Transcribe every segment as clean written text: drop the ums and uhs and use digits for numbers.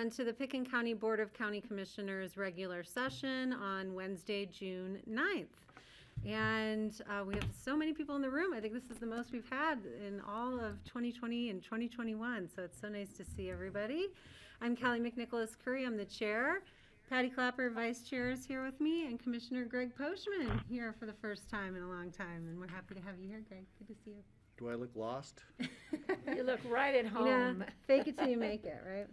on to the Pickens County Board of County Commissioners regular session on Wednesday, June 9th. And we have so many people in the room. I think this is the most we've had in all of 2020 and 2021. So it's so nice to see everybody. I'm Kelly McNicholas Curry. I'm the chair. Patty Clapper, vice chair, is here with me, and Commissioner Greg Poshman here for the first time in a long time. And we're happy to have you here, Greg. Good to see you. Do I look lost? You look right at home. You know, fake it till you make it, right?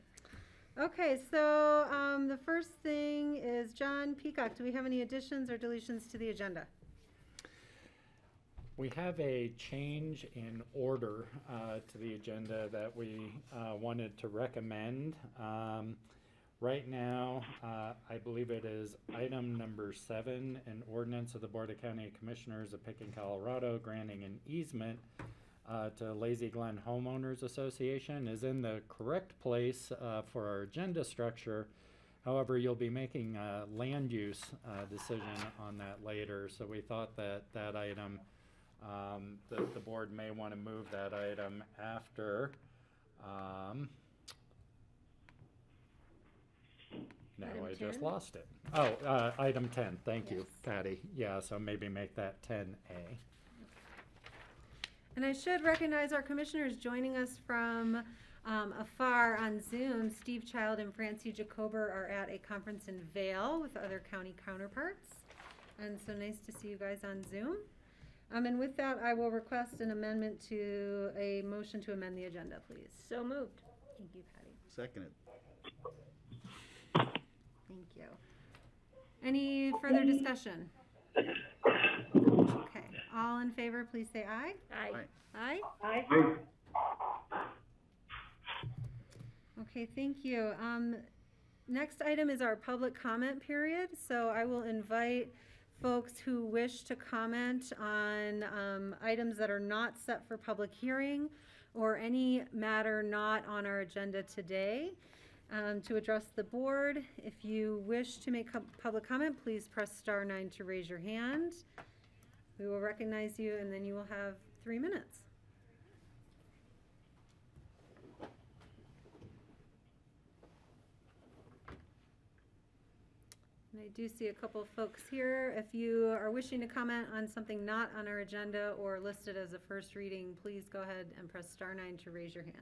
Okay, so the first thing is John Peacock. Do we have any additions or deletions to the agenda? We have a change in order to the agenda that we wanted to recommend. Right now, I believe it is item number 7, an ordinance of the Board of County Commissioners of Pickens, Colorado, granting an easement to Lazy Glen Homeowners Association is in the correct place for our agenda structure. However, you'll be making a land use decision on that later, so we thought that that item, the board may want to move that item after. Now Item I 10? just lost it. Oh, item 10. Thank you, Yes. Patty. Yeah, so maybe make that 10A. And I should recognize our commissioners joining us from afar on Zoom. Steve Child and Francie Jacober are at a conference in Vail with other county counterparts. And so nice to see you guys on Zoom. And with that, I will request an amendment to a motion to amend the agenda, please. So moved. Thank you, Patty. Second it. Thank you. Any further discussion? Okay, all in favor, please say aye. Aye. Aye? Aye. Okay, thank you. Next item is our public comment period. So I will invite folks who wish to comment on items that are not set for public hearing or any matter not on our agenda today to address the board. If you wish to make public comment, please press *9 to raise your hand. We will recognize you and then you will have 3 minutes. And I do see a couple of folks here. If you are wishing to comment on something not on our agenda or listed as a first reading, please go ahead and press *9 to raise your hand.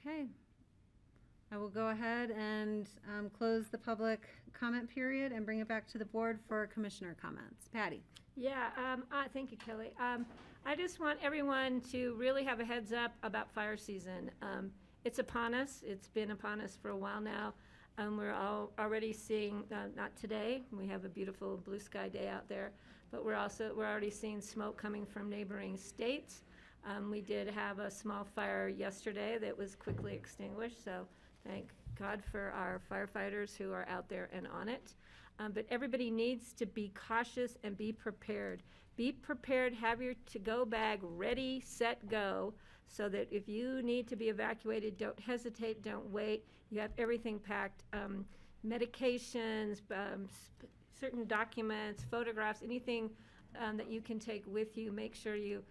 Okay. I will go ahead and close the public comment period and bring it back to the board for commissioner comments. Patty. Yeah, thank you, Kelly. I just want everyone to really have a heads up about fire season. It's upon us. It's been upon us for a while now. We're already seeing, not today, we have a beautiful blue sky day out there, but we're already seeing smoke coming from neighboring states. We did have a small fire yesterday that was quickly extinguished, so thank God for our firefighters who are out there and on it. But everybody needs to be cautious and be prepared. Be prepared, have your to-go bag ready, set, go, so that if you need to be evacuated, don't hesitate, don't wait. You have everything packed, medications, certain documents, photographs, anything that you can take with you. Make sure you,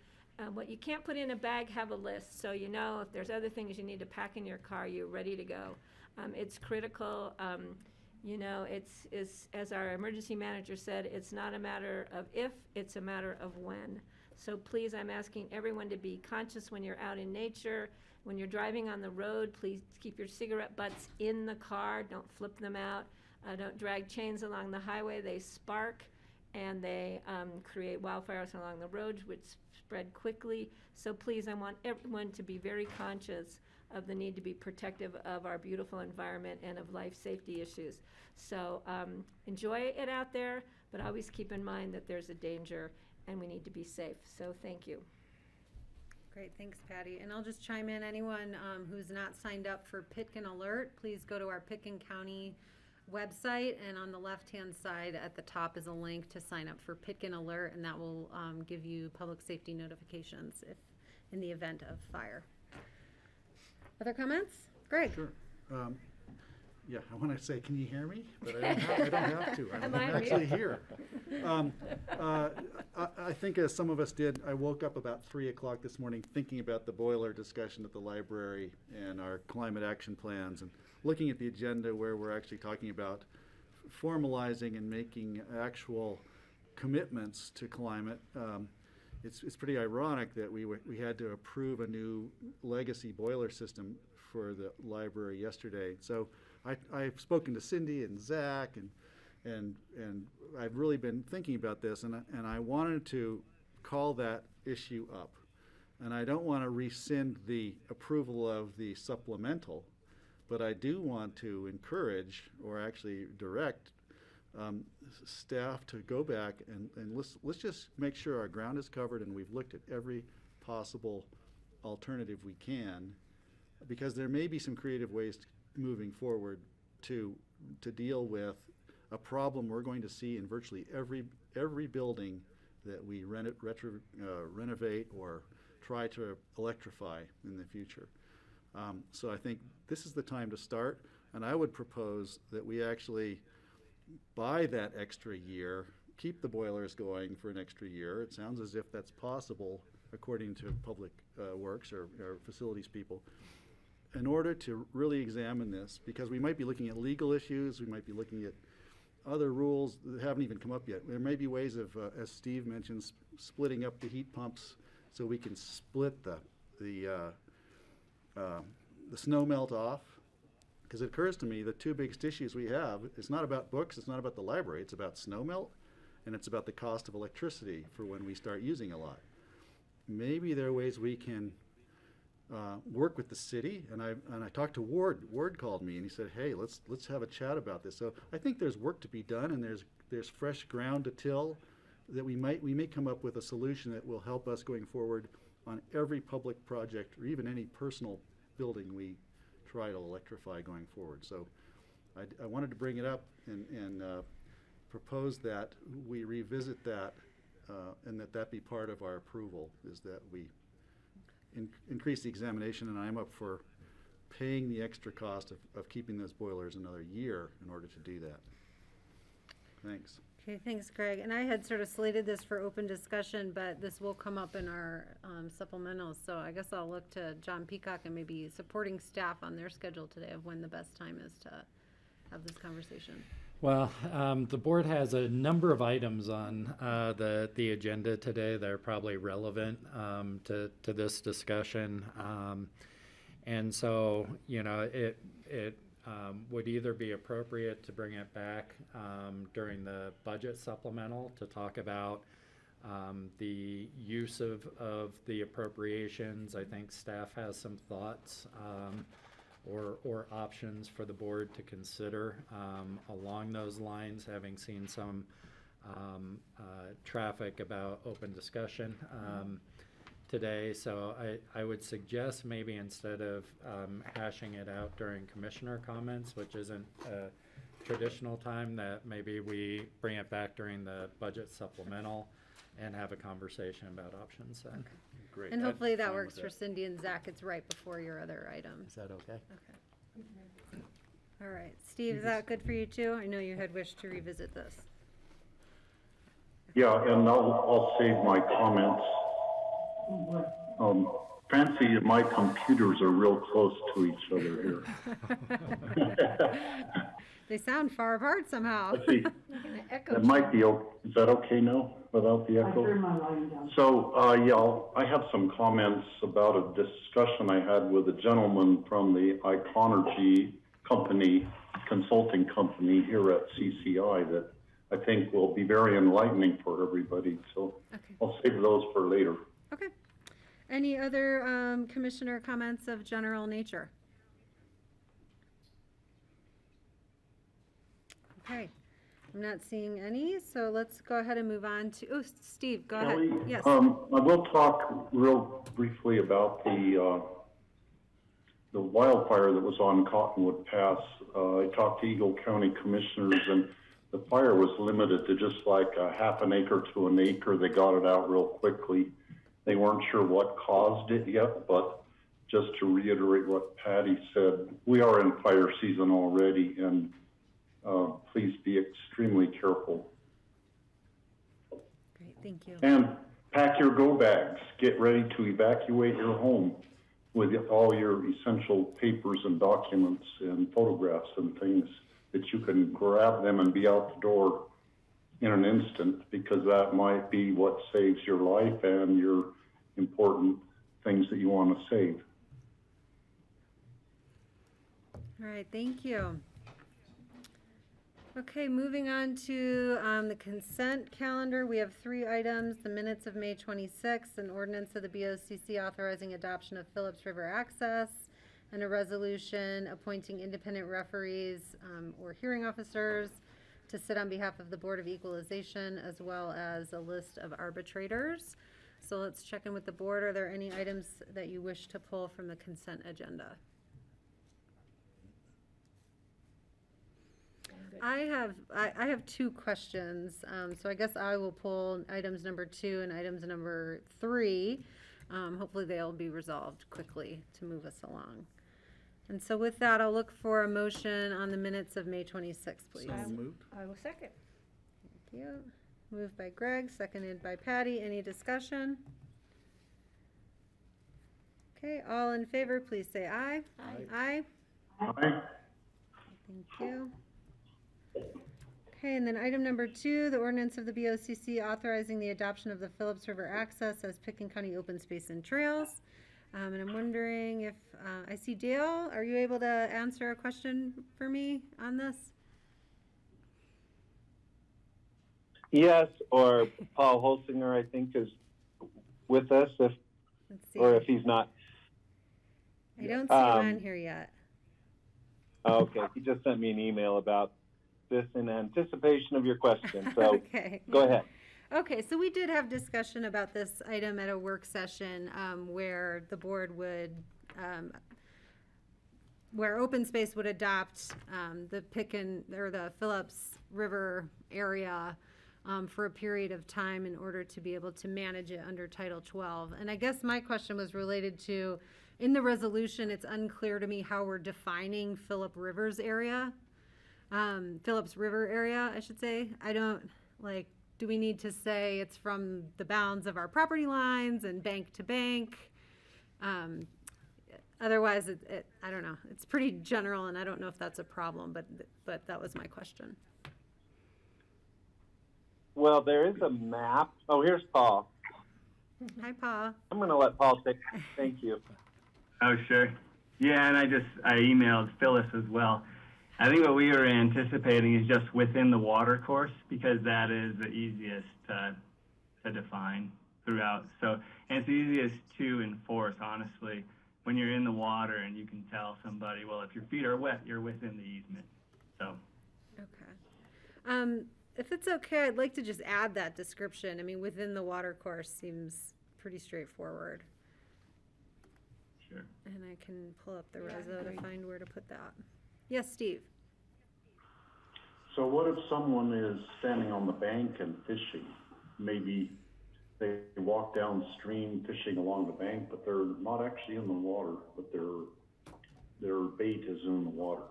what you can't put in a bag, have a list, so you know if there's other things you need to pack in your car, you're ready to go. It's critical. You know, it's as our emergency manager said, it's not a matter of if, it's a matter of when. So please, I'm asking everyone to be conscious when you're out in nature. When you're driving on the road, please keep your cigarette butts in the car. Don't flip them out. Don't drag chains along the highway. They spark and they create wildfires along the roads, which spread quickly. So please, I want everyone to be very conscious of the need to be protective of our beautiful environment and of life safety issues. So enjoy it out there, but always keep in mind that there's a danger and we need to be safe. So thank you. Great, thanks, Patty. And I'll just chime in, anyone who's not signed up for Pitkin Alert, please go to our Pitkin County website, and on the left-hand side at the top is a link to sign up for Pitkin Alert, and that will give you public safety notifications if in the event of fire. Other comments? Greg? Sure. Yeah, I want to say, can you hear me? But I don't have to. I'm Am I on mute? actually here. I think as some of us did, I woke up about 3 o'clock this morning thinking about the boiler discussion at the library and our climate action plans, and looking at the agenda where we're actually talking about formalizing and making actual commitments to climate. It's pretty ironic that we had to approve a new legacy boiler system for the library yesterday. So I've spoken to Cindy and Zach, and I've really been thinking about this, and I wanted to call that issue up. And I don't want to rescind the approval of the supplemental, but I do want to encourage, or actually direct, staff to go back and let's just make sure our ground is covered and we've looked at every possible alternative we can, because there may be some creative ways moving forward to deal with a problem we're going to see in virtually every building that we renovate or try to electrify in the future. So I think this is the time to start, and I would propose that we actually buy that extra year, keep the boilers going for an extra year. It sounds as if that's possible according to Public Works or facilities people, in order to really examine this, because we might be looking at legal issues, we might be looking at other rules that haven't even come up yet. There may be ways of, as Steve mentioned, splitting up the heat pumps so we can split the snow melt off. Because it occurs to me the two biggest issues we have, it's not about books, it's not about the library, it's about snow melt, and it's about the cost of electricity for when we start using a lot. Maybe there are ways we can work with the city, and I talked to Ward. Ward called me and he said, hey, let's have a chat about this. So I think there's work to be done, and there's fresh ground to till, that we may come up with a solution that will help us going forward on every public project or even any personal building we try to electrify going forward. So I wanted to bring it up and propose that we revisit that and that be part of our approval, is that we increase the examination, and I'm up for paying the extra cost of keeping those boilers another year in order to do that. Thanks. Okay, thanks, Greg. And I had sort of slated this for open discussion, but this will come up in our supplementals. So I guess I'll look to John Peacock and maybe supporting staff on their schedule today of when the best time is to have this conversation. Well, the board has a number of items on the agenda today that are probably relevant to this discussion. And so, you know, it would either be appropriate to bring it back during the budget supplemental to talk about the use of the appropriations. I think staff has some thoughts or options for the board to consider along those lines, having seen some traffic about open discussion today. So I would suggest maybe instead of hashing it out during commissioner comments, which isn't a traditional time, that maybe we bring it back during the budget supplemental and have a conversation about options then. Okay. Great. And hopefully I'm that fine works with for Cindy and Zach. It's right before your other items. Is that okay? Okay. All right. Steve, is that good for you too? I know you had wished to revisit this. Yeah, and I'll save my comments. Fancy, my computers are real close to each other here. They sound far apart somehow. Let's see. It might be, is that okay now without the echo? So, yeah, I have some comments about a discussion I had with a gentleman from the Iconergy company, consulting company here at CCI that I think will be very enlightening for everybody. So Okay. I'll save those for later. Okay. Any other commissioner comments of general nature? Okay. I'm not seeing any, so let's go ahead and move on to, oh, Steve, go Kelly, ahead. Yes. I will talk real briefly about the wildfire that was on Cottonwood Pass. I talked to Eagle County commissioners, and the fire was limited to just like a half an acre to an acre. They got it out real quickly. They weren't sure what caused it yet, but just to reiterate what Patty said, we are in fire season already, and please be extremely careful. Great, thank you. And pack your go bags. Get ready to evacuate your home with all your essential papers and documents and photographs and things that you can grab them and be out the door in an instant, because that might be what saves your life and your important things that you want to save. All right, thank you. Okay, moving on to the consent calendar. We have 3 items: the minutes of May 26th, an ordinance of the BOCC authorizing adoption of Phillips River access, and a resolution appointing independent referees or hearing officers to sit on behalf of the Board of Equalization, as well as a list of arbitrators. So let's check in with the board. Are there any items that you wish to pull from the consent agenda? I have 2 questions, so I guess I will pull items number 2 and items number 3. Hopefully they'll be resolved quickly to move us along. And so with that, I'll look for a motion on the minutes of May 26th, please. So moved. I will second. Thank you. Moved by Greg, seconded by Patty. Any discussion? Okay, all in favor, please say aye. Aye. Aye. Aye. Thank you. Okay, and then item number 2, the ordinance of the BOCC authorizing the adoption of the Phillips River access as Pickens County Open Space and Trails. And I'm wondering if, I see Dale, are you able to answer a question for me on this? Yes, or Paul Holsinger, I think, is with us, Let's see. or if he's not. I don't see him on here yet. Okay, he just sent me an email about this in anticipation of your question, so Okay. go ahead. Okay, so we did have discussion about this item at a work session where the board would, where open space would adopt the the Phillips River area for a period of time in order to be able to manage it under Title 12. And I guess my question was related to, in the resolution, it's unclear to me how we're defining Phillips River area, I should say. I don't, like, do we need to say it's from the bounds of our property lines and bank to bank? Otherwise, I don't know. It's pretty general, and I don't know if that's a problem, but that was my question. Well, there is a map. Oh, here's Paul. Hi, Paul. I'm going to let Paul take. Thank you. Oh, sure. Yeah, and I emailed Phyllis as well. I think what we were anticipating is just within the water course, because that is the easiest to define throughout. So, and it's the easiest to enforce, honestly, when you're in the water and you can tell somebody, well, if your feet are wet, you're within the easement. So. Okay. If it's okay, I'd like to just add that description. I mean, within the water course seems pretty straightforward. Sure. And I can pull up the reso to find where to put that. Yes, Steve. So what if someone is standing on the bank and fishing? Maybe they walk downstream fishing along the bank, but they're not actually in the water, but their bait is in the water.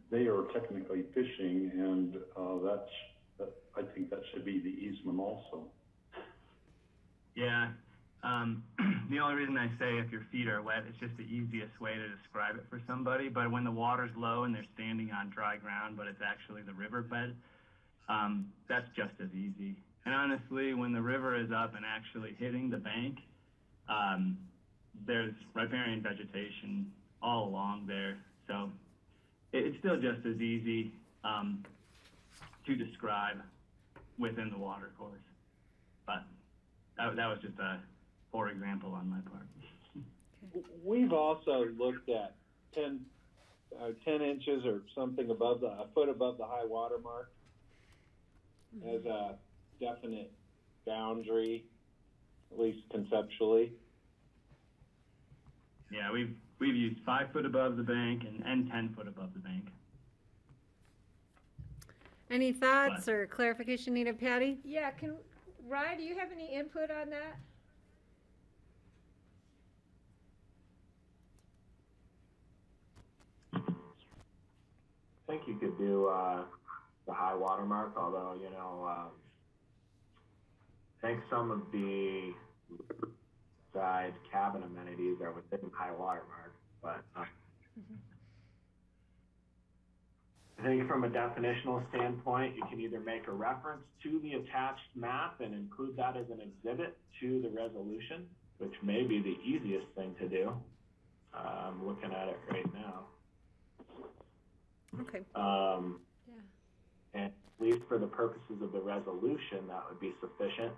They are technically fishing, and I think that should be the easement also. Yeah. The only reason I say if your feet are wet, it's just the easiest way to describe it for somebody. But when the water's low and they're standing on dry ground, but it's actually the riverbed, that's just as easy. And honestly, when the river is up and actually hitting the bank, there's riparian vegetation all along there. So it's still just as easy to describe within the water course. But that was just a poor example on my part. We've also looked at 10 inches or something above a foot above the high water mark as a definite boundary, at least conceptually. Yeah, we've used 5 foot above the bank and 10 foot above the bank. Any thoughts or clarification needed, Patty? Yeah, Ryan, do you have any input on that? you could do the high water mark, although, I think some of the side cabin amenities are within high water mark, but I think from a definitional standpoint, you can either make a reference to the attached map and include that as an exhibit to the resolution, which may be the easiest thing to do. I'm looking at it right now. Okay. Yeah. And at least for the purposes of the resolution, that would be sufficient.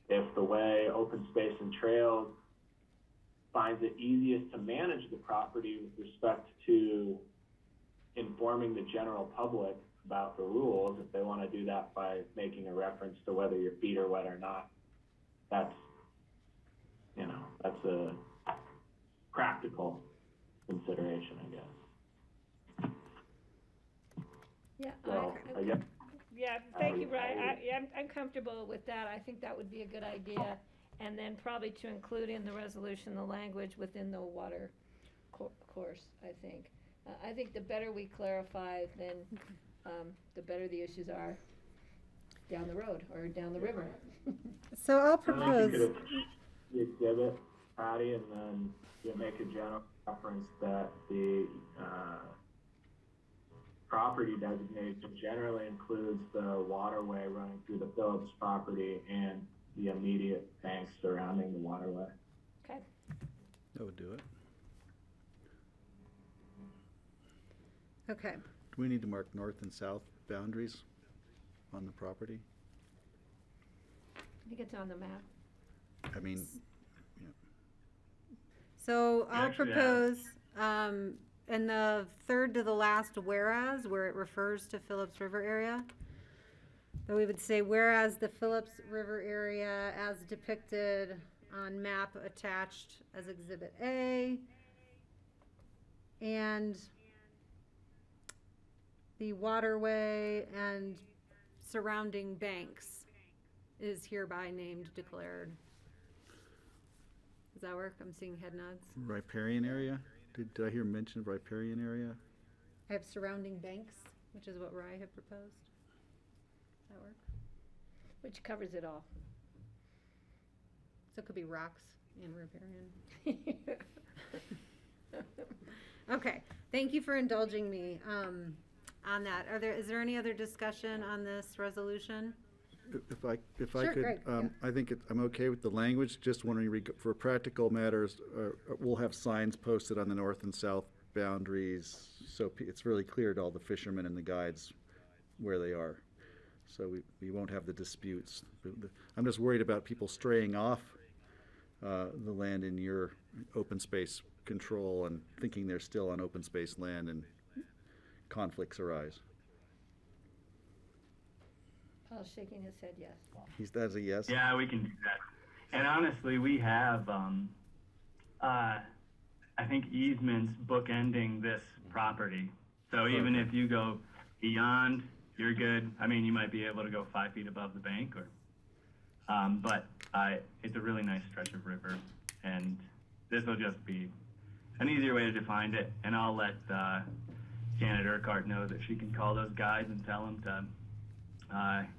If the way Open Space and Trails finds it easiest to manage the property with respect to informing the general public about the rules, if they want to do that by making a reference to whether your feet are wet or not, that's a practical consideration, I guess. Yeah, So, I guess. yeah, thank you, Brian. I'm comfortable with that. I think that would be a good idea. And then probably to include in the resolution the language within the water course, I think. I think the better we clarify, then the better the issues are down the road or down the river. So I'll I think propose. you could the exhibit, Patty, and then you make a general reference that the property designation generally includes the waterway running through the Phillips property and the immediate banks surrounding the waterway. Okay. That would do it. Okay. Do we need to mark north and south boundaries on the property? I think it's on the map. I mean, So I'll Actually, propose, in the third to the last whereas, where it refers to Phillips River area, that we would say, whereas the Phillips River area as depicted on map attached as Exhibit A, and the waterway and surrounding banks is hereby named declared. Does that work? I'm seeing head nods. riparian area? Did I hear mention of riparian area? I have surrounding banks, which is what Rye had proposed. Does that work? Which covers it all. So it could be rocks and riparian. Okay, thank you for indulging me on that. Is there any other discussion on this resolution? If I Sure, could, Greg, yeah. I think I'm okay with the language, just wondering, for practical matters, we'll have signs posted on the north and south boundaries, so it's really clear to all the fishermen and the guides where they are. So we won't have the disputes. I'm just worried about people straying off the land in your open space control and thinking they're still on open space land, and conflicts arise. Paul's shaking his head yes. That's a yes? Yeah, we can do that. And honestly, we have, I think, easements bookending this property. So even if you go beyond, you're good. I mean, you might be able to go 5 feet above the bank, or, but it's a really nice stretch of river, and this will just be an easier way to define it. And I'll let Janet Urquhart know that she can call those guys and tell them to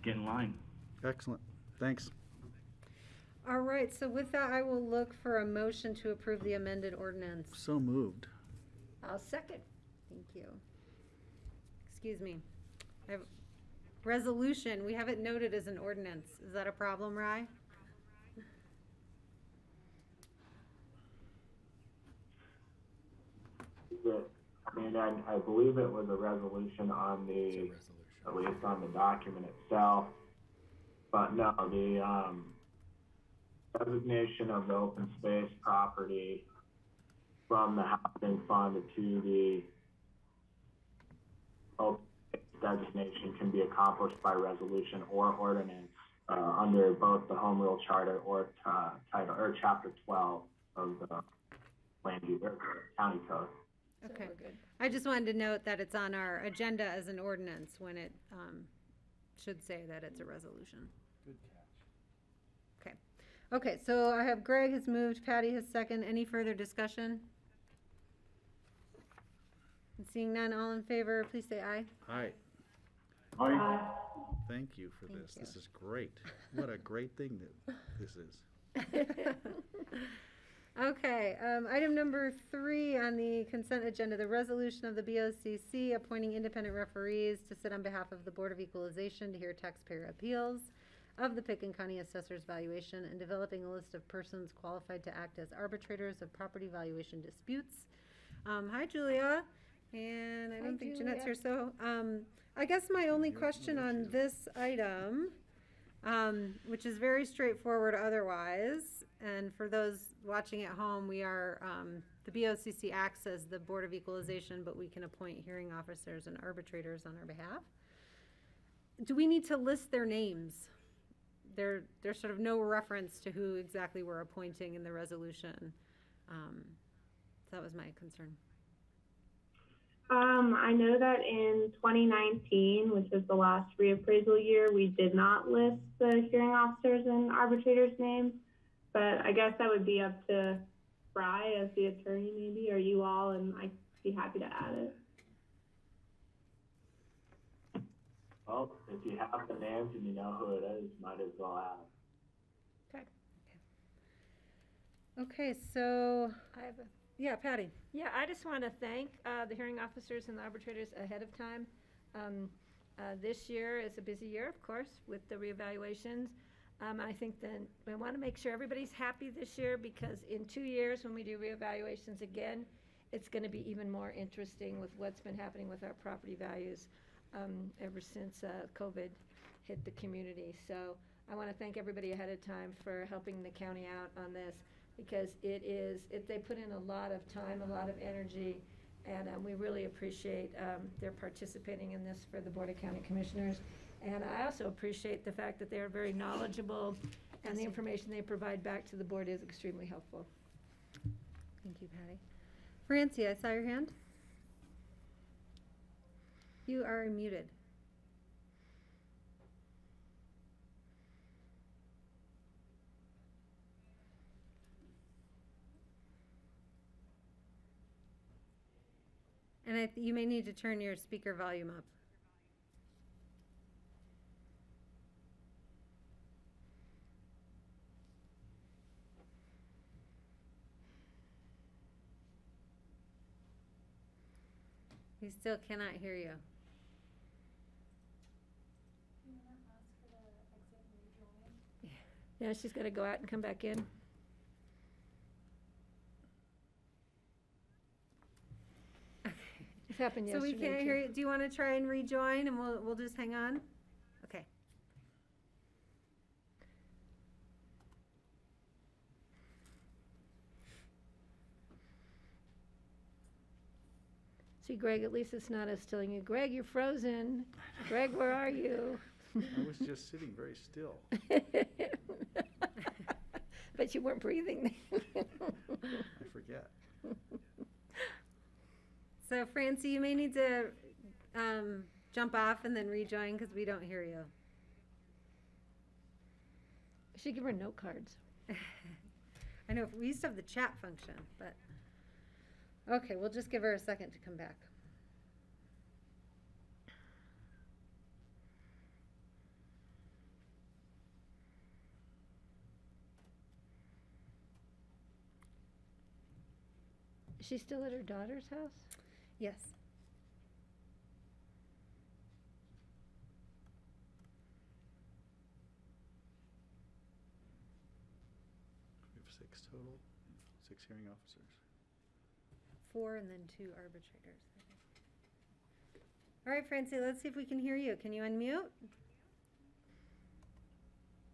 get in line. Excellent, thanks. All right, so with that, I will look for a motion to approve the amended ordinance. So moved. I'll second. Thank you. Excuse me. I have resolution, we have it noted as an ordinance. Is that a problem, Rye? I mean, I believe it was a resolution on the, at least on the document itself. But no, the designation of the open space property from the housing fund to the open space designation can be accomplished by resolution or ordinance under both the Home Rule Charter or title or Chapter 12 of the Land Use or County Code. Okay. So we're good. I just wanted to note that it's on our agenda as an ordinance when it should say that it's a resolution. Good catch. Okay. Okay, so I have Greg has moved, Patty has second. Any further discussion? Seeing none, all in favor, please say aye. Aye. Aye. Thank you for Thank this. you. This is great. What a great thing that this is. Okay, item number 3 on the consent agenda, the resolution of the BOCC appointing independent referees to sit on behalf of the Board of Equalization to hear taxpayer appeals of the Pickens County Assessor's valuation and developing a list of persons qualified to act as arbitrators of property valuation disputes. Hi, Julia, and I don't think Jeanette's here, so, I guess my only question on this item, which is very straightforward otherwise, and for those watching at home, we are, the BOCC acts as the Board of Equalization, but we can appoint hearing officers and arbitrators on our behalf. Do we need to list their names? There's sort of no reference to who exactly we're appointing in the resolution. So that was my concern. I know that in 2019, which was the last reappraisal year, we did not list the hearing officers and arbitrators' names, but I guess that would be up to Fry as the attorney maybe, or you all, and I'd be happy to add it. Well, if you have the names and you know who it is, might as well add it. Okay, so, I have a yeah, Patty. Yeah, I just want to thank the hearing officers and the arbitrators ahead of time. This year is a busy year, of course, with the reevaluations. I think that we want to make sure everybody's happy this year because in 2 years when we do reevaluations again, it's going to be even more interesting with what's been happening with our property values ever since COVID hit the community. So I want to thank everybody ahead of time for helping the county out on this, because they put in a lot of time, a lot of energy, and we really appreciate their participating in this for the Board of County Commissioners. And I also appreciate the fact that they're very knowledgeable, and the information they provide back to the board is extremely helpful. Thank you, Patty. Francie, I saw your hand. You are muted. And you may need to turn your speaker volume up. We still cannot hear you. Yeah, she's got to go out and come back in. It happened So yesterday. we can't hear you. Do you want to try and rejoin and we'll just hang on? Okay. See, Greg, at least it's not us telling you, Greg, you're frozen. Greg, where are you? I was just sitting very still. But you weren't breathing. I forget. So Francie, you may need to jump off and then rejoin because we don't hear you. I should give her note cards. I know we used to have the chat function, but okay, we'll just give her a second to come back. Is she still at her daughter's house? Yes. We have 6 total, 6 hearing officers. 4 and then 2 arbitrators. All right, Francie, let's see if we can hear you. Can you unmute?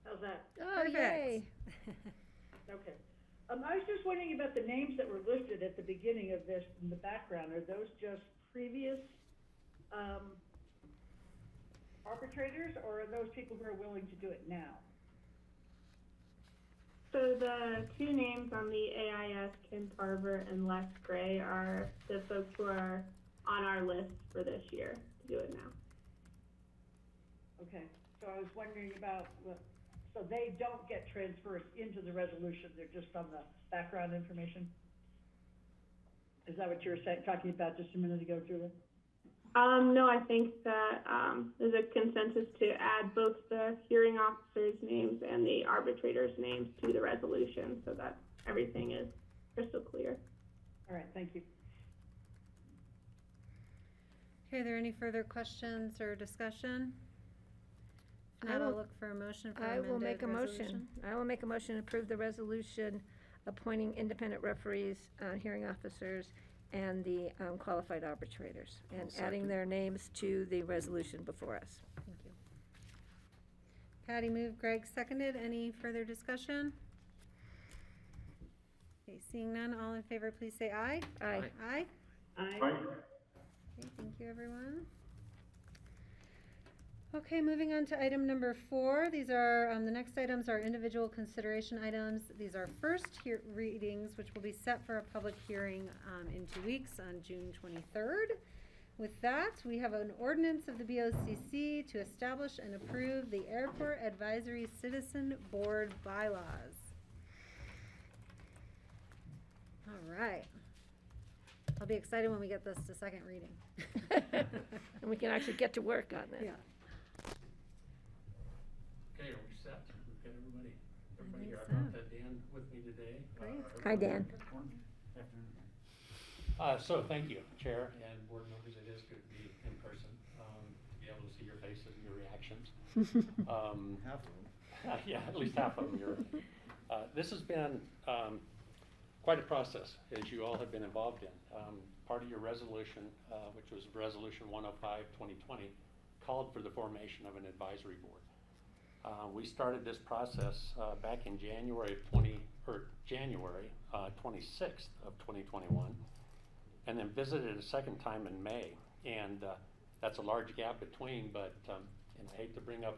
How's that? Oh, yay. Okay. I was just wondering about the names that were listed at the beginning of this in the background. Are those just previous arbitrators, or are those people who are willing to do it now? So the 2 names on the AIS, Kim Tarver and Les Gray, are the folks who are on our list for this year to do it now. Okay, so I was wondering about, so they don't get transferred into the resolution, they're just on the background information? Is that what you were talking about just a minute ago, Julie? No, I think that there's a consensus to add both the hearing officers' names and the arbitrators' names to the resolution so that everything is crystal clear. All right, thank you. Okay, are there any further questions or discussion? If not, I'll look for a motion for amended resolution. I will make a motion to approve the resolution appointing independent referees, hearing officers, and the qualified arbitrators, and adding their names to the resolution before us. Thank you. Patty moved, Greg seconded. Any further discussion? Okay, seeing none, all in favor, please say aye. Aye. Aye? Aye. Okay, thank you, everyone. Okay, moving on to item number 4. These are, the next items are individual consideration items. These are first readings, which will be set for a public hearing in 2 weeks on June 23rd. With that, we have an ordinance of the BOCC to establish and approve the Airport Advisory Citizen Board bylaws. All right. I'll be excited when we get this to second reading. And we can actually get to work on it. Yeah. Okay, are we set? We've got everybody think here. so. I've got Dan with me today. Great. Hi, Dan. So thank you, Chair and board members. It is good to be in person, be able to see your faces and your reactions. Half of them. Yeah, at least half of them. This has been quite a process, as you all have been involved in. Part of your resolution, which was Resolution 105/2020, called for the formation of an advisory board. We started this process back in January 26th of 2021, and then visited a second time in May. And that's a large gap between, but and I hate to bring up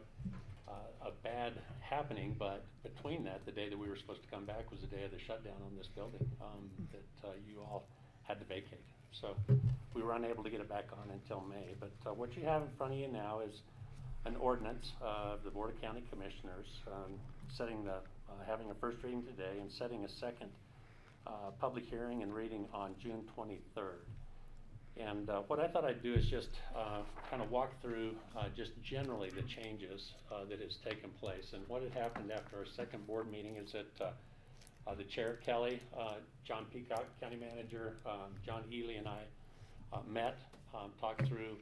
a bad happening, but between that, the day that we were supposed to come back was the day of the shutdown on this building that you all had to vacate. So we were unable to get it back on until May. But what you have in front of you now is an ordinance of the Board of County Commissioners having a first reading today and setting a second public hearing and reading on June 23rd. And what I thought I'd do is just kind of walk through just generally the changes that has taken place. And what had happened after our second board meeting is that the Chair, Kelly, John Peacock, County Manager, John Ely, and I met, talked through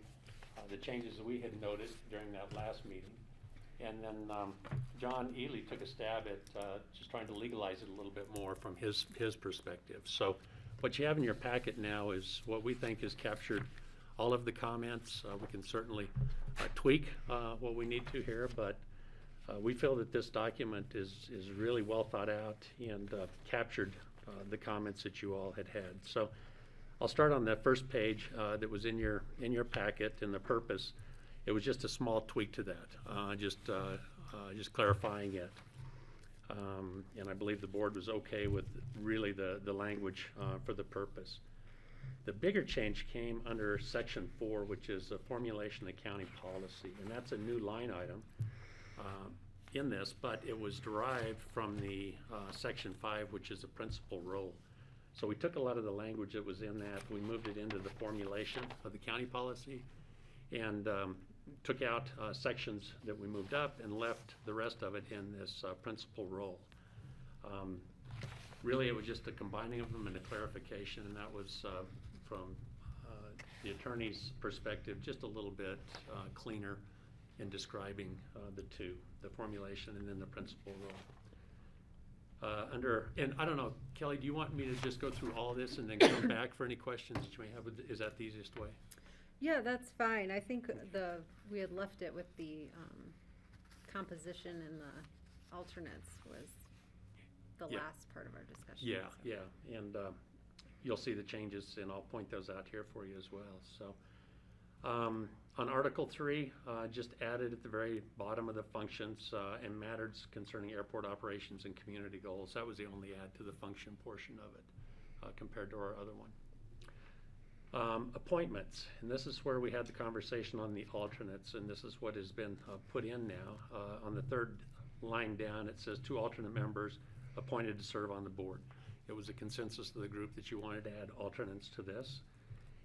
the changes that we had noted during that last meeting. And then John Ely took a stab at just trying to legalize it a little bit more from his perspective. So what you have in your packet now is what we think has captured all of the comments. We can certainly tweak what we need to here, but we feel that this document is really well thought out and captured the comments that you all had. So I'll start on the first page that was in your packet, and the purpose. It was just a small tweak to that, just clarifying it. And I believe the board was okay with really the language for the purpose. The bigger change came under Section 4, which is a formulation of county policy, and that's a new line item in this, but it was derived from the Section 5, which is a principal role. So we took a lot of the language that was in that, we moved it into the formulation of the county policy, and took out sections that we moved up and left the rest of it in this principal role. Really, it was just a combining of them and a clarification, and that was from the attorney's perspective, just a little bit cleaner in describing the two, the formulation and then the principal role. And I don't know, Kelly, do you want me to just go through all this and then come back for any questions that you may have? Is that the easiest way? Yeah, that's fine. I think we had left it with the composition and the alternates was the last part of our discussion. Yeah, so. Yeah, and you'll see the changes, and I'll point those out here for you as well. So on Article 3, just added at the very bottom of the functions and matters concerning airport operations and community goals. That was the only add to the function portion of it compared to our other one. Appointments, and this is where we had the conversation on the alternates, and this is what has been put in now. On the third line down, it says 2 alternate members appointed to serve on the board. It was a consensus of the group that you wanted to add alternates to this.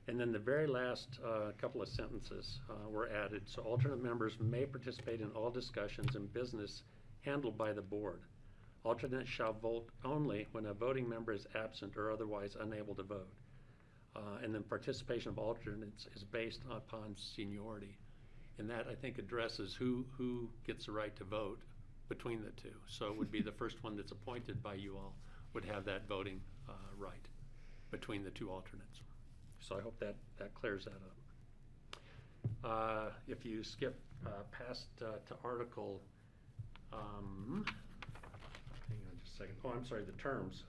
And then the very last couple of sentences were added. So alternate members may participate in all discussions and business handled by the board. Alternates shall vote only when a voting member is absent or otherwise unable to vote. And then participation of alternates is based upon seniority. And that, I think, addresses who gets the right to vote between the two. So it would be the first one that's appointed by you all would have that voting right between the two alternates. So I hope that clears that up. If you skip past to Article, hang on just a second. Oh, I'm sorry, the terms.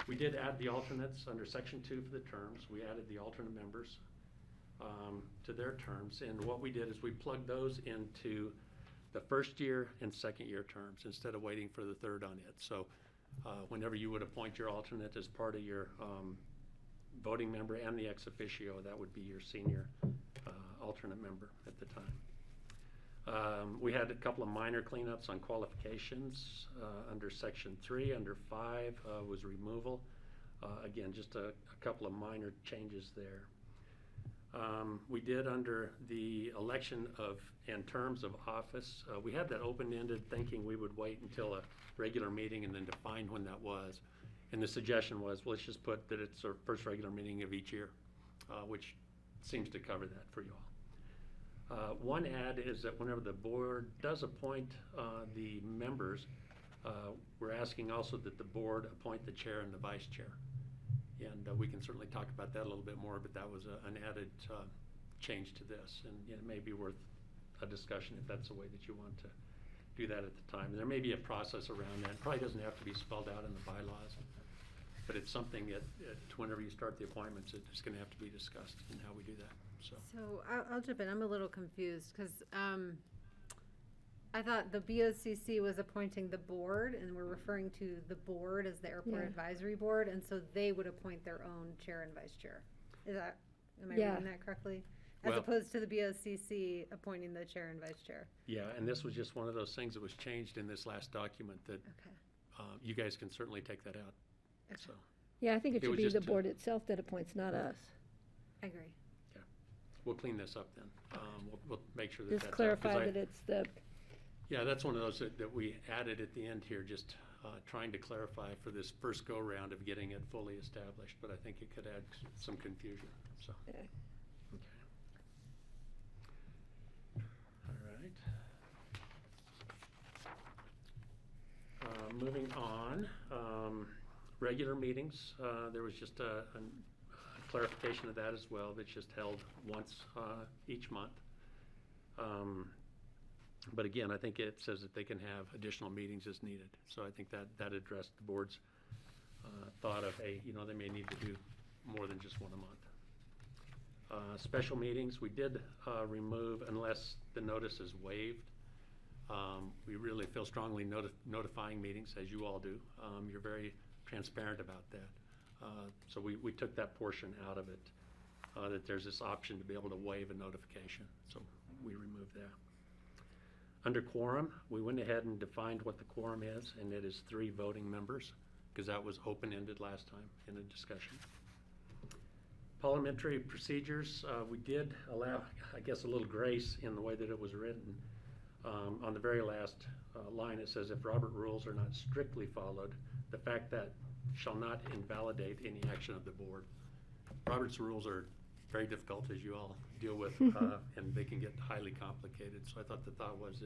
We did add the alternates under Section 2 for the terms. We added the alternate members to their terms. And what we did is we plugged those into the first year and second year terms instead of waiting for the third on it. So whenever you would appoint your alternate as part of your voting member and the ex officio, that would be your senior alternate member at the time. We had a couple of minor cleanups on qualifications under Section 3. Under 5 was removal. Again, just a couple of minor changes there. We did under the election of and terms of office, we had that open-ended, thinking we would wait until a regular meeting and then define when that was. And the suggestion was, well, let's just put that it's our first regular meeting of each year, which seems to cover that for you all. One add is that whenever the board does appoint the members, we're asking also that the board appoint the chair and the vice chair. And we can certainly talk about that a little bit more, but that was an added change to this. And it may be worth a discussion if that's the way that you want to do that at the time. And there may be a process around that. It probably doesn't have to be spelled out in the bylaws, but it's something that whenever you start the appointments, it's going to have to be discussed in how we do that. So I'll jump in. I'm a little confused because I thought the BOCC was appointing the board, and we're referring to the board as the airport advisory board, and so they would appoint their own chair and vice chair. Am I reading that correctly? As opposed to the BOCC appointing the chair and vice chair. Yeah, and this was just one of those things that was changed in this last document that you guys can certainly take that out. Okay. So Yeah, I think it should be just the board itself that appoints, not us. I agree. Yeah, we'll clean this up then. We'll make sure that Just that's clarify that it's the. Yeah, that's one of those that we added at the end here, just trying to clarify for this first go-round of getting it fully established, but I think it could add some confusion, so. Yeah. Okay. All right. Moving on, regular meetings, there was just a clarification of that as well. It's just held once each month. But again, I think it says that they can have additional meetings as needed. So I think that addressed the board's thought of, hey, they may need to do more than just one a month. Special meetings, we did remove unless the notice is waived. We really feel strongly notifying meetings, as you all do. You're very transparent about that. So we took that portion out of it, that there's this option to be able to waive a notification. So we removed that. Under quorum, we went ahead and defined what the quorum is, and it is 3 voting members, because that was open-ended last time in a discussion. Parliamentary procedures, we did allow, I guess, a little grace in the way that it was written. On the very last line, it says, if Robert rules are not strictly followed, the fact that shall not invalidate any action of the board. Robert's rules are very difficult, as you all deal with, and they can get highly complicated. So I thought the thought was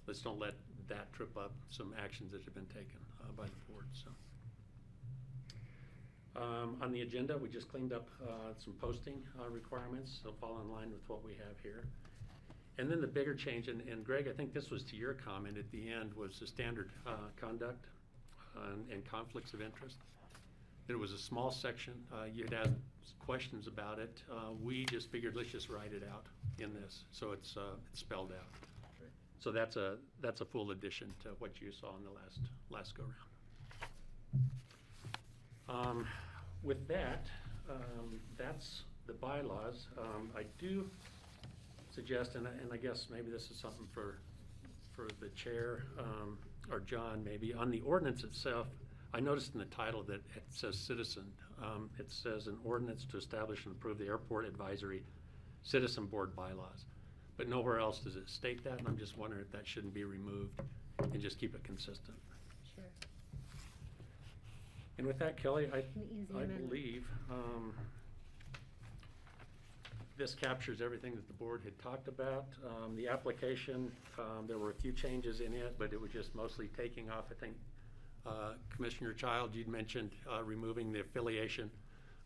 let's don't let that trip up some actions that have been taken by the board. So on the agenda, we just cleaned up some posting requirements. They'll fall in line with what we have here. And then the bigger change, and Greg, I think this was to your comment at the end, was the standard conduct and conflicts of interest. It was a small section. You'd asked questions about it. We just figured let's just write it out in this, so it's spelled out. Right. So that's a full addition to what you saw in the last go round. With that, that's the bylaws. I do suggest, and I guess maybe this is something for the chair or John maybe on the ordinance itself. I noticed in the title that it says citizen. It says an ordinance to establish and approve the Airport Advisory Citizen Board bylaws. But nowhere else does it state that, and I'm just wondering if that shouldn't be removed and just keep it consistent. Sure. And with that, Kelly, I easy amendment. believe this captures everything that the board had talked about. The application, there were a few changes in it, but it was just mostly taking off, I think, Commissioner Child, you'd mentioned removing the affiliation,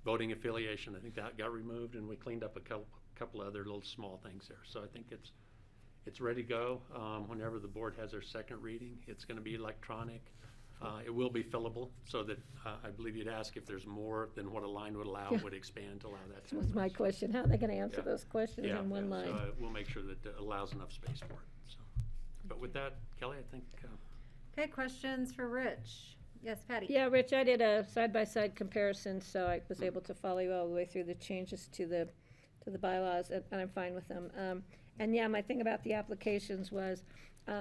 voting affiliation. I think that got removed, and we cleaned up a couple other little small things there. So I think it's ready to go. Whenever the board has their second reading, it's going to be electronic. It will be fillable, so that I believe you'd ask if there's more than what a line would allow, would expand to allow that. That was my question. How are they going to answer those questions in one line? So we'll make sure that it allows enough space for it. So, but with that, Kelly, I think. Okay, questions for Rich? Yes, Patty? Yeah, Rich, I did a side-by-side comparison, so I was able to follow you all the way through the changes to the bylaws, and I'm fine with them. And yeah, my thing about the applications was,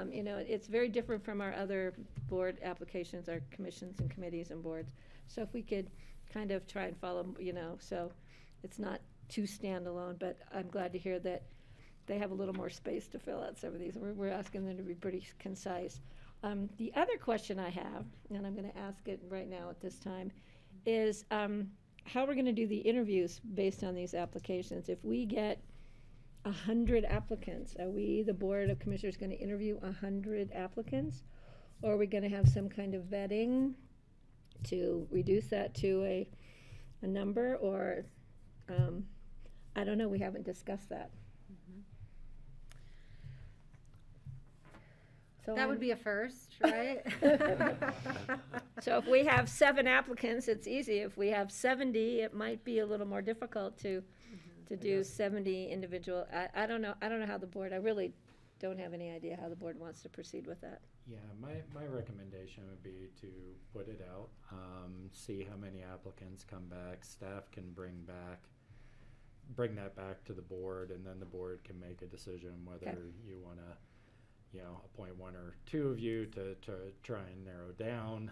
you know, it's very different from our other board applications, our commissions and committees and boards. So if we could kind of try and follow, you know, so it's not too standalone, but I'm glad to hear that they have a little more space to fill out some of these. We're asking them to be pretty concise. The other question I have, and I'm going to ask it right now at this time, is how we're going to do the interviews based on these applications. If we get 100 applicants, are we, the Board of Commissioners, going to interview 100 applicants? Or are we going to have some kind of vetting to reduce that to a number? Or, I don't know, we haven't discussed that. So That would be a first, right? So if we have 7 applicants, it's easy. If we have 70, it might be a little more difficult to do 70 individual. I don't know how the board, I really don't have any idea how the board wants to proceed with that. Yeah, my recommendation would be to put it out, see how many applicants come back. Staff can bring that back to the board, and then the board can make a decision whether you want to, you know, appoint 1 or 2 of you to try and narrow down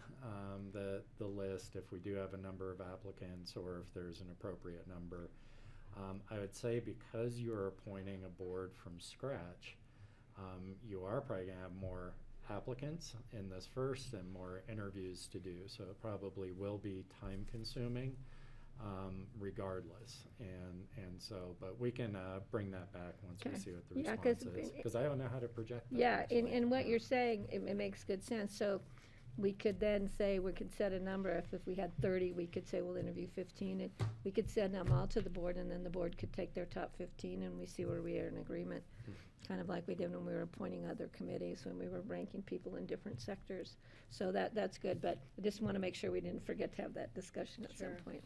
the list if we do have a number of applicants, or if there's an appropriate number. I would say because you're appointing a board from scratch, you are probably going to have more applicants in this first and more interviews to do. So it probably will be time consuming regardless. And so, but we can bring that back once we see what the response is. Because I don't know how to project that. Yeah, in what you're saying, it makes good sense. So we could then say, we could set a number. If we had 30, we could say we'll interview 15. And we could send them all to the board, and then the board could take their top 15, and we see where we are in agreement. Kind of like we did when we were appointing other committees, when we were ranking people in different sectors. So that's good, but I just want to make sure we didn't forget to have that discussion at some point.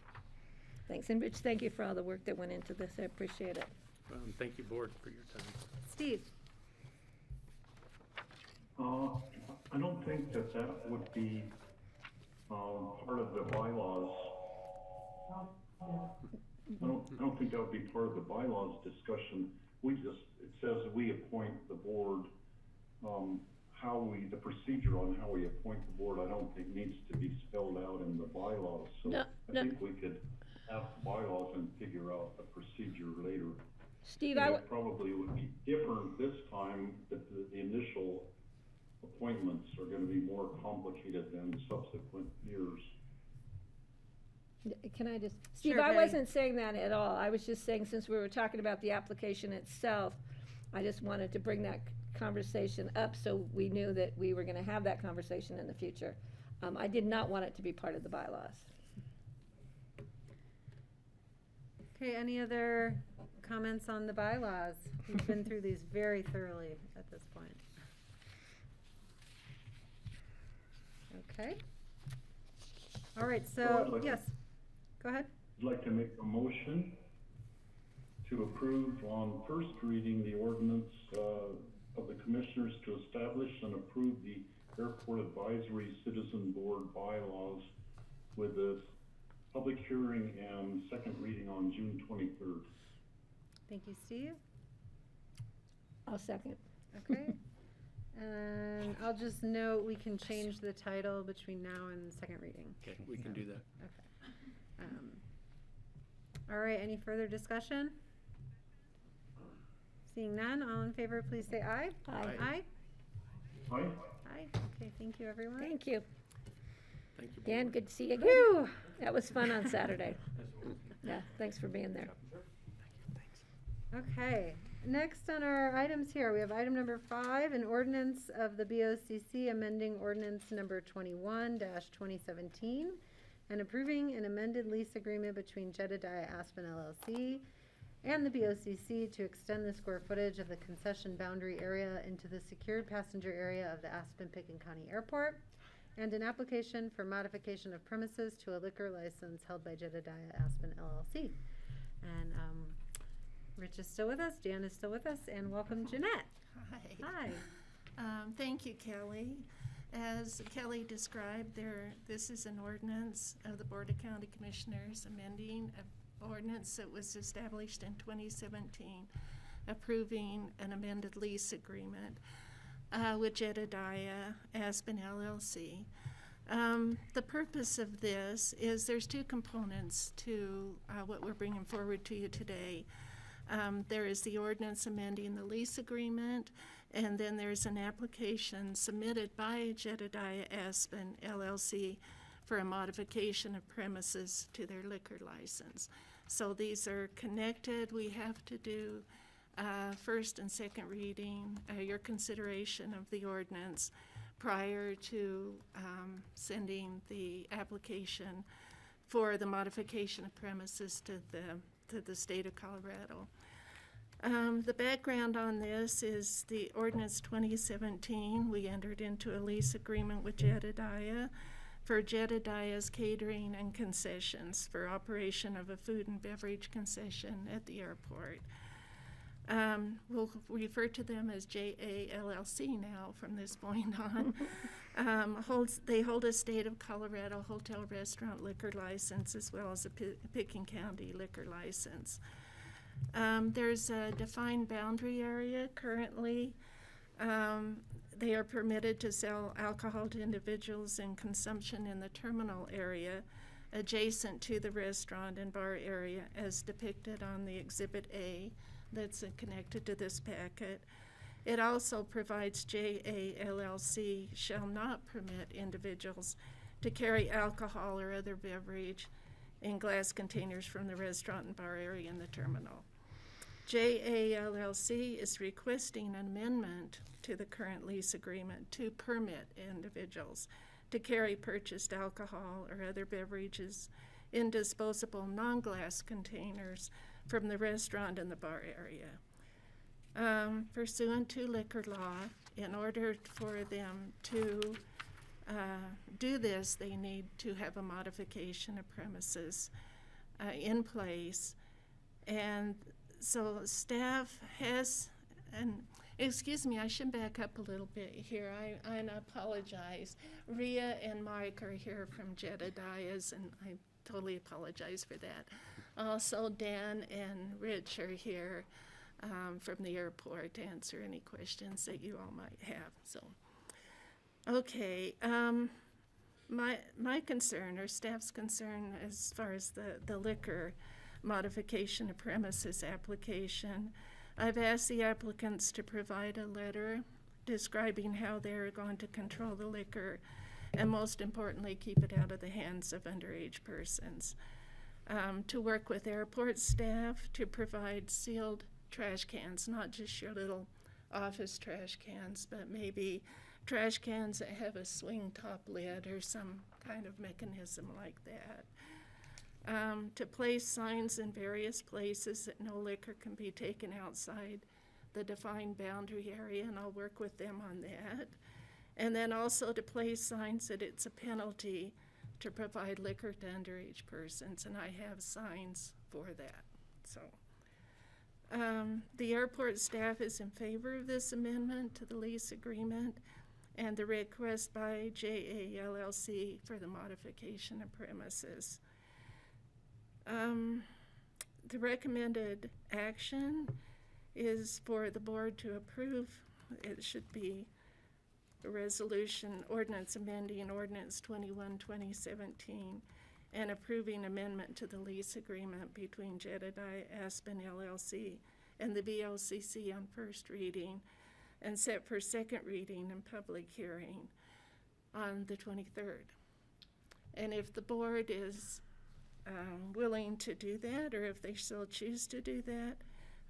Thanks, and Rich, thank you for all the work that went into this. I appreciate it. Thank you, board, for your time. Steve? I don't think that would be part of the bylaws. I don't think that would be part of the bylaws discussion. It says we appoint the board. The procedure on how we appoint the board, I don't think needs to be spelled out in the bylaws. So I think we could have bylaws and figure out a procedure later. Steve, it probably would be different this time, that the initial appointments are going to be more complicated than subsequent years. Can I just, Steve, Sure, I Patty. wasn't saying that at all. I was just saying, since we were talking about the application itself, I just wanted to bring that conversation up so we knew that we were going to have that conversation in the future. I did not want it to be part of the bylaws. Okay, any other comments on the bylaws? We've been through these very thoroughly at this point. Okay. All right, so, yes, go ahead. I'd like to make a motion to approve on first reading the ordinance of the commissioners to establish and approve the Airport Advisory Citizen Board bylaws with a public hearing and second reading on June 23rd. Thank you, Steve. I'll second. Okay. And I'll just note, we can change the title between now and second reading. Okay, we can do that. Okay. All right, any further discussion? Seeing none, all in favor, please say aye. Aye. Aye? Aye. Aye. Okay, thank you, everyone. Thank you. Thank you. Dan, board. good to see you again. Whew. That was fun on Saturday. Yeah, thanks for being there. Okay, next on our items here, we have item number 5, an ordinance of the BOCC amending ordinance number 21-2017 and approving an amended lease agreement between Jedediah Aspen LLC and the BOCC to extend the square footage of the concession boundary area into the secured passenger area of the Aspen-Picken County Airport, and an application for modification of premises to a liquor license held by Jedediah Aspen LLC. And Rich is still with us, Dan is still with us, and welcome Jeanette. Hi. Hi. Thank you, Kelly. As Kelly described, this is an ordinance of the Board of County Commissioners amending an ordinance that was established in 2017, approving an amended lease agreement with Jedediah Aspen LLC. The purpose of this is there's two components to what we're bringing forward to you today. There is the ordinance amending the lease agreement, and then there's an application submitted by Jedediah Aspen LLC for a modification of premises to their liquor license. So these are connected. We have to do first and second reading, your consideration of the ordinance prior to sending the application for the modification of premises to the state of Colorado. The background on this is the ordinance 2017. We entered into a lease agreement with Jedediah for Jedediah's catering and concessions for operation of a food and beverage concession at the airport. We'll refer to them as JALLC now from this point on. They hold a state of Colorado hotel, restaurant liquor license as well as a Picken County liquor license. There's a defined boundary area currently. They are permitted to sell alcohol to individuals in consumption in the terminal area adjacent to the restaurant and bar area as depicted on the Exhibit A that's connected to this packet. It also provides JALLC shall not permit individuals to carry alcohol or other beverage in glass containers from the restaurant and bar area in the terminal. JALLC is requesting an amendment to the current lease agreement to permit individuals to carry purchased alcohol or other beverages in disposable non-glass containers from the restaurant and the bar area. Pursuant to liquor law, in order for them to do this, they need to have a modification of premises in place. And so staff has, and excuse me, I should back up a little bit here. I apologize. Rhea and Mike are here from Jedediah's, and I totally apologize for that. Also, Dan and Rich are here from the airport to answer any questions that you all might have. So, okay, my concern or staff's concern as far as the liquor modification of premises application, I've asked the applicants to provide a letter describing how they're going to control the liquor and most importantly keep it out of the hands of underage persons. To work with airport staff to provide sealed trash cans, not just your little office trash cans, but maybe trash cans that have a swing top lid or some kind of mechanism like that. To place signs in various places that no liquor can be taken outside the defined boundary area, and I'll work with them on that. And then also to place signs that it's a penalty to provide liquor to underage persons, and I have signs for that. So the airport staff is in favor of this amendment to the lease agreement and the request by JALLC for the modification of premises. The recommended action is for the board to approve. It should be a resolution, ordinance amending ordinance 21, 2017, and approving amendment to the lease agreement between Jedediah Aspen LLC and the BOCC on first reading, and set for second reading and public hearing on the 23rd. And if the board is willing to do that, or if they still choose to do that,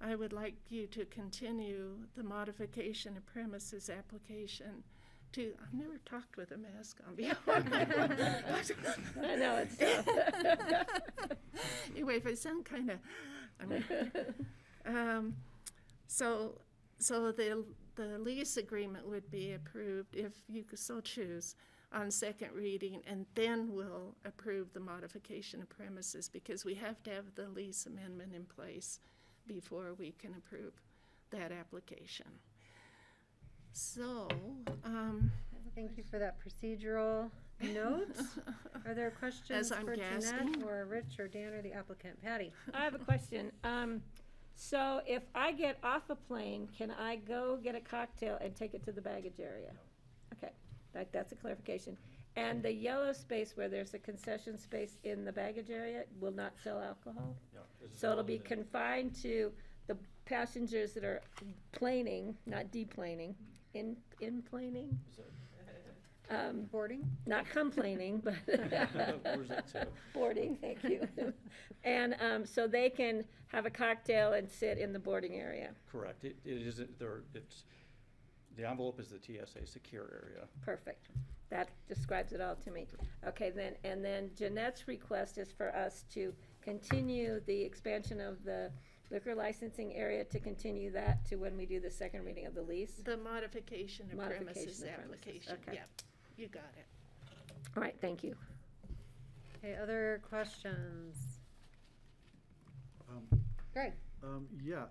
I would like you to continue the modification of premises application to, I've never talked with a mask on before. I know, it's tough. Anyway, if I sound kind of, so the lease agreement would be approved, if you so choose, on second reading, and then we'll approve the modification of premises, because we have to have the lease amendment in place before we can approve that application. So, Thank you for that procedural note. Are there questions As I'm for gasping. Jeanette or Rich or Dan or the applicant? Patty? I have a question. So if I get off a plane, can I go get a cocktail and take it to the baggage area? Okay, that's a clarification. And the yellow space where there's a concession space in the baggage area will not sell alcohol? So it'll be confined to the passengers that are planing, not deplaning, in-planing? Boarding? Not complaining, but Where's that to? boarding, thank you. And so they can have a cocktail and sit in the boarding area. Correct. It isn't there. It's the envelope is the TSA secure area. Perfect. That describes it all to me. Okay, then, and then Jeanette's request is for us to continue the expansion of the liquor licensing area, to continue that to when we do the second reading of the lease. the modification of Modification premises of premises, application, okay. yeah, you got it. All right, thank you. Okay, other questions? Greg? Yeah,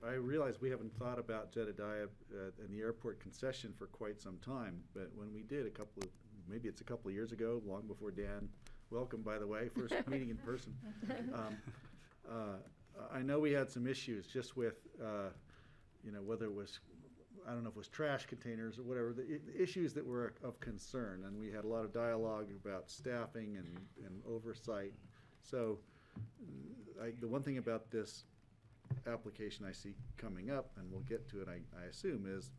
I realize we haven't thought about Jedediah and the airport concession for quite some time, but when we did maybe it's a couple of years ago, long before Dan, welcome, by the way, first meeting in person. I know we had some issues just with, whether it was, I don't know if it was trash containers or whatever, the issues that were of concern, and we had a lot of dialogue about staffing and oversight. So the one thing about this application I see coming up, and we'll get to it, I assume, is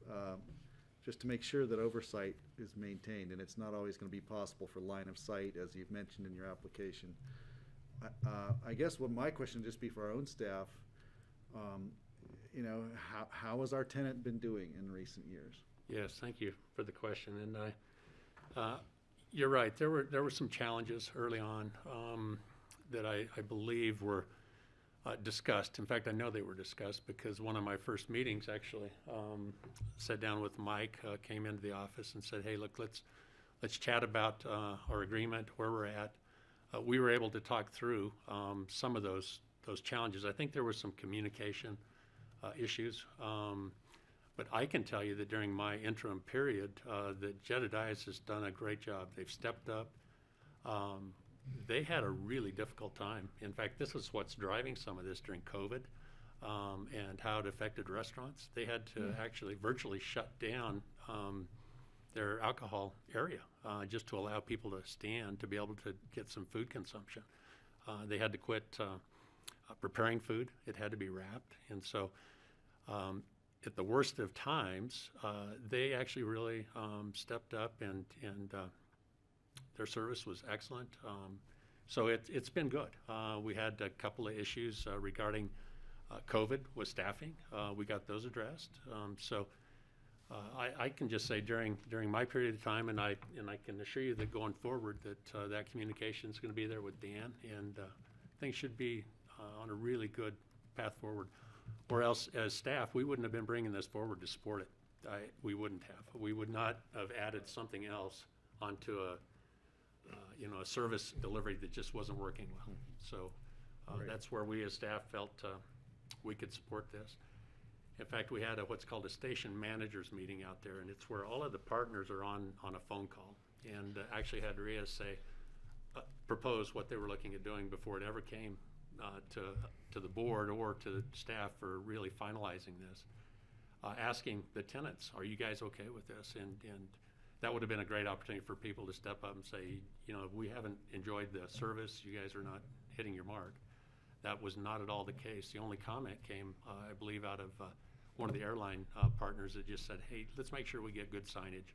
just to make sure that oversight is maintained, and it's not always going to be possible for line of sight, as you've mentioned in your application. I guess what my question would just be for our own staff, how has our tenant been doing in recent years? Yes, thank you for the question. And you're right, there were some challenges early on that I believe were discussed. In fact, I know they were discussed because one of my first meetings actually sat down with Mike, came into the office and said, hey, look, let's chat about our agreement, where we're at. We were able to talk through some of those challenges. I think there were some communication issues, but I can tell you that during my interim period, that Jedediah has done a great job. They've stepped up. They had a really difficult time. In fact, this is what's driving some of this during COVID and how it affected restaurants. They had to actually virtually shut down their alcohol area just to allow people to stand to be able to get some food consumption. They had to quit preparing food. It had to be wrapped. And so at the worst of times, they actually really stepped up and their service was excellent. So it's been good. We had a couple of issues regarding COVID with staffing. We got those addressed. I can just say during my period of time, and I can assure you that going forward that that communication is going to be there with Dan, and things should be on a really good path forward. Or else, as staff, we wouldn't have been bringing this forward to support it. We wouldn't have. We would not have added something else onto a service delivery that just wasn't working well. So that's where we as staff felt we could support this. In fact, we had what's called a station managers meeting out there, and it's where all of the partners are on a phone call, and actually had Rhea propose what they were looking at doing before it ever came to the board or to the staff for really finalizing this. asking the tenants, are you guys okay with this? And that would have been a great opportunity for people to step up and say, you know, we haven't enjoyed the service, you guys are not hitting your mark. That was not at all the case. The only comment came, I believe, out of one of the airline partners that just said, hey, let's make sure we get good signage,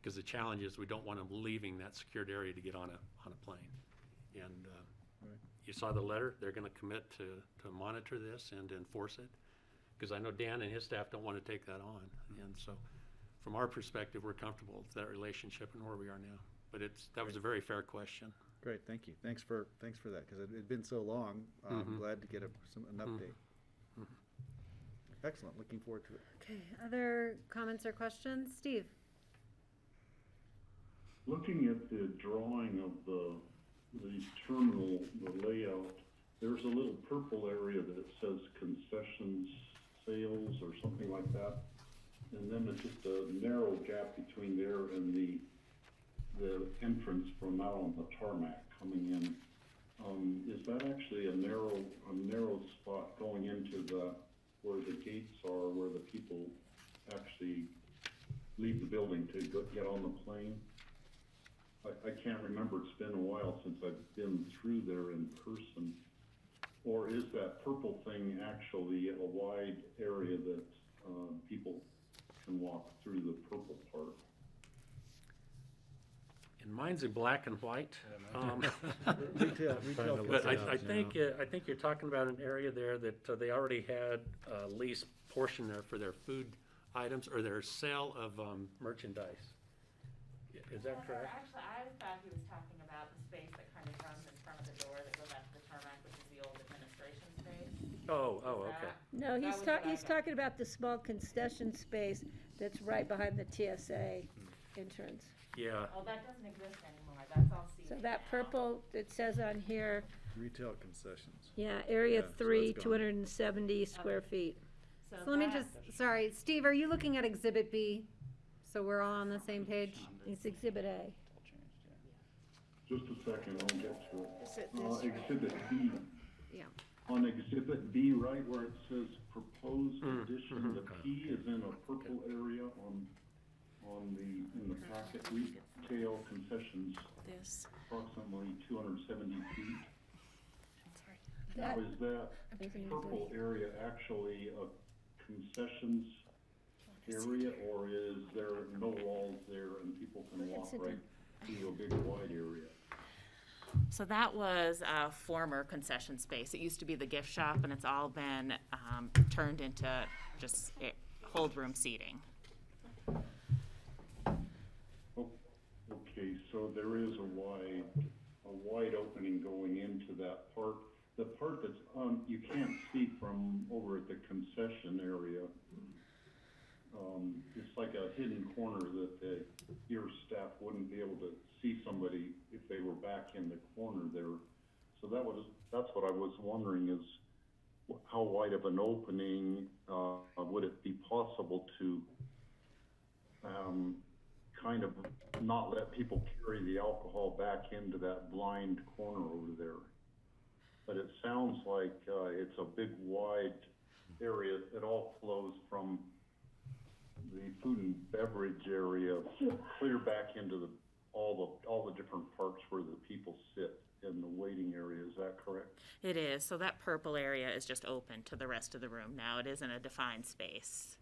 because the challenge is we don't want them leaving that secured area to get on a plane. And you saw the letter. They're going to commit to monitor this and enforce it, because I know Dan and his staff don't want to take that on. And so from our perspective, we're comfortable with that relationship and where we are now. But that was a very fair question. Great, thank you. Thanks for that, because it had been so long. I'm glad to get an update. Excellent, looking forward to it. Okay, other comments or questions? Steve? Looking at the drawing of the terminal, the layout, there's a little purple area that says concessions sales or something like that. And then there's just a narrow gap between there and the entrance from out on the tarmac coming in. Is that actually a narrow spot going into where the gates are, where the people actually leave the building to get on the plane? I can't remember, it's been a while since I've been through there in person. Or is that purple thing actually a wide area that people can walk through the purple part? And mine's in black and white. Retail But I think you're talking about an area there that they already had a lease portion there for their food items or their sale of merchandise. Is that correct? Actually, I thought he was talking about the space that kind of runs in front of the door that goes out to the tarmac, which is the old administration space. Okay. No, he's talking about the small concession space that's right behind the TSA entrance. Yeah. Oh, that doesn't exist anymore. That's all seating. So that purple, it says on here, Retail concessions. yeah, area Yeah, so 3, that's gone. 270 square feet. So So let me that- sorry, Steve, are you looking at Exhibit B? So we're all on the same page? It's Exhibit A. Just a second, I'll get to it. Is it this? Exhibit B. Yeah. On Exhibit B, right where it says proposed addition, the P is in a purple area in the packet, retail concessions, This. approximately 270 feet. That- Now, is that purple area actually a concessions area, or is there no walls there and people can walk right through a big wide area? So that was a former concession space. It used to be the gift shop, and it's all been turned into just hold room seating. Okay, so there is a wide opening going into that part. The part that's you can't see from over at the concession area. It's like a hidden corner that your staff wouldn't be able to see somebody if they were back in the corner there. So that's what I was wondering is how wide of an opening would it be possible to kind of not let people carry the alcohol back into that blind corner over there? But it sounds like it's a big wide area. It all flows from the food and beverage area clear back into all the different parts where the people sit in the waiting area. Is that correct? It is. So that purple area is just open to the rest of the room now. It isn't a defined space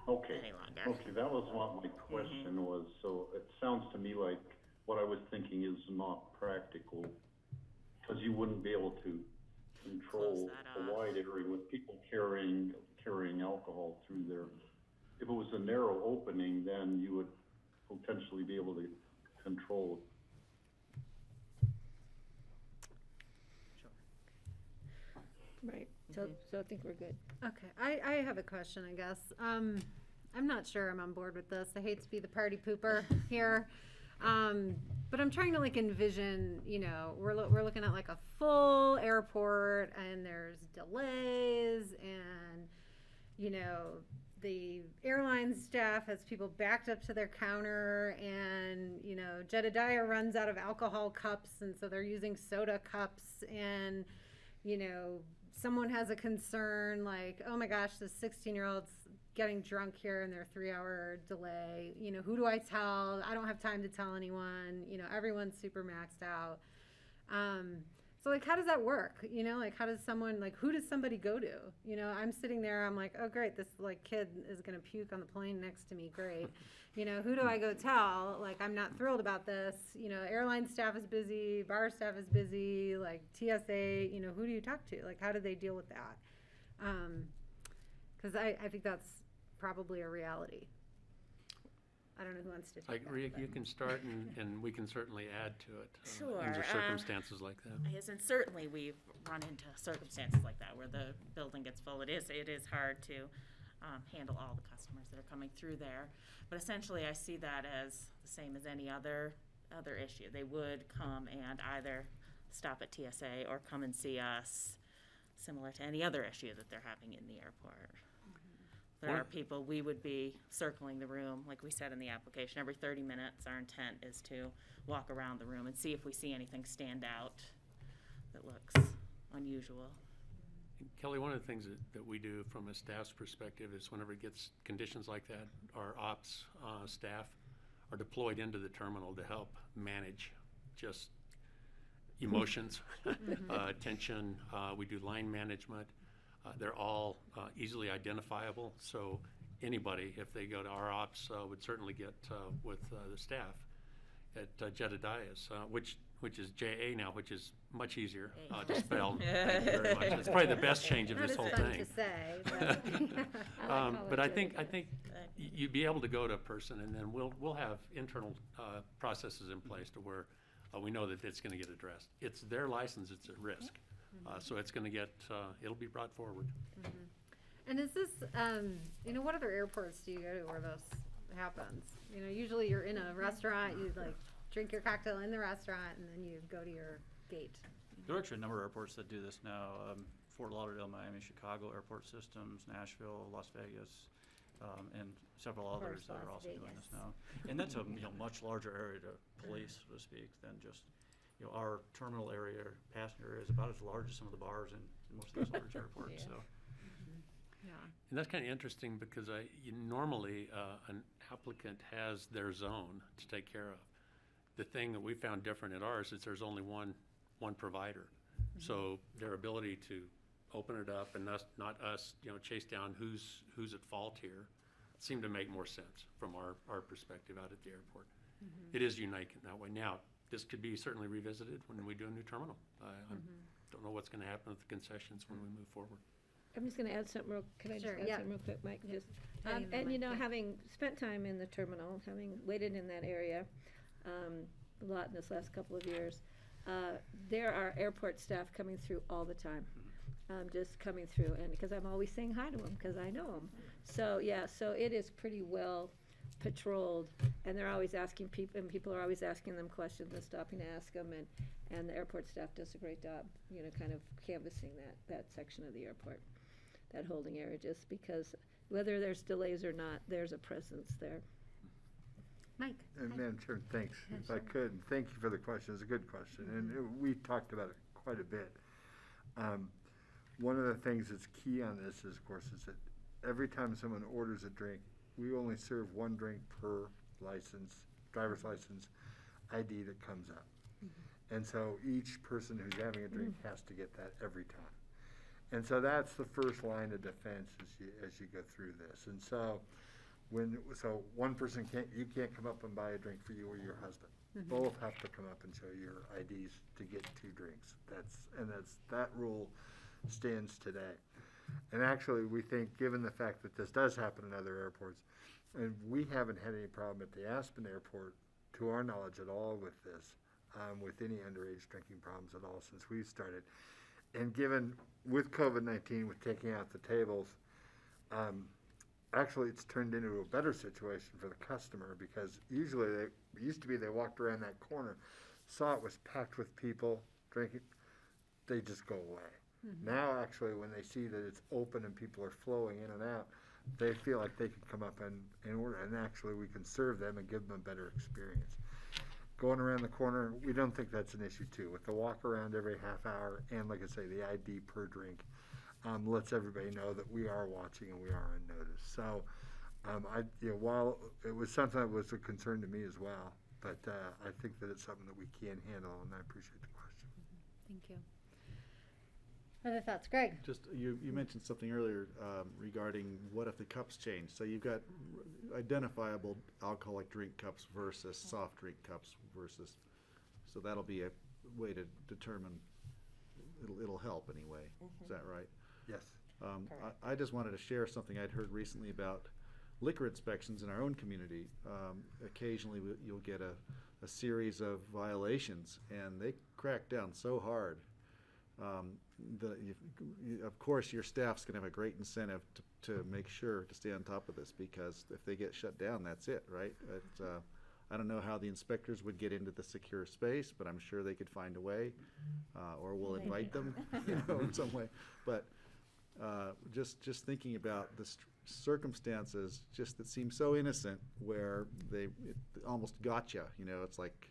Okay. any longer. Okay, that was what my question was. So it sounds to me like what I was thinking is not practical, because you wouldn't be able to control Close that a off. wide area with people carrying alcohol through there. If it was a narrow opening, then you would potentially be able to control. Right, so I think we're good. Okay, I have a question, I guess. I'm not sure I'm on board with this. I hate to be the party pooper here. But I'm trying to like envision, you know, we're looking at like a full airport and there's delays and, you know, the airline staff has people backed up to their counter and, you know, Jedediah runs out of alcohol cups and so they're using soda cups and, you know, someone has a concern like, oh my gosh, this 16-year-old's getting drunk here in their 3-hour delay. You know, who do I tell? I don't have time to tell anyone. You know, everyone's super maxed out. So like, how does that work? You know, like, how does someone, like, who does somebody go to? You know, I'm sitting there, I'm like, oh great, this like kid is gonna puke on the plane next to me, great. You know, who do I go tell? Like, I'm not thrilled about this. You know, airline staff is busy, bar staff is busy, like TSA, you know, who do you talk to? Like, how do they deal with that? Because I think that's probably a reality. I don't know who wants to take that. Rick, you can start and we can certainly add to it. Sure. Under circumstances like that. Yes, and certainly we've run into circumstances like that where the building gets full. It is hard to handle all the customers that are coming through there. But essentially, I see that as the same as any other issue. They would come and either stop at TSA or come and see us, similar to any other issue that they're having in the airport. There are people, we would be circling the room, like we said in the application, every 30 minutes. Our intent is to walk around the room and see if we see anything stand out that looks unusual. Kelly, one of the things that we do from a staff's perspective is whenever it gets conditions like that, our ops staff are deployed into the terminal to help manage just emotions, tension. We do line management. They're all easily identifiable, so anybody, if they go to our ops, would certainly get with the staff at Jedediah's, which is JA now, which is much easier to spell. Thank you very much. It's probably the best change of this whole thing. Not as fun to say, but I think you'd be able to go to a person, and then we'll have internal processes in place to where we know that it's going to get addressed. It's their license; it's at risk. So it's going to get, it'll be brought forward. And is this, you know, what other airports do you go to where this happens? You know, usually you're in a restaurant, you like drink your cocktail in the restaurant, and then you go to your gate. There are actually a number of airports that do this now. Fort Lauderdale, Miami, Chicago airport systems, Nashville, Las Vegas, and several others that are also doing this now. And that's a much larger area to police, so to speak, than just our terminal area, passenger area, is about as large as some of the bars in most of these large airports. So. Yeah. And that's kind of interesting because normally an applicant has their zone to take care of. The thing that we found different at ours is there's only one provider. So their ability to open it up and not us, chase down who's at fault here, seemed to make more sense from our perspective out at the airport. It is unique in that way. Now, this could be certainly revisited when we do a new terminal. I don't know what's going to happen with the concessions when we move forward. I'm just going to add something can I just add something real quick, Mike? Just, and having spent time in the terminal, having waited in that area a lot in this last couple of years, there are airport staff coming through all the time. Just coming through, and because I'm always saying hi to them because I know them. So yeah, so it is pretty well patrolled, and they're always asking people, and people are always asking them questions and stopping to ask them, and the airport staff does a great job, kind of canvassing that section of the airport, that holding area, just because whether there's delays or not, there's a presence there. Mike. Madam Chair, thanks. If I could, thank you for the question. It's a good question, and we talked about it quite a bit. One of the things that's key on this is, of course, is that every time someone orders a drink, we only serve one drink per license, driver's license ID that comes up. And so each person who's having a drink has to get that every time. And so that's the first line of defense as you go through this. And so one person you can't come up and buy a drink for you or your husband. Both have to come up and show your IDs to get 2 drinks. That rule stands today. And actually, we think, given the fact that this does happen in other airports, and we haven't had any problem at the Aspen airport, to our knowledge at all, with this, with any underage drinking problems at all since we've started. And given, with COVID-19, with taking out the tables, actually it's turned into a better situation for the customer, because usually they walked around that corner, saw it was packed with people drinking, they just go away. Now, actually, when they see that it's open and people are flowing in and out, they feel like they can come up and order, and actually we can serve them and give them a better experience. Going around the corner, we don't think that's an issue too. With the walk around every half hour and, like I say, the ID per drink, lets everybody know that we are watching and we are on notice. So, while it was something that was a concern to me as well, but I think that it's something that we can handle, and I appreciate the question. Thank you. Other thoughts, Greg? Just, you mentioned something earlier regarding what if the cups change? So you've got identifiable alcoholic drink cups versus soft drink cups versus, so that'll be a way to determine, it'll help anyway. Is that right? Yes. I just wanted to share something I'd heard recently about liquor inspections in our own community. Occasionally you'll get a series of violations, and they crack down so hard. Of course, your staff's going to have a great incentive to make sure to stay on top of this, because if they get shut down, that's it, right? I don't know how the inspectors would get into the secure space, but I'm sure they could find a way, or we'll invite them, in some way. But just thinking about the circumstances, just that seem so innocent, where it almost got you. It's like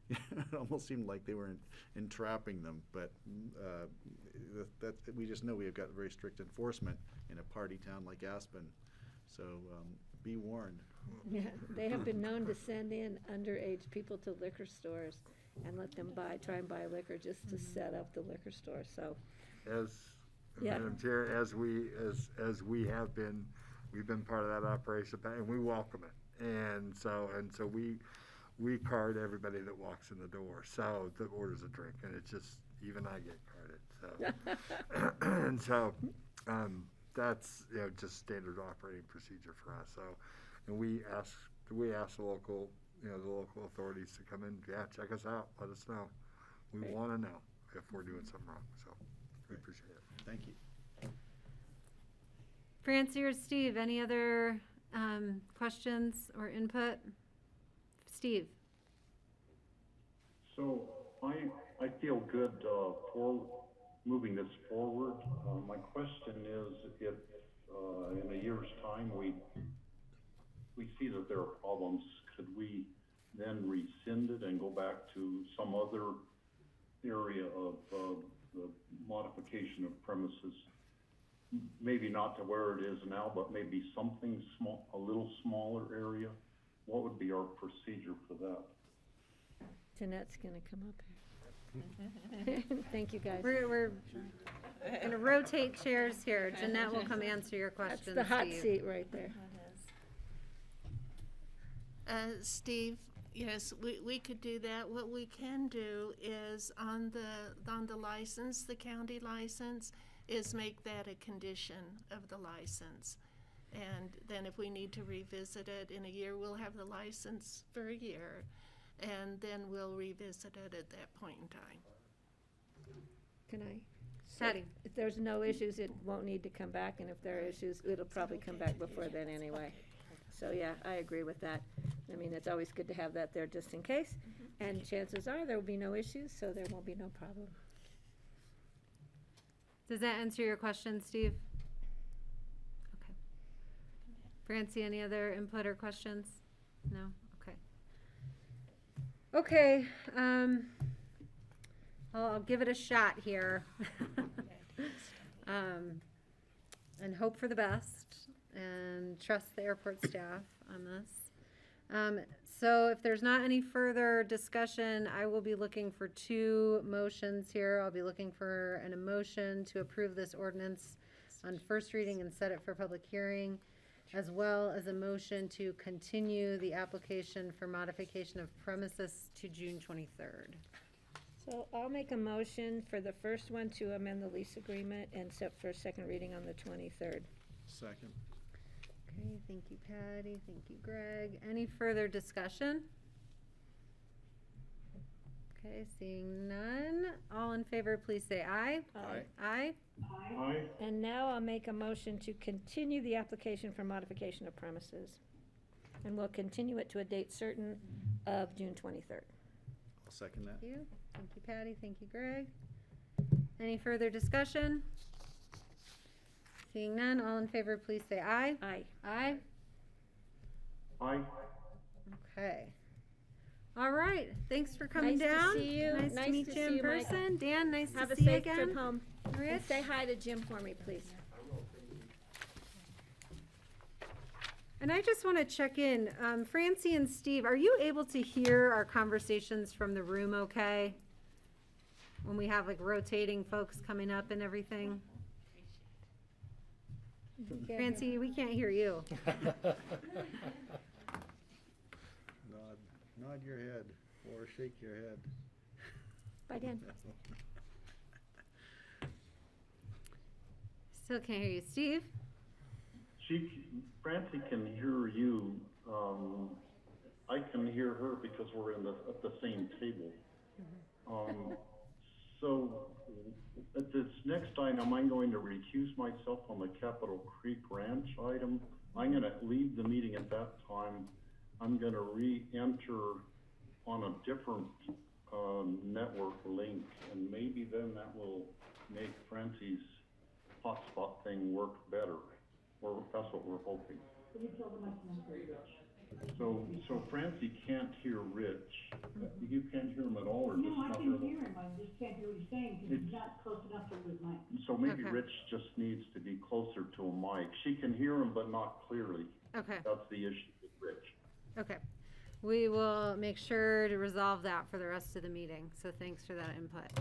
it almost seemed like they were entrapping them. But we just know we have got very strict enforcement in a party town like Aspen. So be warned. Yeah, they have been known to send in underage people to liquor stores and let them try and buy liquor just to set up the liquor store. So, Madam Chair, as we have been, we've been part of that operation, and we welcome it. And so we card everybody that walks in the door. So that orders a drink, and it's just, even I get carded. So and so that's just standard operating procedure for us. So, and we ask the local authorities to come in. Yeah, check us out. Let us know. We want to know if we're doing something wrong. So we appreciate it. Thank you. Francie or Steve, any other questions or input? Steve. So I feel good for moving this forward. My question is, if in a year's time we see that there are problems, could we then rescind it and go back to some other area of the modification of premises? Maybe not to where it is now, but maybe something small, a little smaller area. What would be our procedure for that? Jeanette's going to come up here. Thank you, guys. We're going to rotate chairs here. Jeanette will come answer your questions. That's the hot Steve. seat right there. Steve, yes, we could do that. What we can do is on the license, the county license, is make that a condition of the license. And then if we need to revisit it in a year, we'll have the license for a year, and then we'll revisit it at that point in time. Can I? Patty. If there's no issues, it won't need to come back, and if there are issues, it'll probably come back before then anyway. So, yeah, I agree with that. I mean, it's always good to have that there just in case, and chances are there will be no issues, so there won't be no problem. Does that answer your question, Steve? Okay. Francie, any other input or questions? No? Okay. Okay, I'll give it a shot here. And hope for the best and trust the airport staff on this. So if there's not any further discussion, I will be looking for two motions here. I'll be looking for an motion to approve this ordinance on first reading and set it for public hearing, as well as a motion to continue the application for modification of premises to June 23rd. So I'll make a motion for the first one to amend the lease agreement and set for second reading on the 23rd. Second. Okay, thank you, Patty. Thank you, Greg. Any further discussion? Okay, seeing none. All in favor, please say aye. Aye. Aye. Aye. And now I'll make a motion to continue the application for modification of premises. And we'll continue it to a date certain of June 23rd. I'll second that. Thank you. Thank you, Patty. Thank you, Greg. Any further discussion? Seeing none, all in favor, please say aye. Aye. Aye. Aye. Okay. All right, thanks for coming Nice to down. see you. Nice to Nice meet to you see in you, Mike. person. Dan, nice Have to a see you safe again. trip home. Rich? And say hi to Jim for me, please. And I just want to check in, Francie and Steve, are you able to hear our conversations from the room okay? When we have like rotating folks coming up and everything? Francie, we can't hear you. Nod your head or shake your head. Bye, Dan. Still can't hear you. Steve? Francie can hear you. I can hear her because we're at the same table. So at this next item, I'm going to recuse myself on the Capitol Creek Ranch item. I'm going to leave the meeting at that time. I'm going to re-enter on a different network link, and maybe then that will make Francie's hotspot thing work better. Or that's what we're hoping. Can you tell them I can hear Rich? So Francie can't hear Rich. You can't hear him at all, or No, just I not can really? hear him, I just can't hear what he's saying, because he's not close enough to his mic. So maybe Okay. Rich just needs to be closer to a mic. She can hear him, but not clearly. Okay, That's the issue with Rich. okay. We will make sure to resolve that for the rest of the meeting, so thanks for that input.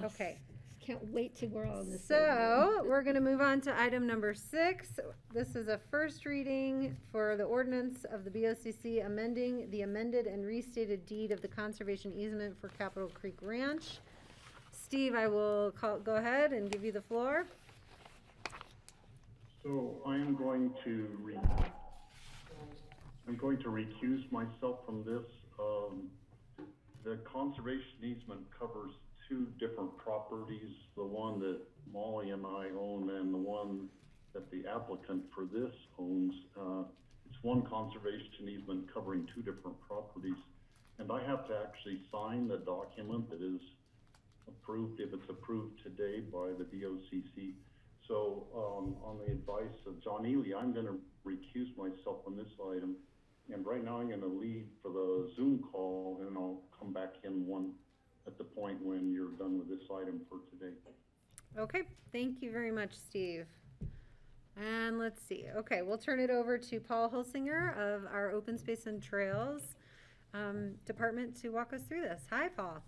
Okay. Can't wait till we're all in the same So, we're gonna move on to item number 6. This is a first reading for the ordinance of the BOCC amending the amended and restated deed of the conservation easement for Capitol Creek Ranch. Steve, I will go ahead and give you the floor. So I am going to recuse myself from this. The conservation easement covers 2 different properties, the one that Molly and I own and the one that the applicant for this owns. It's one conservation easement covering 2 different properties. And I have to actually sign the document that is approved, if it's approved today by the BOCC. So on the advice of John Ely, I'm going to recuse myself on this item. And right now I'm going to leave for the Zoom call, and I'll come back in at the point when you're done with this item for today. Okay, thank you very much, Steve. And let's see. Okay, we'll turn it over to Paul Holsinger of our Open Space and Trails Department to walk us through this. Hi, Paul.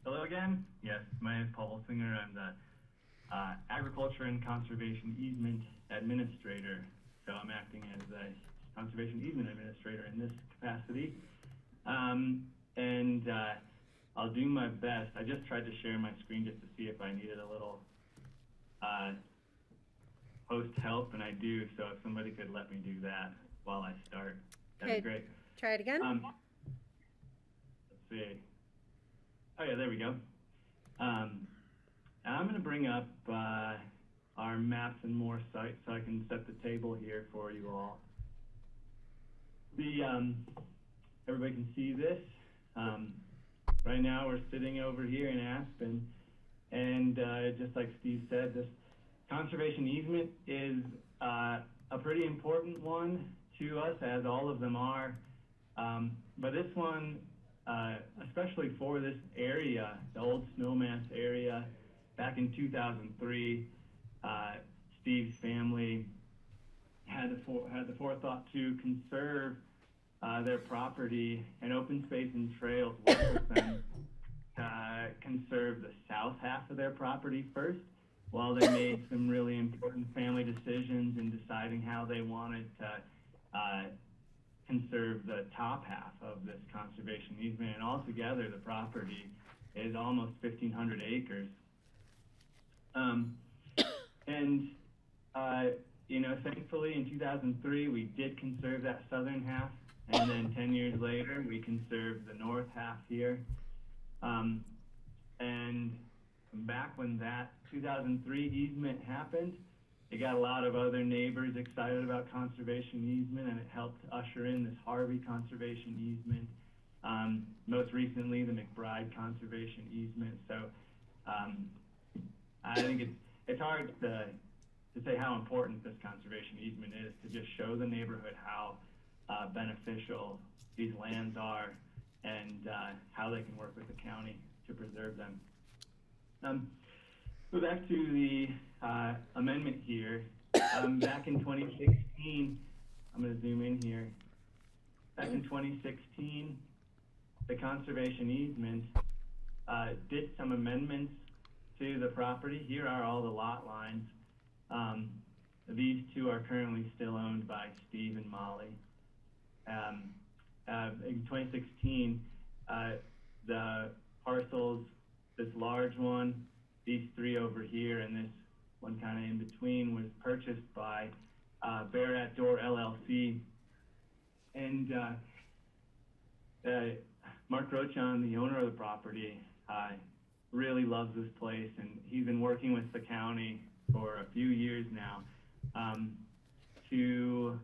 Hello again. Yes, my name is Paul Holsinger. I'm the Agriculture and Conservation Easement Administrator. So I'm acting as the Conservation Easement Administrator in this capacity. I'll do my best. I just tried to share my screen just to see if I needed a little host help, and I do. So if somebody could let me do that while I start, that'd be great. Try it again. Let's see. Oh yeah, there we go. I'm going to bring up our maps and more site so I can set the table here for you all. Everybody can see this. Right now we're sitting over here in Aspen, and just like Steve said, this conservation easement is a pretty important one to us, as all of them are. But this one, especially for this area, the old snowmass area, back in 2003, Steve's family had the forethought to conserve their property, and Open Space and Trails worked with them to conserve the south half of their property first, while they made some really important family decisions in deciding how they wanted to conserve the top half of this conservation easement. And altogether, the property is almost 1,500 acres. Thankfully in 2003, we did conserve that southern half. And then 10 years later, we conserved the north half here. And back when that 2003 easement happened, it got a lot of other neighbors excited about conservation easement, and it helped usher in this Harvey conservation easement. Most recently, the McBride conservation easement. So I think it's hard to say how important this conservation easement is, to just show the neighborhood how beneficial these lands are and how they can work with the county to preserve them. So back to the amendment here. Back in 2016, I'm going to zoom in here. Back in 2016, the conservation easement did some amendments to the property. Here are all the lot lines. These two are currently still owned by Steve and Molly. In 2016, the parcels, this large one, these three over here, and this one kind of in between, was purchased by Bear at Door LLC. And Mark Rochon, the owner of the property, really loves this place, and he's been working with the county for a few years now to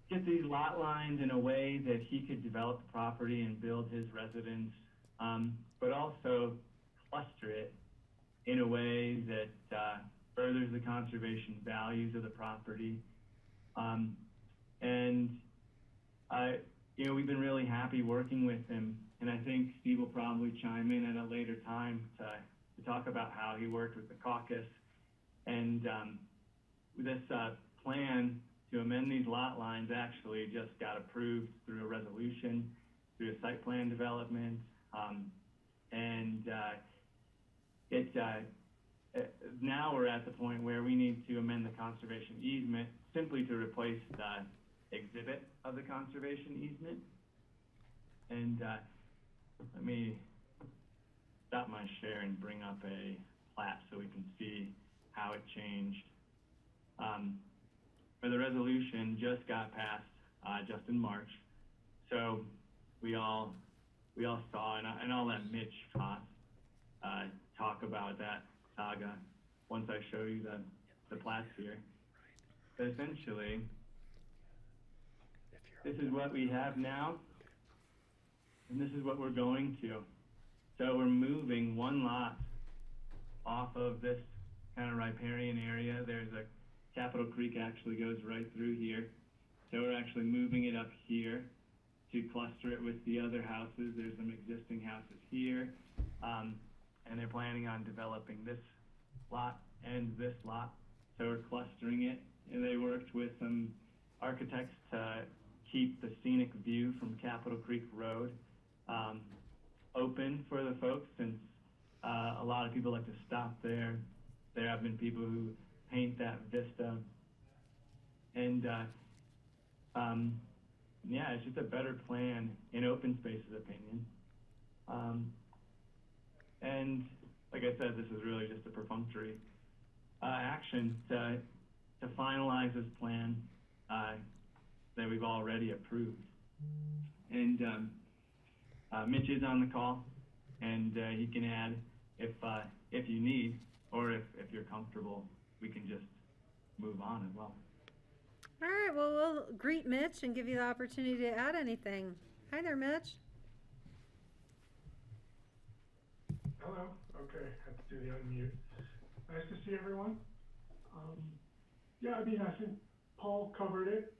get these lot lines in a way that he could develop the property and build his residence, but also cluster it in a way that furthers the conservation values of the property. You know, we've been really happy working with him, and I think Steve will probably chime in at a later time to talk about how he worked with the caucus. And this plan to amend these lot lines actually just got approved through a resolution, through a site plan development, now we're at the point where we need to amend the conservation easement simply to replace the exhibit of the conservation easement. And let me stop my share and bring up a plat so we can see how it changed. The resolution just got passed just in March, so we all saw, and I'll let Mitch talk about that saga once I show you the plats here. But essentially, this is what we have now, and this is what we're going to. So we're moving one lot off of this kind of riparian area. There's a Capitol Creek actually goes right through here. So we're actually moving it up here to cluster it with the other houses. There's some existing houses here. And they're planning on developing this lot and this lot. So we're clustering it. And they worked with some architects to keep the scenic view from Capitol Creek Road open for the folks, since a lot of people like to stop there. There have been people who paint that vista. And yeah, it's just a better plan in open space's opinion. And like I said, this is really just a perfunctory action to finalize this plan that we've already approved. And Mitch is on the call, and he can add if you need, or if you're comfortable, we can just move on as well. All right, well, we'll greet Mitch and give you the opportunity to add anything. Hi there, Mitch. Hello. Okay, have to do the unmute. Nice to see everyone. Yeah, I mean, I think Paul covered it.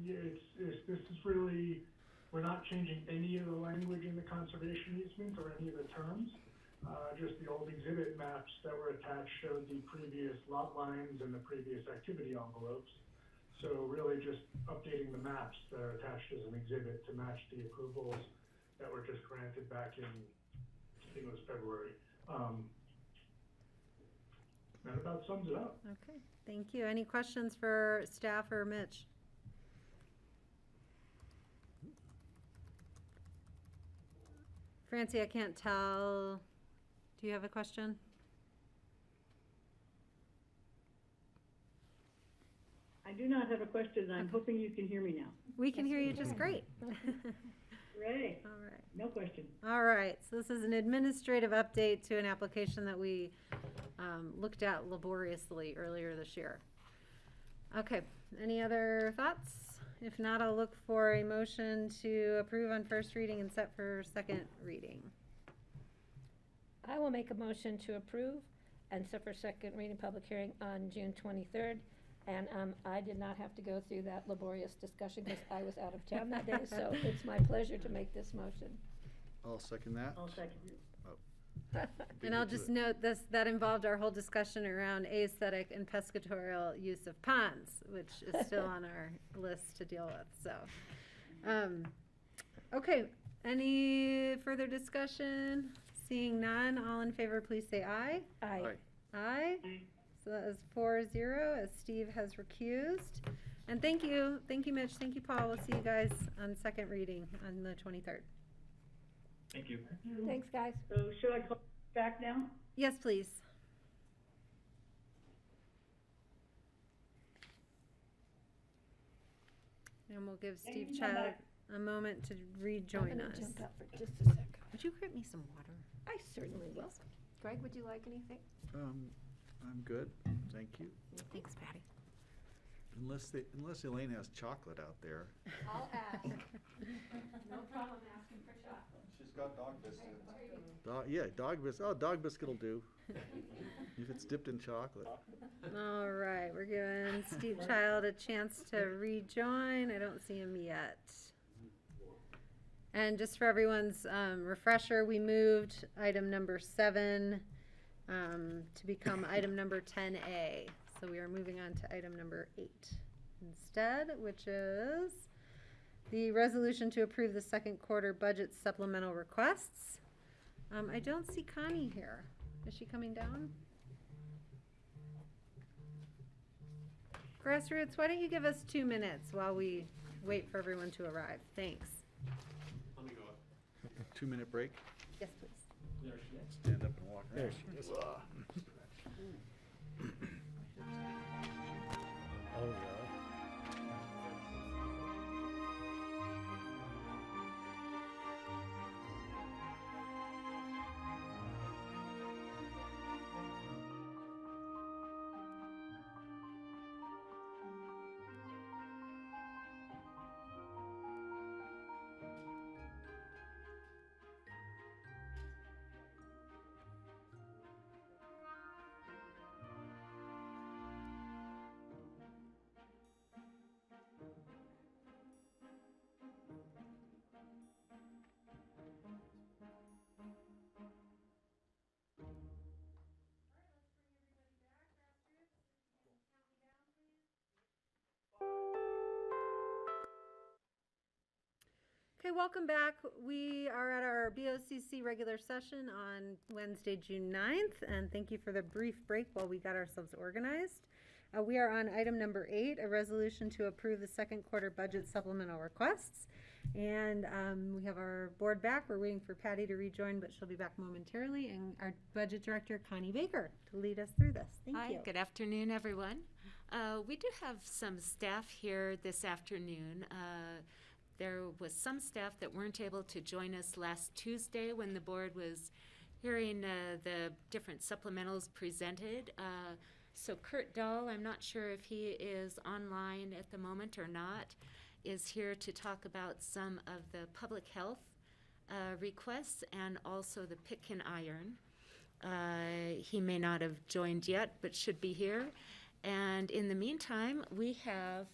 Yeah, this is really, we're not changing any of the language in the conservation easement or any of the terms. Just the old exhibit maps that were attached showed the previous lot lines and the previous activity envelopes. So really just updating the maps that are attached as an exhibit to match the approvals that were just granted back in, I think it was February. That about sums it up. Okay, thank you. Any questions for staff or Mitch? Francie, I can't tell. Do you have a question? I do not have a question. I'm hoping you can hear me now. We can hear you just great. Great. All right. No question. All right, so this is an administrative update to an application that we looked at laboriously earlier this year. Okay, any other thoughts? If not, I'll look for a motion to approve on first reading and set for second reading. I will make a motion to approve and set for second reading public hearing on June 23rd, And I did not have to go through that laborious discussion because I was out of town that day, so it's my pleasure to make this motion. I'll second that. I'll second it. And I'll just note this, that involved our whole discussion around aesthetic and pescatorial use of ponds, which is still on our list to deal with, so. Okay, any further discussion? Seeing none, all in favor, please say aye. Aye. Aye. So that is 4-0, as Steve has recused. And thank you, Mitch, thank you, Paul. We'll see you guys on second reading on the 23rd. Thank you. Thanks, guys. So should I call back now? Yes, please. And we'll give Steve Thank you, Child Matt. a moment to rejoin I'm gonna us. jump out for just a sec. Would you grant me some water? I certainly will. Greg, would you like anything? I'm good, thank you. Thanks, Patty. Unless Elaine has chocolate out there. I'll ask. No problem asking for chocolate. She's got dog biscuit. Yeah, dog biscuit. Oh, dog biscuit will do. If it's dipped in chocolate. All right, we're giving Steve Child a chance to rejoin. I don't see him yet. And just for everyone's refresher, we moved item number 7 to become item number 10A. So we are moving on to item number 8 instead, which is the resolution to approve the second quarter budget supplemental requests. I don't see Connie here. Is she coming down? Grassroots, why don't you give us 2 minutes while we wait for everyone to arrive? Thanks. Let me go up. 2-minute break. Yes, please. There she is. Stand up and walk around. There she is. Oh, yeah. Okay, welcome back. We are at our BOCC regular session on Wednesday, June 9th, and thank you for the brief break while we got ourselves organized. We are on item number 8, a resolution to approve the second quarter budget supplemental requests. And we have our board back. We're waiting for Patty to rejoin, but she'll be back momentarily, and our budget director, Connie Baker, to lead us through this. Thank you. Hi, good afternoon, everyone. We do have some staff here this afternoon. There was some staff that weren't able to join us last Tuesday when the board was hearing the different supplementals presented. So Kurt Dahl, I'm not sure if he is online at the moment or not, is here to talk about some of the public health requests and also the Pitkin Iron. He may not have joined yet, but should be here. And in the meantime, we have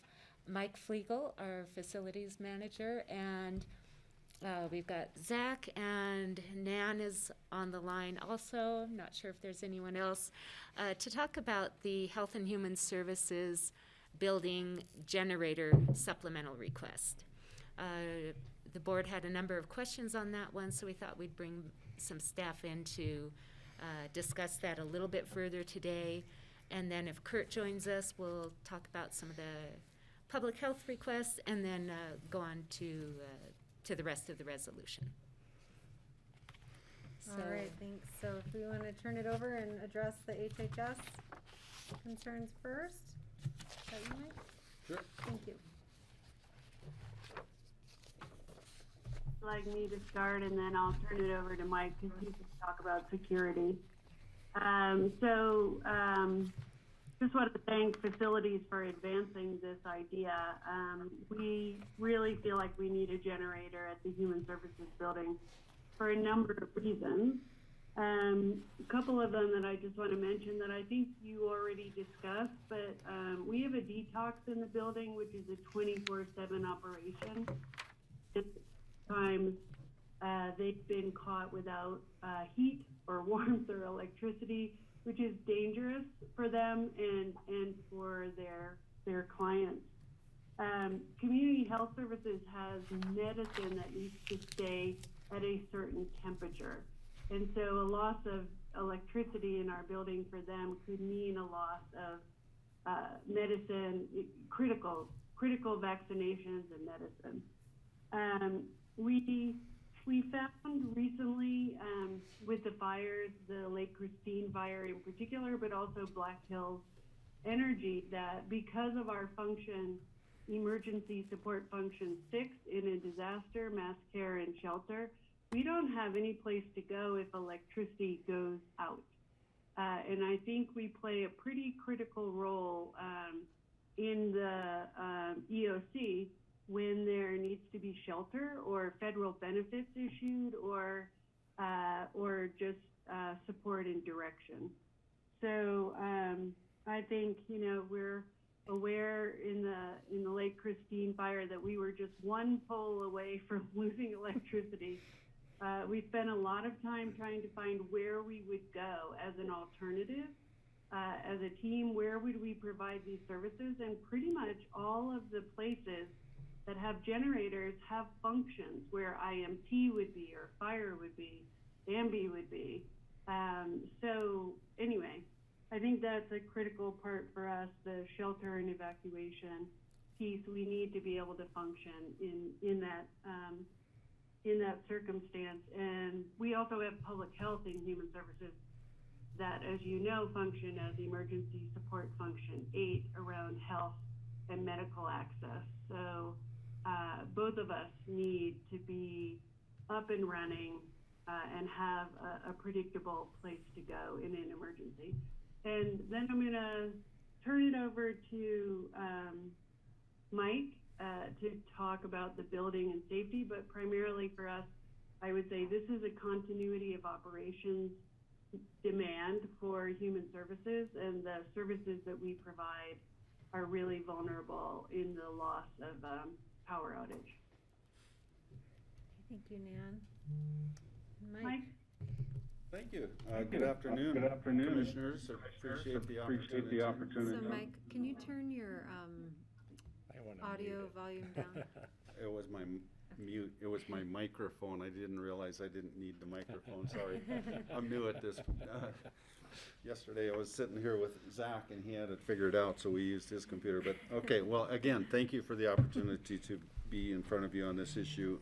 Mike Flegel, our facilities manager, and we've got Zach, and Nan is on the line also. Not sure if there's anyone else to talk about the Health and Human Services building generator supplemental request. The board had a number of questions on that one, so we thought we'd bring some staff in to discuss that a little bit further today. And then if Kurt joins us, we'll talk about some of the public health requests, and then go on to the rest of the resolution. All right, thanks. So if we want to turn it over and address the HHS concerns first. Is that you, Mike? Sure. Thank you. Like me to start, and then I'll turn it over to Mike because he can talk about security. Just want to thank facilities for advancing this idea. We really feel like we need a generator at the Human Services building for a number of reasons. A couple of them that I just want to mention that I think you already discussed, but we have a detox in the building, which is a 24/7 operation. At times, they've been caught without heat or warmth or electricity, which is dangerous for them and for their clients. Community Health Services has medicine that needs to stay at a certain temperature. And so a loss of electricity in our building for them could mean a loss of medicine, critical vaccinations and medicine. We found recently with the fires, the Lake Christine fire in particular, but also Black Hills Energy, that because of our function, emergency support function 6 in a disaster, mass care and shelter, we don't have any place to go if electricity goes out. And I think we play a pretty critical role in the EOC when there needs to be shelter or federal benefits issued or just support and direction. So I think, we're aware in the Lake Christine fire that we were just one pole away from losing electricity. We spent a lot of time trying to find where we would go as an alternative. As a team, where would we provide these services? And pretty much all of the places that have generators have functions where IMT would be, or fire would be, AMBI would be. So anyway, I think that's a critical part for us, the shelter and evacuation piece. We need to be able to function in that circumstance. And we also have public health and human services that, as you know, function as emergency support function 8 around health and medical access. So both of us need to be up and running and have a predictable place to go in an emergency. And then I'm going to turn it over to Mike to talk about the building and safety, but primarily for us, I would say this is a continuity of operations demand for human services, and the services that we provide are really vulnerable in the loss of power outage. Thank you, Nan. Mike? Thank you. Good afternoon. Good afternoon. Commissioners, appreciate the opportunity. So Mike, can you turn your audio volume down? It was my mute. It was my microphone. I didn't realize I didn't need the microphone. Sorry. I'm new at this. Yesterday I was sitting here with Zach and he had it figured out, so we used his computer. But okay, well, again, thank you for the opportunity to be in front of you on this issue.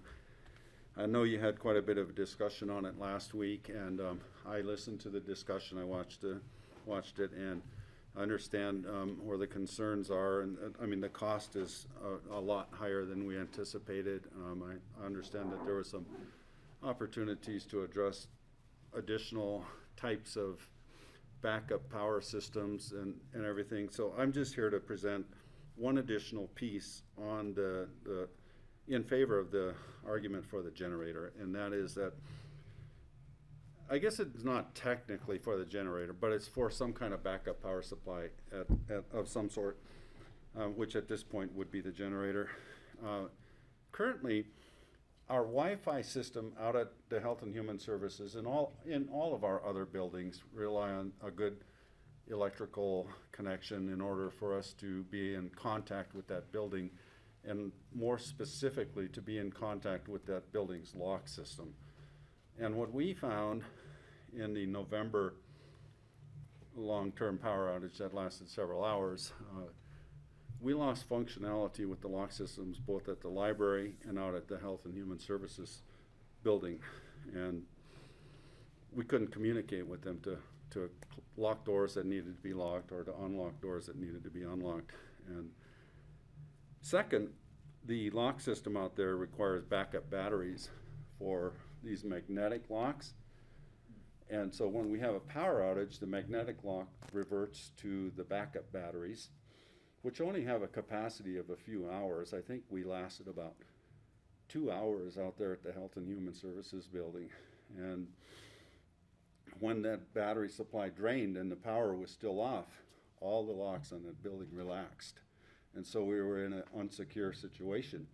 I know you had quite a bit of discussion on it last week, and I listened to the discussion. I watched it, and I understand where the concerns are. And I mean, the cost is a lot higher than we anticipated. I understand that there were some opportunities to address additional types of backup power systems and everything. So I'm just here to present one additional piece on in favor of the argument for the generator, and that is that I guess it's not technically for the generator, but it's for some kind of backup power supply of some sort, which at this point would be the generator. Currently, our Wi-Fi system out at the Health and Human Services and in all of our other buildings rely on a good electrical connection in order for us to be in contact with that building, and more specifically to be in contact with that building's lock system. And what we found in the November long-term power outage that lasted several hours, we lost functionality with the lock systems both at the library and out at the Health and Human Services building. And we couldn't communicate with them to lock doors that needed to be locked or to unlock doors that needed to be unlocked. And second, the lock system out there requires backup batteries for these magnetic locks. And so when we have a power outage, the magnetic lock reverts to the backup batteries, which only have a capacity of a few hours. I think we lasted about 2 hours out there at the Health and Human Services building. And when that battery supply drained and the power was still off, all the locks on that building relaxed. And so we were in an unsecure situation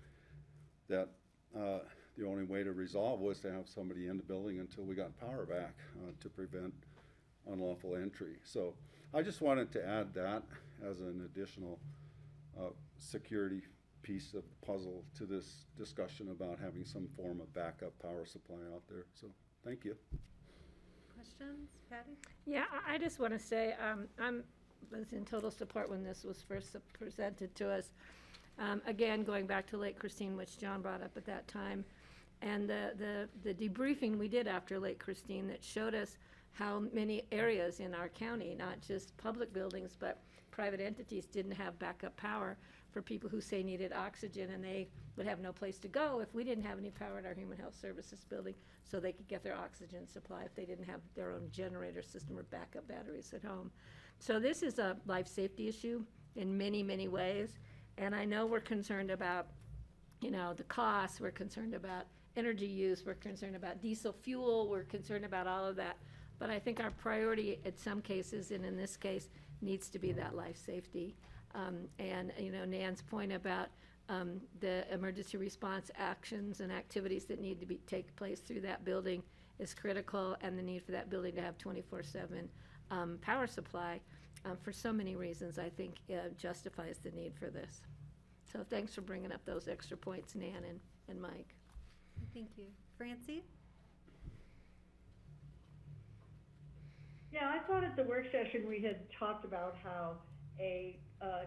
that the only way to resolve was to have somebody in the building until we got power back to prevent unlawful entry. So I just wanted to add that as an additional security piece of the puzzle to this discussion about having some form of backup power supply out there. So thank you. Questions, Patty? Yeah, I just want to say, was in total support when this was first presented to us. Again, going back to Lake Christine, which John brought up at that time, and the debriefing we did after Lake Christine that showed us how many areas in our county, not just public buildings, but private entities didn't have backup power for people who say needed oxygen, and they would have no place to go if we didn't have any power at our Human Health Services building, so they could get their oxygen supply if they didn't have their own generator system or backup batteries at home. So this is a life safety issue in many, many ways, and I know we're concerned about, you know, the costs, we're concerned about energy use, we're concerned about diesel fuel, we're concerned about all of that, but I think our priority in some cases, and in this case, needs to be that life safety. And, you know, Nan's point about the emergency response actions and activities that need to take place through that building is critical, and the need for that building to have 24/7 power supply for so many reasons, I think justifies the need for this. So thanks for bringing up those extra points, Nan and Mike. Thank you. Francie? Yeah, I thought at the work session we had talked about how a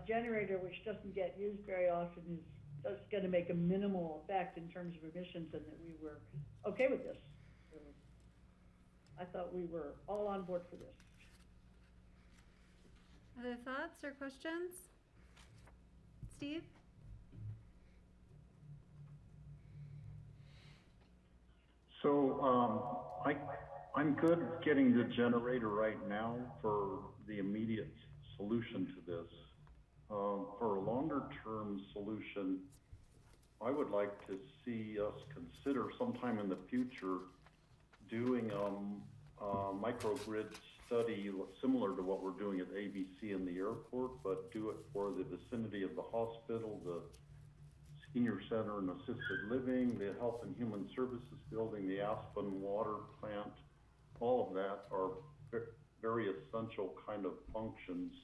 generator which doesn't get used very often is just going to make a minimal effect in terms of emissions, and that we were okay with this. So I thought we were all on board for this. Other thoughts or questions? Steve? So I'm good getting the generator right now for the immediate solution to this. For a longer-term solution, I would like to see us consider sometime in the future doing a microgrid study similar to what we're doing at ABC in the airport, but do it for the vicinity of the hospital, the senior center and assisted living, the Health and Human Services building, the Aspen water plant. All of that are very essential kind of functions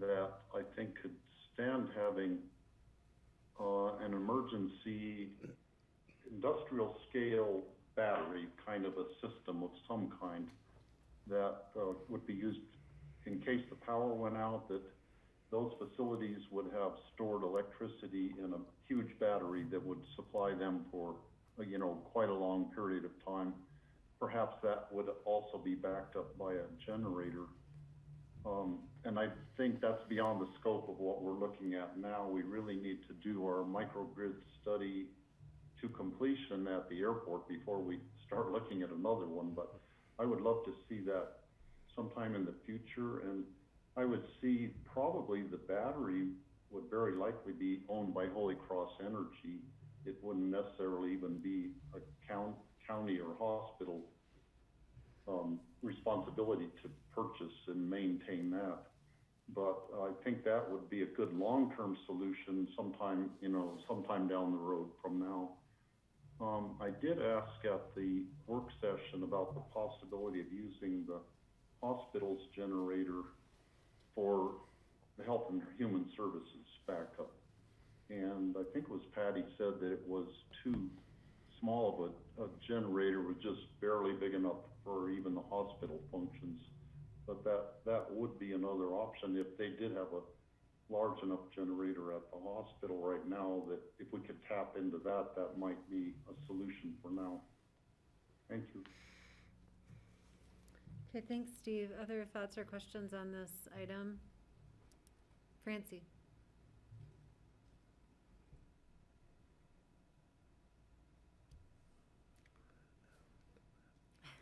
that I think could stand having an emergency industrial scale battery kind of a system of some kind that would be used in case the power went out, that those facilities would have stored electricity in a huge battery that would supply them for, you know, quite a long period of time. Perhaps that would also be backed up by a generator. And I think that's beyond the scope of what we're looking at now. We really need to do our microgrid study to completion at the airport before we start looking at another one. But I would love to see that sometime in the future. And I would see probably the battery would very likely be owned by Holy Cross Energy. It wouldn't necessarily even be a county or hospital responsibility to purchase and maintain that. But I think that would be a good long-term solution sometime, you know, sometime down the road from now. I did ask at the work session about the possibility of using the hospital's generator for the Health and Human Services backup. And I think it was Patty said that it was too small of a generator, was just barely big enough for even the hospital functions. But that would be another option if they did have a large enough generator at the hospital right now, that if we could tap into that, that might be a solution for now. Thank you. Okay, thanks, Steve. Other thoughts or questions on this item? Francie?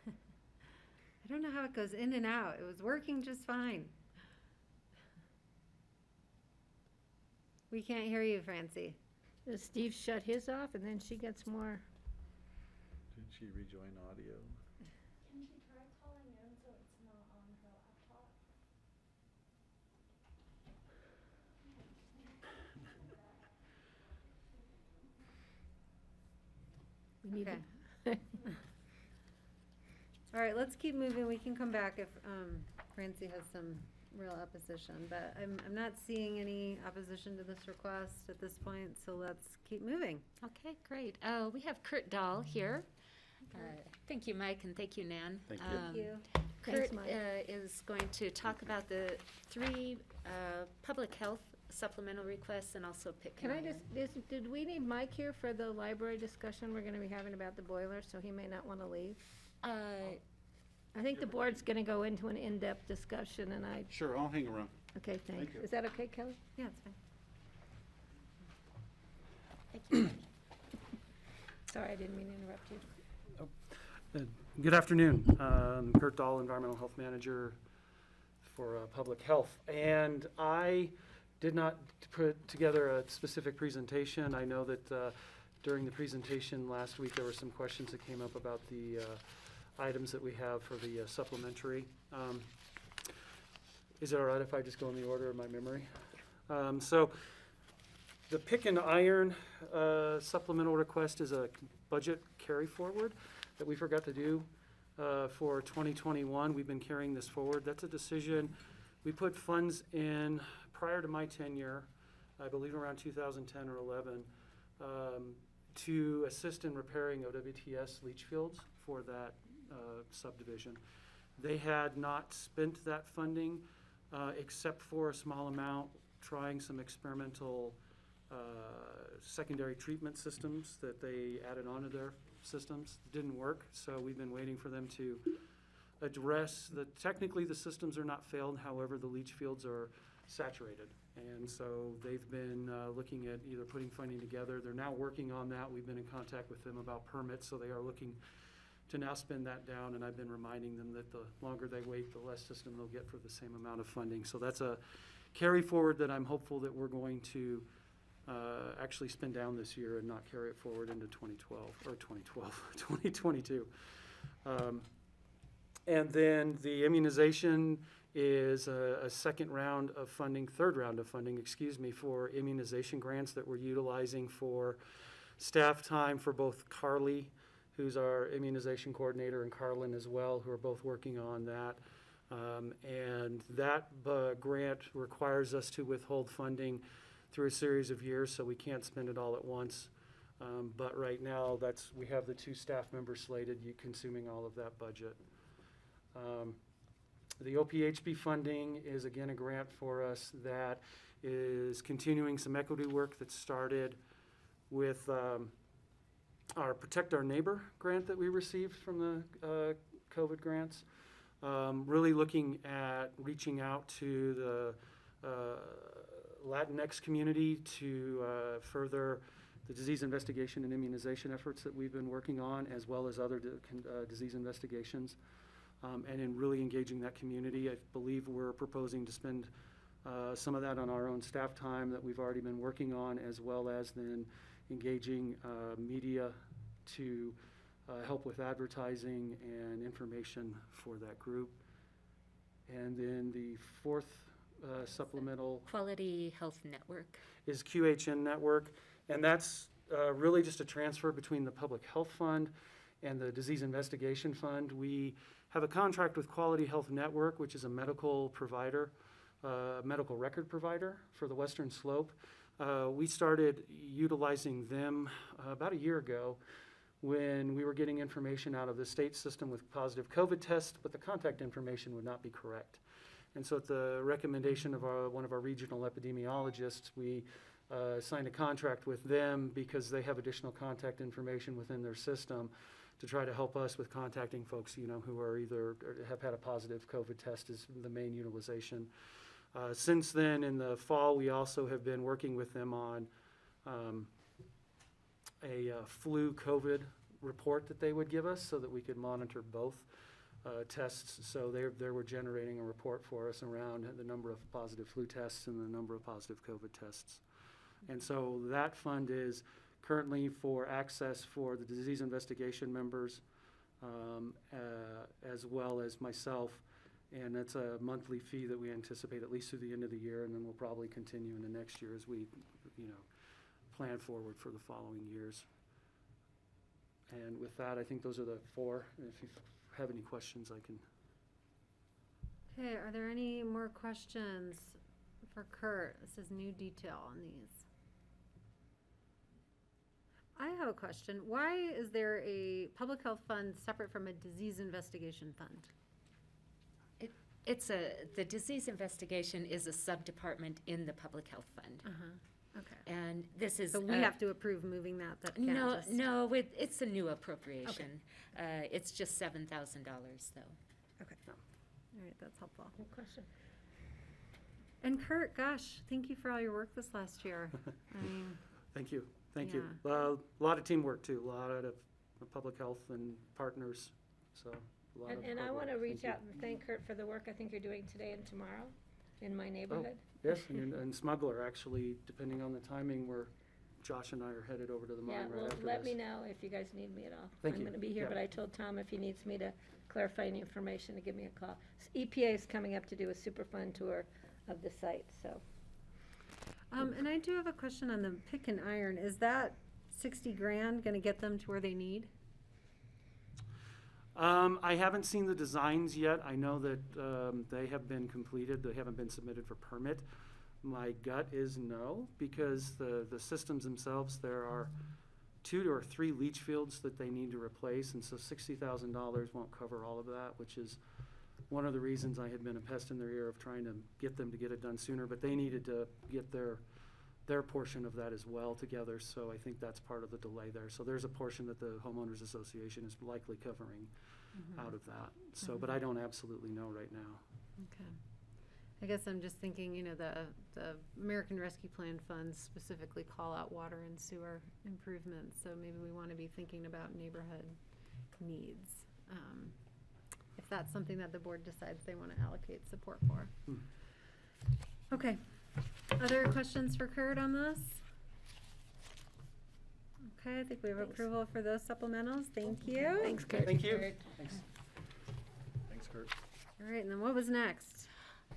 I don't know how it goes in and out. It was working just fine. We can't hear you, Francie. Does Steve shut his off and then she gets more? Did she rejoin audio? Can she try calling in need Okay. to. All right, let's keep moving. We can come back if Francie has some real opposition, but I'm not seeing any opposition to this request at this point, so let's keep moving. Okay, great. We have Kurt Dahl here. Thank you, Mike, and thank you, Nan. Thank you. Thank you. Kurt Thanks, Mike. is going to talk about the 3 public health supplemental requests and also pick. Can I did we need Mike here for the library discussion we're gonna be having about the boiler, so he may not wanna leave? I think the board's gonna go into an in-depth discussion, and Sure, I'll hang around. okay, Thank thanks. you. Is that okay, Kelly? Yeah, it's fine. Thank you. Sorry, I didn't mean to interrupt you. Good afternoon. Kurt Dahl, Environmental Health Manager for Public Health. And I did not put together a specific presentation. I know that during the presentation last week, there were some questions that came up about the items that we have for the supplementary. Is it all right if I just go in the order of my memory? So the pick and iron supplemental request is a budget carry forward that we forgot to do for 2021. We've been carrying this forward. That's a decision. We put funds in prior to my tenure, I believe around 2010 or 11, to assist in repairing OWTS leach fields for that subdivision. They had not spent that funding except for a small amount, trying some experimental secondary treatment systems that they added onto their systems. Didn't work, so we've been waiting for them to address that. Technically the systems are not failed, however the leach fields are saturated, and so they've been looking at either putting funding together. They're now working on that. We've been in contact with them about permits, so they are looking to now spend that down, and I've been reminding them that the longer they wait, the less system they'll get for the same amount of funding. So that's a carry forward that I'm hopeful that we're going to actually spend down this year and not carry it forward into 2022. And then the immunization is a second round of funding, third round of funding, excuse me, for immunization grants that we're utilizing for staff time for both Carly, who's our immunization coordinator, and Carlin as well, who are both working on that. And that grant requires us to withhold funding through a series of years, so we can't spend it all at once. But right now, we have the 2 staff members slated, consuming all of that budget. The OPHB funding is again a grant for us that is continuing some equity work that started with our Protect Our Neighbor grant that we received from the COVID grants. Really looking at reaching out to the Latinx community to further the disease investigation and immunization efforts that we've been working on, as well as other disease investigations. And in really engaging that community, I believe we're proposing to spend some of that on our own staff time that we've already been working on, as well as then engaging media to help with advertising and information for that group. And then the fourth supplemental Quality Health Network is QHN Network, and that's really just a transfer between the Public Health Fund and the Disease Investigation Fund. We have a contract with Quality Health Network, which is a medical provider, medical record provider for the Western Slope. We started utilizing them about a year ago when we were getting information out of the state system with positive COVID tests, but the contact information would not be correct. And so at the recommendation of one of our regional epidemiologists, we signed a contract with them because they have additional contact information within their system to try to help us with contacting folks, who are either have had a positive COVID test is the main utilization. Since then, in the fall, we also have been working with them on a flu COVID report that they would give us so that we could monitor both tests. So they were generating a report for us around the number of positive flu tests and the number of positive COVID tests. And so that fund is currently for access for the disease investigation members, as well as myself. And it's a monthly fee that we anticipate at least through the end of the year, and then we'll probably continue into next year as we, plan forward for the following years. And with that, I think those are the four. And if you have any questions, I can. Okay, are there any more questions for Kurt? This is new detail on these. I have a question. Why is there a public health fund separate from a disease investigation fund? The disease investigation is a sub-department in the public health fund. Okay. And this is. So we have to approve moving that can't No, just. no, it's a new appropriation. It's just $7,000 though. Okay. All right, that's helpful. Good question. And Kurt, gosh, thank you for all your work this last year. I mean, Thank you. Thank you. A lot of teamwork too, a lot of public health and partners, so a lot of And I hard want to work. reach Thank out and thank Kurt for the work I think you're doing today and tomorrow in my neighborhood. Yes, and Smuggler, actually, depending on the timing, Josh and I are headed over to the Yeah, mine right well, after this. let me know if you guys need me at all. Thank I'm you. going to be here, Yeah. but I told Tom if he needs me to clarify any information to give me a call. EPA is coming up to do a Superfund tour of the site, so. and I do have a question on the pick and iron. Is that 60 grand gonna get them to where they need? I haven't seen the designs yet. I know that they have been completed. They haven't been submitted for permit. My gut is no, because the systems themselves, there are 2 or 3 leach fields that they need to replace, and so $60,000 won't cover all of that, which is one of the reasons I had been a pest in their ear of trying to get them to get it done sooner, but they needed to get their portion of that as well together, so I think that's part of the delay there. So there's a portion that the homeowners association is likely covering out of that. So, but I don't absolutely know right now. Okay. I guess I'm just thinking, you know, the American Rescue Plan funds specifically call out water and sewer improvements, so maybe we want to be thinking about neighborhood needs. If that's something that the board decides they want to allocate support for. Okay. Other questions for Kurt on this? Okay, I think we have approval for those supplementals. Thank you. Thanks, Kurt. Thank you. Thanks. Thanks, Kurt. All right, and then what was next?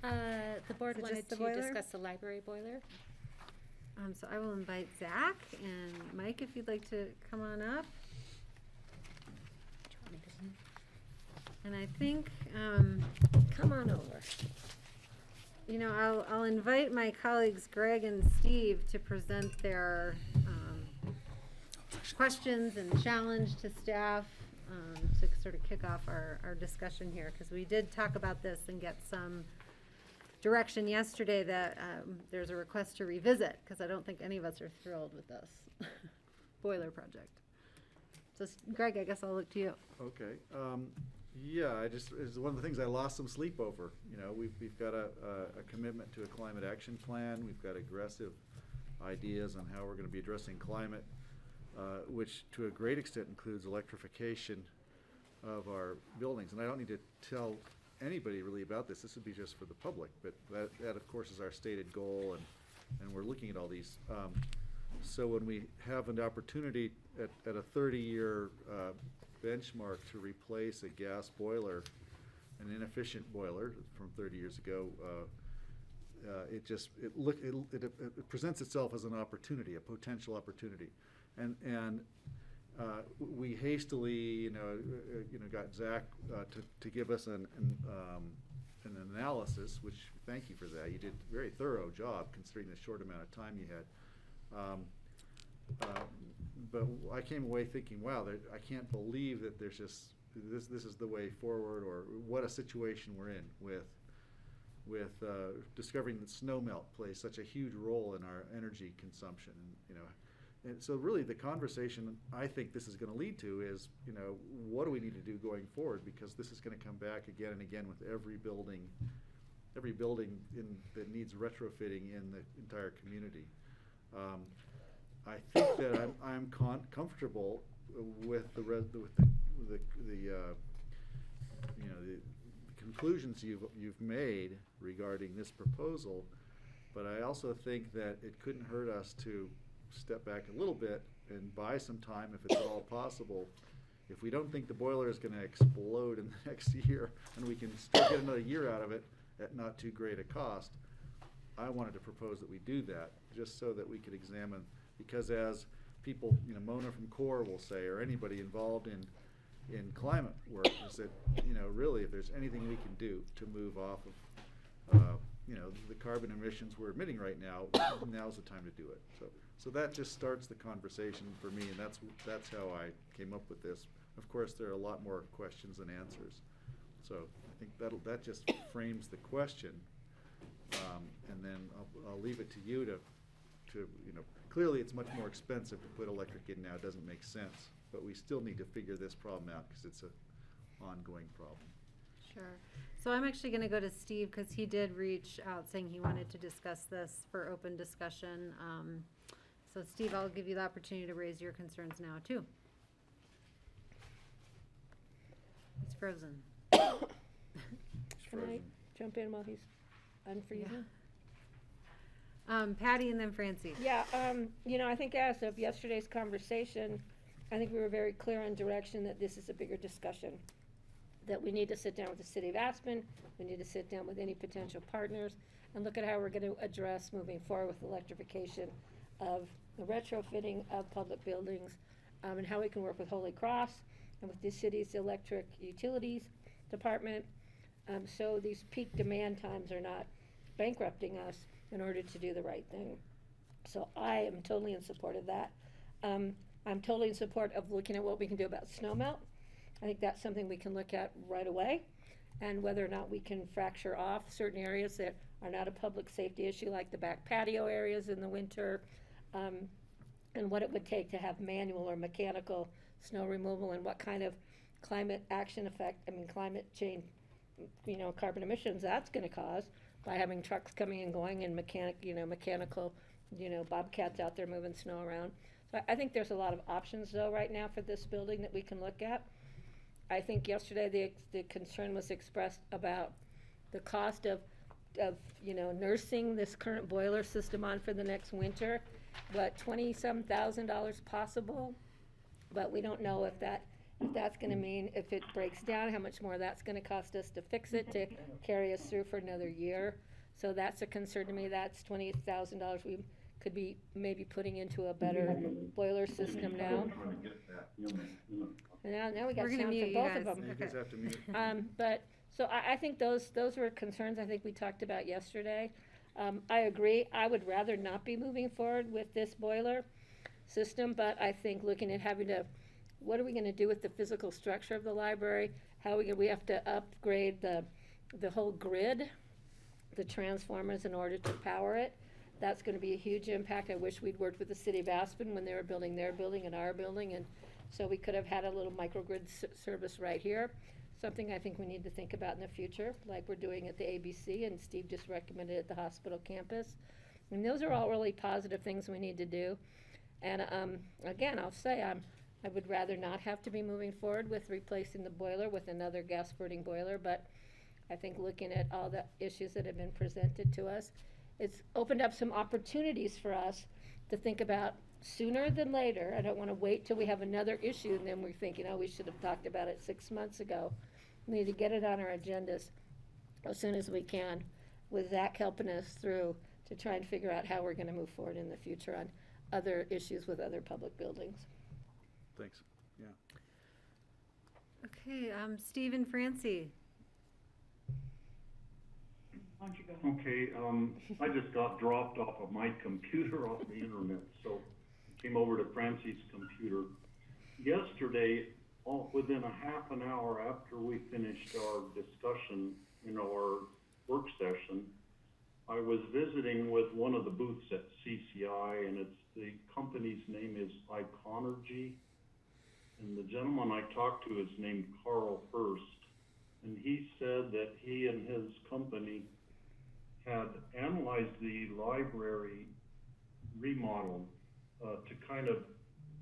The board Is it wanted just the to boiler? discuss the library boiler. So I will invite Zach and Mike if you'd like to come on up. And I think, Come on over. you know, I'll invite my colleagues Greg and Steve to present their questions and challenge to staff to sort of kick off our discussion here, because we did talk about this and get some direction yesterday that there's a request to revisit, because I don't think any of us are thrilled with this boiler project. So Greg, I guess I'll look to you. Okay. Yeah, it's one of the things I lost some sleep over. You know, we've got a commitment to a climate action plan. We've got aggressive ideas on how we're going to be addressing climate, which to a great extent includes electrification of our buildings. And I don't need to tell anybody really about this. This would be just for the public, but that of course is our stated goal, and we're looking at all these. So when we have an opportunity at a 30-year benchmark to replace a gas boiler, an inefficient boiler from 30 years ago, it presents itself as an opportunity, a potential opportunity, and we hastily, got Zach to give us an analysis, which thank you for that. You did a very thorough job considering the short amount of time you had. But I came away thinking, wow, I can't believe that there's just this is the way forward, or what a situation we're in with discovering that snowmelt plays such a huge role in our energy consumption, and so really the conversation I think this is going to lead to is, what do we need to do going forward, because this is going to come back again and again with every building that needs retrofitting in the entire community. I think that I'm comfortable with the conclusions you've made regarding this proposal, but I also think that it couldn't hurt us to step back a little bit and buy some time, if it's at all possible. If we don't think the boiler is going to explode in the next year, and we can still get another year out of it at not too great a cost, I wanted to propose that we do that, just so that we could examine. Because as people, you know, Mona from CORE will say, or anybody involved in climate work, is that, you know, really, if there's anything we can do to move off of, you know, the carbon emissions we're emitting right now, now's the time to do it. So that just starts the conversation for me, and that's how I came up with this. Of course, there are a lot more questions than answers. So I think that just frames the question. And then I'll leave it to you to, you know, clearly it's much more expensive to put electric in now. It doesn't make sense. But we still need to figure this problem out because it's an ongoing problem. Sure. So I'm actually going to go to Steve because he did reach out saying he wanted to discuss this for open discussion. So Steve, I'll give you the opportunity to raise your concerns now too. It's frozen. Can I jump in while he's unfreezing? Yeah. Patty and then Francie. Yeah, you know, I think as of yesterday's conversation, I think we were very clear on direction that this is a bigger discussion, that we need to sit down with the city of Aspen, we need to sit down with any potential partners, and look at how we're gonna address moving forward with electrification of the retrofitting of public buildings, and how we can work with Holy Cross and with the city's electric utilities department, so these peak demand times are not bankrupting us in order to do the right thing. So I am totally in support of that. I'm totally in support of looking at what we can do about snowmelt. I think that's something we can look at right away, and whether or not we can fracture off certain areas that are not a public safety issue, like the back patio areas in the winter, and what it would take to have manual or mechanical snow removal, and what kind of climate action effect, climate change, you know, carbon emissions that's gonna cause by having trucks coming and going and mechanical, you know, bobcats out there moving snow around. So I think there's a lot of options though right now for this building that we can look at. I think yesterday the concern was expressed about the cost of you know, nursing this current boiler system on for the next winter. What, $20-some thousand possible? But we don't know if that's gonna mean, if it breaks down, how much more that's gonna cost us to fix it, to carry us through for another year. So that's a concern to me. That's $20,000 we could be maybe putting into a better boiler system now. And now we got sound for both of them. You guys have to mute. But, so I think those were concerns I think we talked about yesterday. I agree, I would rather not be moving forward with this boiler system, but I think looking at having to, what are we gonna do with the physical structure of the library? We have to upgrade the whole grid, the transformers in order to power it. That's gonna be a huge impact. I wish we'd worked with the city of Aspen when they were building their building and our building, and so we could have had a little microgrid service right here. Something I think we need to think about in the future, like we're doing at the ABC, and Steve just recommended at the hospital campus. And those are all really positive things we need to do. And again, I'll say I would rather not have to be moving forward with replacing the boiler with another gas burning boiler, but I think looking at all the issues that have been presented to us, it's opened up some opportunities for us to think about sooner than later. I don't want to wait till we have another issue and then we're thinking, oh, we should have talked about it 6 months ago. We need to get it on our agendas as soon as we can, with Zach helping us through to try and figure out how we're going to move forward in the future on other issues with other public buildings. Thanks. Yeah. Okay, Steve and Francie. Why don't you go? Okay, I just got dropped off of my computer off the internet, so I came over to Francie's computer. Yesterday, within a half an hour after we finished our discussion, our work session, I was visiting with one of the booths at CCI, and the company's name is Iconergy, and the gentleman I talked to is named Carl Hurst, and he said that he and his company had analyzed the library remodel to kind of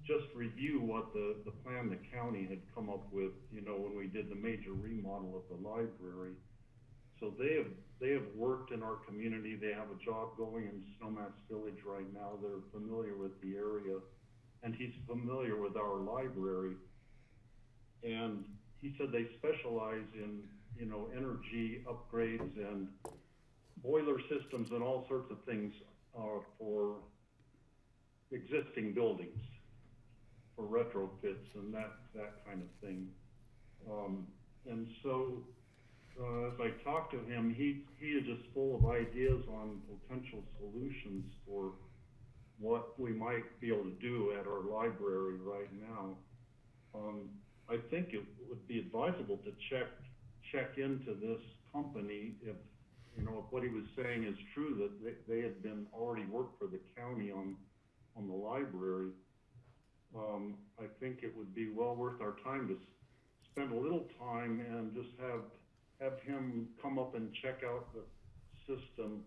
just review what the plan the county had come up with, when we did the major remodel of the library. So they have worked in our community. They have a job going in Snowmass Village right now. They're familiar with the area, and he's familiar with our library. And he said they specialize in, energy upgrades and boiler systems and all sorts of things for existing buildings. for retrofits and that kind of thing. And so, as I talked to him, he is just full of ideas on potential solutions for what we might be able to do at our library right now. I think it would be advisable to check into this company if, you know, if what he was saying is true, that they had been already worked for the county on the library. I think it would be well worth our time to spend a little time and just have him come up and check out the system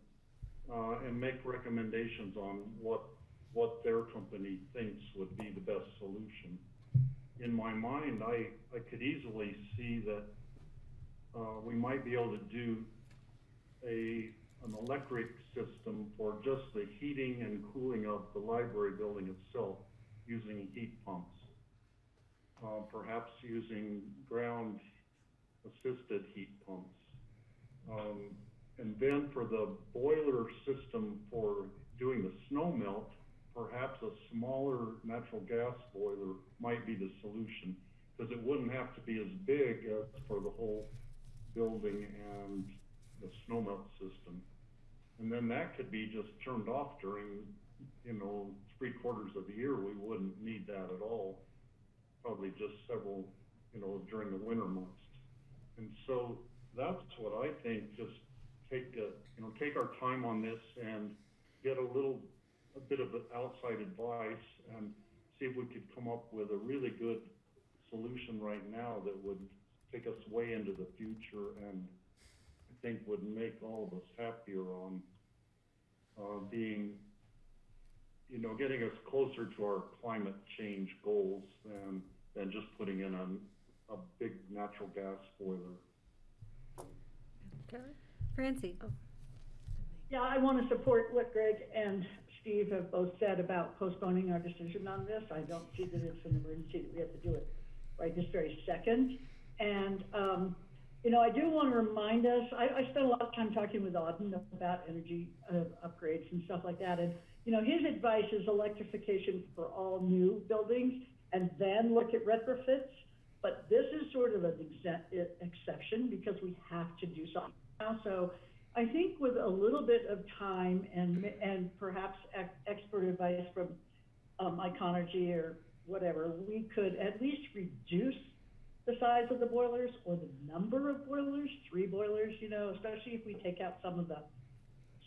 and make recommendations on what their company thinks would be the best solution. In my mind, I could easily see that we might be able to do an electric system for just the heating and cooling of the library building itself using heat pumps. Perhaps using ground assisted heat pumps. And then for the boiler system for doing the snow melt, perhaps a smaller natural gas boiler might be the solution, because it wouldn't have to be as big as for the whole building and the snow melt system. And then that could be just turned off during, you know, 3/4 of the year. We wouldn't need that at all. Probably just several, you know, during the winter months. And so that's what I think, just take our time on this and get a bit of outside advice and see if we could come up with a really good solution right now that would take us way into the future and I think would make all of us happier on being, you know, getting us closer to our climate change goals than just putting in a big natural gas boiler. Okay. Francie. Oh. Yeah, I want to support what Greg and Steve have both said about postponing our decision on this. I don't see that it's an emergency that we have to do it right this very second. And, you know, I do want to remind us, I spent a lot of time talking with Auden about energy upgrades and stuff like that. And, you know, his advice is electrification for all new buildings and then look at retrofits. But this is sort of an exception because we have to do something now. So I think with a little bit of time and perhaps expert advice from Iconergy or whatever, we could at least reduce the size of the boilers or the number of boilers, 3 boilers, you know, especially if we take out some of the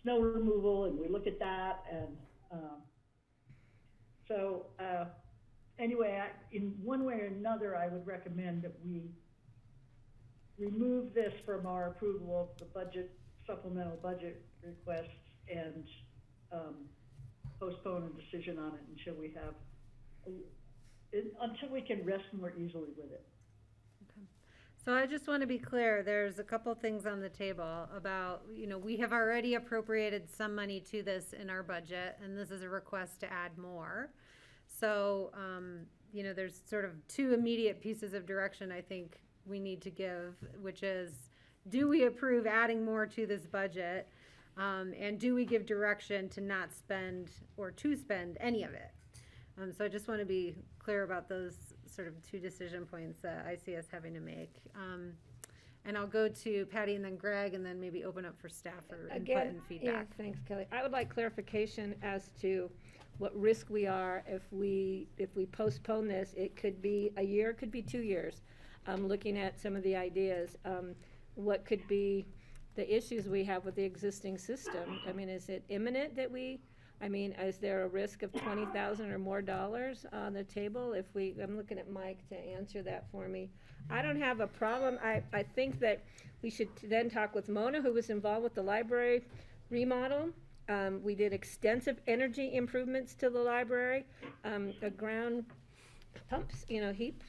snow removal and we look at that. And anyway, in one way or another, I would recommend that we remove this from our approval of the budget, supplemental budget requests, and postpone a decision on it until we have, until we can rest more easily with it. Okay. So I just want to be clear, there's a couple things on the table about, you know, we have already appropriated some money to this in our budget, and this is a request to add more. So, you know, there's sort of 2 immediate pieces of direction I think we need to give, which is, do we approve adding more to this budget? And do we give direction to not spend or to spend any of it? So I just want to be clear about those sort of 2 decision points that I see us having to make. And I'll go to Patty and then Greg and then maybe open up for staff for input and feedback. Yeah, thanks, Kelly. I would like clarification as to what risk we are if we postpone this. It could be a year, it could be 2 years. Looking at some of the ideas, what could be the issues we have with the existing system? I mean, is it imminent that is there a risk of $20,000 or more on the table? I'm looking at Mike to answer that for me. I don't have a problem. I think that we should then talk with Mona, who was involved with the library remodel. We did extensive energy improvements to the library. A ground pumps, heat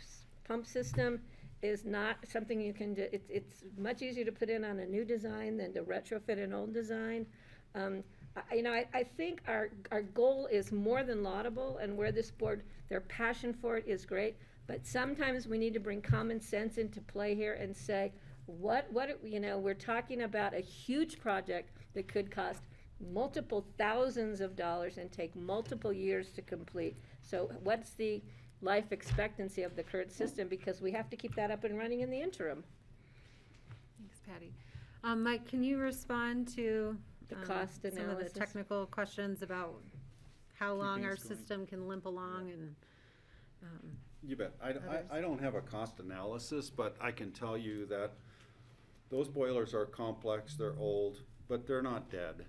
pump system is not something you can do. It's much easier to put in on a new design than to retrofit an old design. I think our goal is more than laudable, and where this board, their passion for it is great, but sometimes we need to bring common sense into play here and say, we're talking about a huge project that could cost multiple thousands of dollars and take multiple years to complete. So what's the life expectancy of the current system, because we have to keep that up and running in the interim. Thanks, Patty. Mike, can you respond to The cost some of the analysis. technical questions about how long Keeping our us going. system can limp along and? You bet. Others? I don't have a cost analysis, but I can tell you that those boilers are complex, they're old, but they're not dead.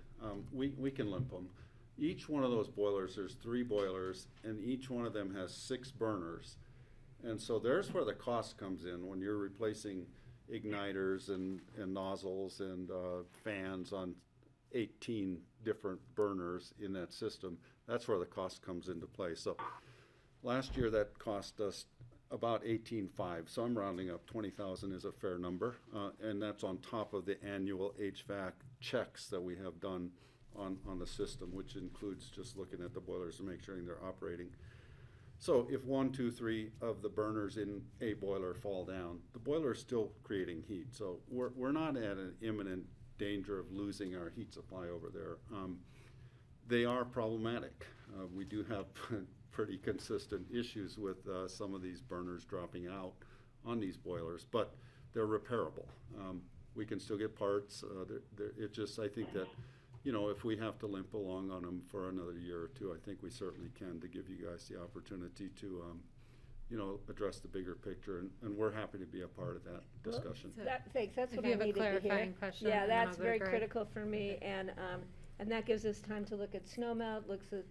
We can limp them. Each one of those boilers, there's 3 boilers, and each one of them has 6 burners. And so there's where the cost comes in when you're replacing igniters and nozzles and fans on 18 different burners in that system. That's where the cost comes into play. So last year that cost us about $18,500, so I'm rounding up. 20,000 is a fair number, and that's on top of the annual HVAC checks that we have done on the system, which includes just looking at the boilers to make sure they're operating. So if 1, 2, 3 of the burners in a boiler fall down, the boiler is still creating heat. So we're not at an imminent danger of losing our heat supply over there. They are problematic. We do have pretty consistent issues with some of these burners dropping out on these boilers, but they're repairable. We can still get parts. It just, I think that, you know, if we have to limp along on them for another year or 2, I think we certainly can, to give you guys the opportunity to, you know, address the bigger picture, and we're happy to be a part of that discussion. Thanks, that's If what you I have a needed to hear. clarifying question, Yeah, and then I'll that's go to very Greg. critical for me, and that gives us time to look at snow melt,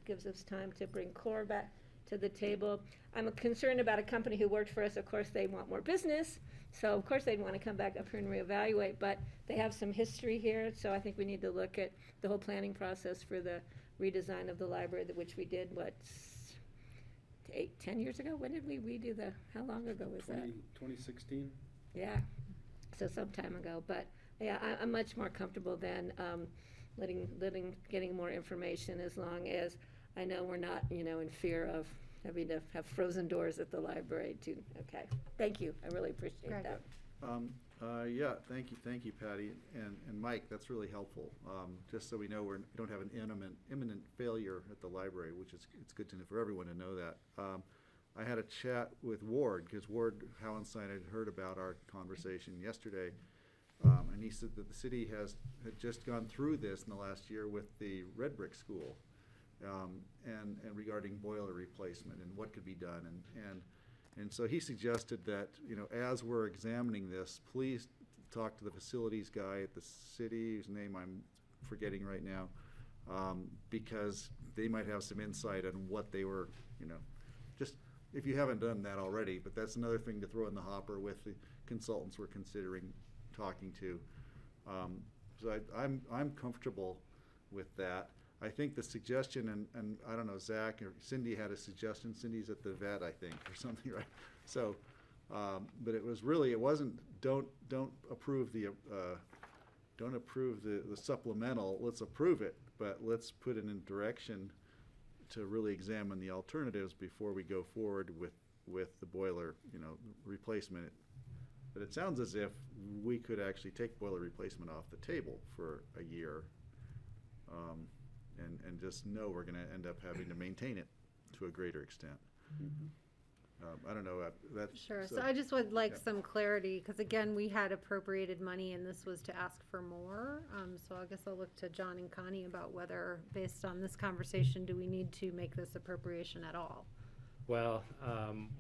gives us time to bring core back to the table. I'm concerned about a company who worked for us. Of course, they want more business, so of course they'd want to come back up here and reevaluate, but they have some history here, so I think we need to look at the whole planning process for the redesign of the library, which we did, 10 years ago? When did we redo how long ago was that? 2016? Yeah, so some time ago, but yeah, I'm much more comfortable than getting more information, as long as I know we're not, you know, in fear of having to have frozen doors at the library too. Okay, thank you, I really appreciate Greg. that. Yeah, thank you, Patty, and Mike, that's really helpful. Just so we know we don't have an imminent failure at the library, which is, it's good to know for everyone to know that. I had a chat with Ward, because Ward Howenstein had heard about our conversation yesterday, and he said that the city had just gone through this in the last year with the Red Brick School, and regarding boiler replacement and what could be done, and so he suggested that, you know, as we're examining this, please talk to the facilities guy at the city, whose name I'm forgetting right now, because they might have some insight on what they were, you know, just if you haven't done that already, but that's another thing to throw in the hopper with the consultants we're considering talking to. So I'm comfortable with that. I think the suggestion, and I don't know, Zach or Cindy had a suggestion. Cindy's at the vet, I think, or something, right? So, but it wasn't, don't approve the supplemental, let's approve it, but let's put it in direction to really examine the alternatives before we go forward with the boiler, you know, replacement. But it sounds as if we could actually take boiler replacement off the table for a year, and just know we're going to end up having to maintain it to a greater extent. I don't know, that's. Sure, so I just would like yeah. some clarity, because again, we had appropriated money and this was to ask for more. So I guess I'll look to John and Connie about whether, based on this conversation, do we need to make this appropriation at all? Well,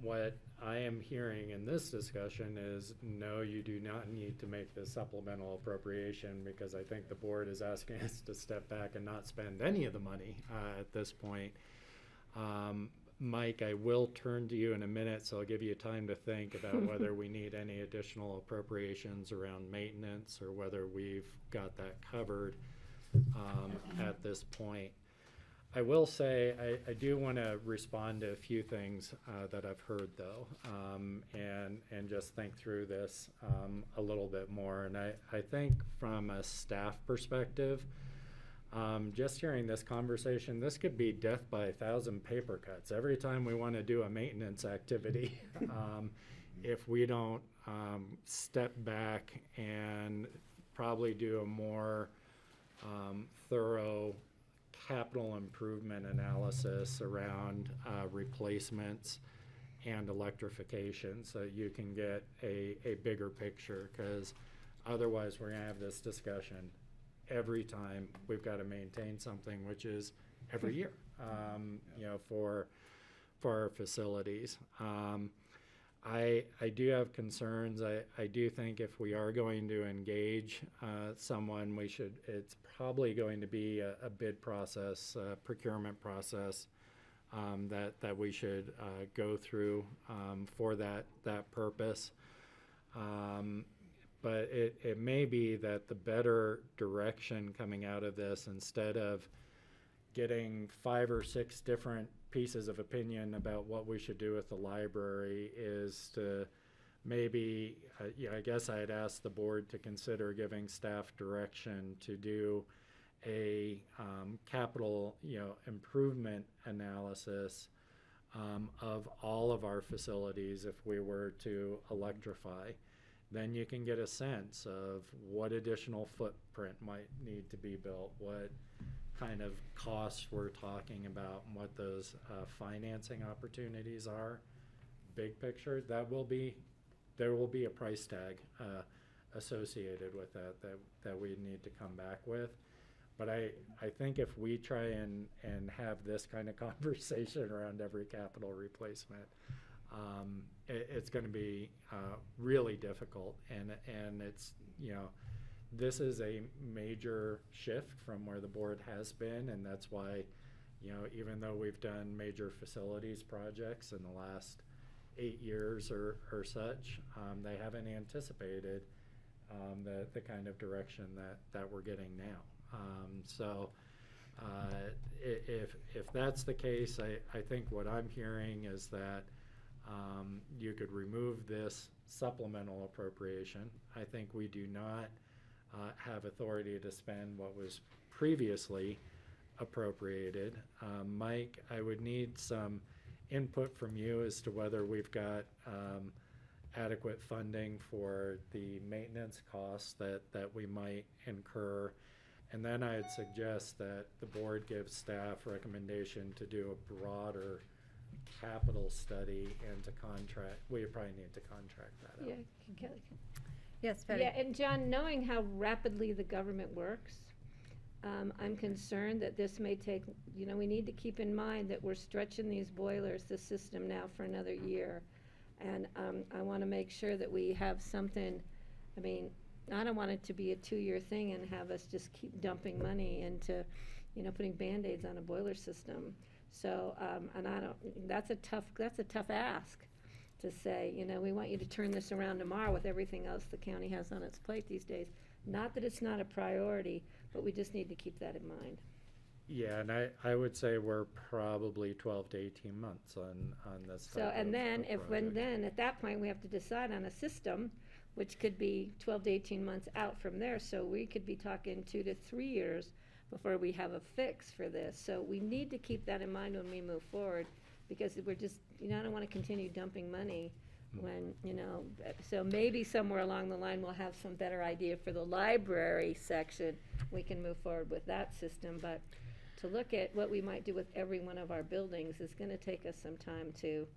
what I am hearing in this discussion is, no, you do not need to make this supplemental appropriation, because I think the board is asking us to step back and not spend any of the money at this point. Mike, I will turn to you in a minute, so I'll give you time to think about whether we need any additional appropriations around maintenance, or whether we've got that covered at this point. I will say, I do want to respond to a few things that I've heard, though, and just think through this a little bit more. And I think from a staff perspective, just hearing this conversation, this could be death by 1,000 paper cuts. Every time we want to do a maintenance activity, if we don't step back and probably do a more thorough capital improvement analysis around replacements and electrification, so you can get a bigger picture, because otherwise we're gonna have this discussion every time we've got to maintain something, which is every year, you know, for our facilities. I do have concerns. I do think if we are going to engage someone, it's probably going to be a bid process, procurement process that we should go through for that purpose. But it may be that the better direction coming out of this, instead of getting 5 or 6 different pieces of opinion about what we should do with the library, is to maybe, I guess I'd ask the board to consider giving staff direction to do a capital, improvement analysis of all of our facilities if we were to electrify. Then you can get a sense of what additional footprint might need to be built, what kind of costs we're talking about, and what those financing opportunities are. Big picture, there will be a price tag associated with that we need to come back with. But I think if we try and have this kind of conversation around every capital replacement, it's going to be really difficult, and it's, this is a major shift from where the board has been, and that's why, even though we've done major facilities projects in the last 8 years or such, they haven't anticipated the kind of direction that we're getting now. So if that's the case, I think what I'm hearing is that you could remove this supplemental appropriation. I think we do not have authority to spend what was previously appropriated. Mike, I would need some input from you as to whether we've got adequate funding for the maintenance costs that we might incur. And then I'd suggest that the board gives staff recommendation to do a broader capital study and to contract. We probably need to contract that out. Yeah, Kelly. Yes, Patty. Yeah, and John, knowing how rapidly the government works, I'm concerned that this may take, we need to keep in mind that we're stretching these boilers, the system now, for another year. And I want to make sure that we have something. I don't want it to be a 2-year thing and have us just keep dumping money into, putting Band-Aids on a boiler system. So, and that's a tough ask to say, we want you to turn this around tomorrow with everything else the county has on its plate these days. Not that it's not a priority, but we just need to keep that in mind. Yeah, and I would say we're probably 12 to 18 months on this. So, and then at that point, we have to decide on a system, which could be 12 to 18 months out from there. So we could be talking 2 to 3 years before we have a fix for this. So we need to keep that in mind when we move forward, because we're just, I don't want to continue dumping money when, so maybe somewhere along the line we'll have some better idea for the library section. We can move forward with that system, but to look at what we might do with every one of our buildings is going to take us some time to,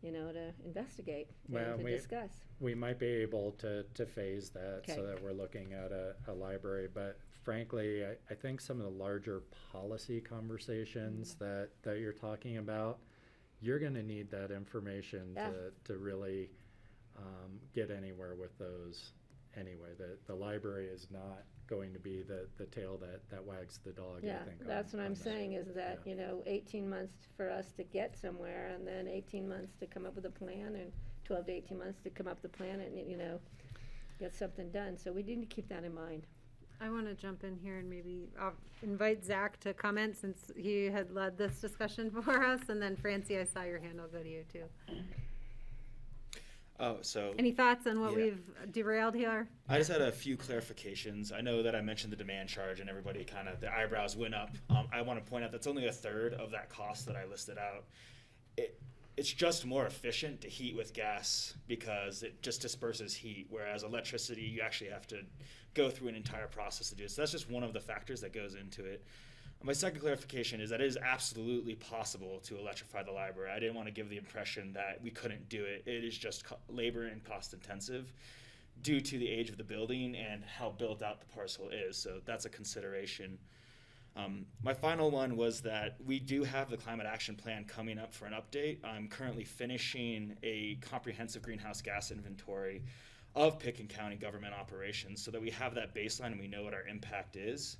to investigate and to discuss. We might be able to phase that so that we're looking at a library, but frankly, I think some of the larger policy conversations that you're talking about, you're going to need that information to really get anywhere with those anyway. The library is not going to be the tail that wags the dog. Yeah, I think, that's what I'm saying is that, 18 months for us to get somewhere, and then 18 months to come up with a plan, and 12 to 18 months to come up with a plan and, get something done. So we need to keep that in mind. I want to jump in here and maybe I'll invite Zach to comment since he had led this discussion for us. And then Francie, I saw your hand. I'll go to you too. Any thoughts on what we've derailed here? I just had a few clarifications. I know that I mentioned the demand charge and everybody kind of, their eyebrows went up. I want to point out that's only a third of that cost that I listed out. It's just more efficient to heat with gas because it just disperses heat, whereas electricity, you actually have to go through an entire process to do it. So that's just one of the factors that goes into it. My second clarification is that it is absolutely possible to electrify the library. I didn't want to give the impression that we couldn't do it. It is just labor and cost intensive due to the age of the building and how built out the parcel is. So that's a consideration. My final one was that we do have the climate action plan coming up for an update. I'm currently finishing a comprehensive greenhouse gas inventory of Pickens County government operations so that we have that baseline and we know what our impact is.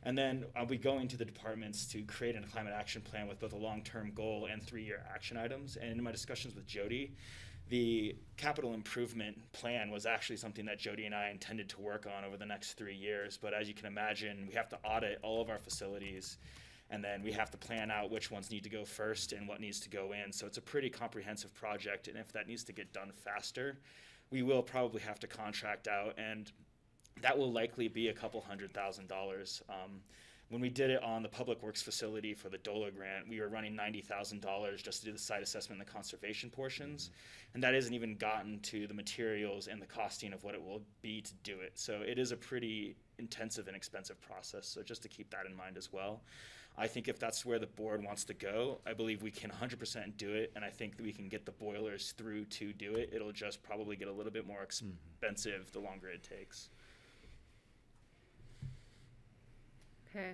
And then I'll be going to the departments to create a climate action plan with both a long-term goal and 3-year action items. And in my discussions with Jody, the capital improvement plan was actually something that Jody and I intended to work on over the next 3 years. But as you can imagine, we have to audit all of our facilities, and then we have to plan out which ones need to go first and what needs to go in. So it's a pretty comprehensive project, and if that needs to get done faster, we will probably have to contract out, and that will likely be a couple $100,000. When we did it on the Public Works facility for the DOLA grant, we were running $90,000 just to do the site assessment and the conservation portions. And that hasn't even gotten to the materials and the costing of what it will be to do it. So it is a pretty intensive and expensive process. So just to keep that in mind as well. I think if that's where the board wants to go, I believe we can 100% do it. And I think that we can get the boilers through to do it. It'll just probably get a little bit more expensive the longer it takes. Okay.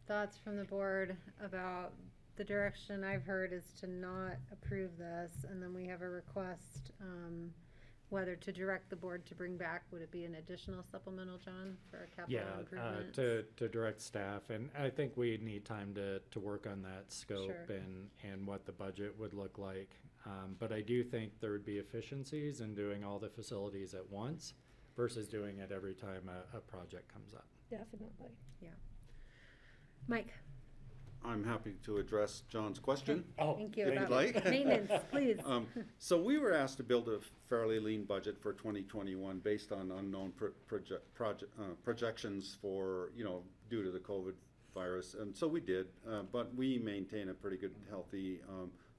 Thoughts from the board about the direction I've heard is to not approve this, and then we have a request whether to direct the board to bring back, would it be an additional supplemental, John, for a capital improvement? To direct staff, and I think we need time to work on that scope and what the budget would look like. But I do think there would be efficiencies in doing all the facilities at once versus doing it every time a project comes up. Definitely. Yeah. Mike? I'm happy to address John's question. Thank you. If you'd like. Maintenance, please. So we were asked to build a fairly lean budget for 2021 based on unknown projections for, due to the COVID virus. And so we did, but we maintain a pretty good, healthy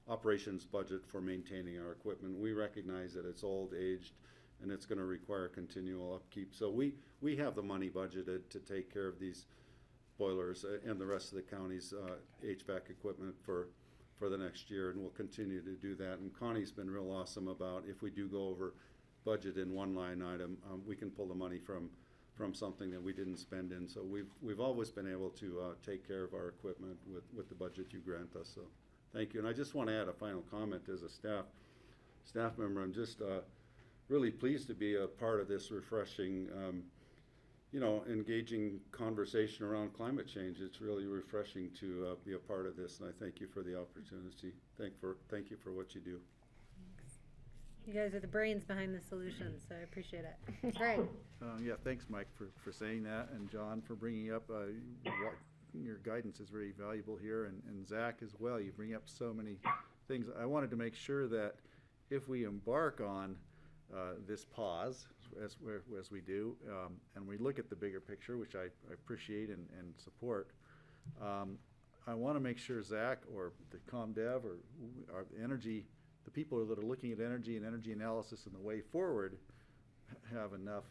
operations budget for maintaining our equipment. We recognize that it's old, aged, and it's going to require continual upkeep. So we have the money budgeted to take care of these boilers and the rest of the county's HVAC equipment for the next year, and we'll continue to do that. And Connie's been real awesome about if we do go over budget in one line item, we can pull the money from something that we didn't spend in. So we've always been able to take care of our equipment with the budget you grant us. So thank you. And I just want to add a final comment as a staff member. I'm just really pleased to be a part of this refreshing engaging conversation around climate change. It's really refreshing to be a part of this, and I thank you for the opportunity. Thank you for what you do. You guys are the brains behind the solution, so I appreciate it. Greg? Yeah, thanks, Mike, for saying that, and John for bringing up your guidance is very valuable here, and Zach as well. You bring up so many things. I wanted to make sure that if we embark on this pause, as we do, and we look at the bigger picture, which I appreciate and support, I want to make sure Zach or the ComDev or our energy, the people that are looking at energy and energy analysis and the way forward have enough.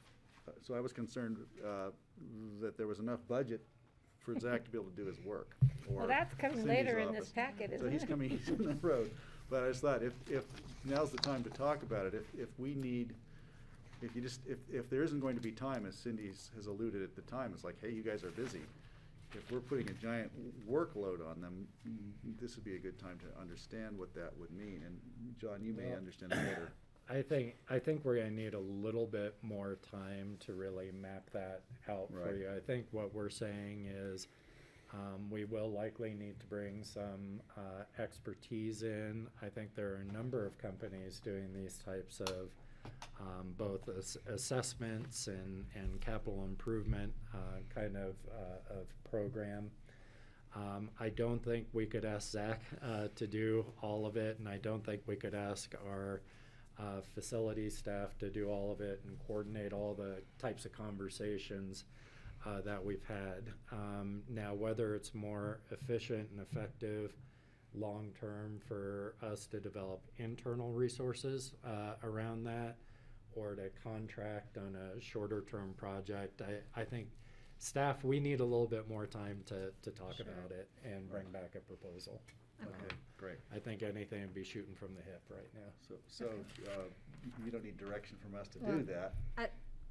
So I was concerned that there was enough budget for Zach to be able to do his work. Well, that's coming Cindy's later in office. this packet, isn't it? So he's coming, he's on the road. But I just thought if now's the time to talk about it. If we need, if there isn't going to be time, as Cindy has alluded at the time, it's like, hey, you guys are busy. If we're putting a giant workload on them, this would be a good time to understand what that would mean. And John, you may understand it better. I think we're going to need a little bit more time to really map that out for you. I think what we're saying is we will likely need to bring some expertise in. I think there are a number of companies doing these types of both assessments and capital improvement kind of program. I don't think we could ask Zach to do all of it, and I don't think we could ask our facility staff to do all of it and coordinate all the types of conversations that we've had. Now, whether it's more efficient and effective long-term for us to develop internal resources around that or to contract on a shorter-term project, I think staff, we need a little bit more time to talk about it and bring back a proposal. Okay, great. I think anything would be shooting from the hip right now. So you don't need direction from us to Well, do that.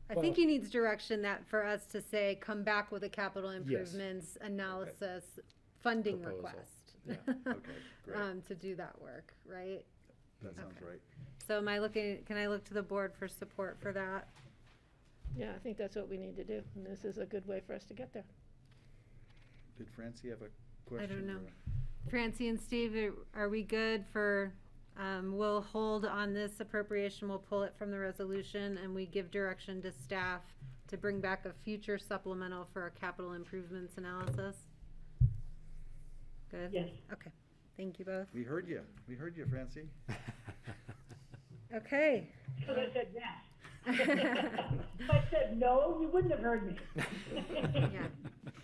I think he needs direction that for us to say, come back with a capital Yes. improvements analysis funding Proposal. request. Yeah. Okay, great. To do that work, right? That sounds Okay. right. So can I look to the board for support for that? Yeah, I think that's what we need to do, and this is a good way for us to get there. Did Francie have a question? I don't know. or- Francie and Steve, are we good for, we'll hold on this appropriation, we'll pull it from the resolution, and we give direction to staff to bring back a future supplemental for a capital improvements analysis? Good? Yes. Okay, thank you both. We heard you, Francie. Okay. Because I said yes. If I said no, you wouldn't have heard me. Yeah,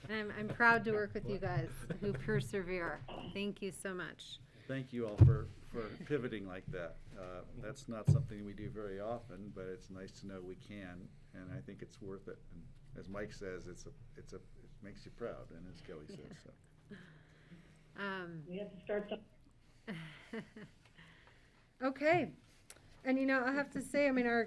and I'm proud to work with you guys who persevere. Thank you so much. Thank you all for pivoting like that. That's not something we do very often, but it's nice to know we can, and I think it's worth it. And as Mike says, it makes you proud, and as Kelly says, so. We have to start something. Okay, and I have to say, our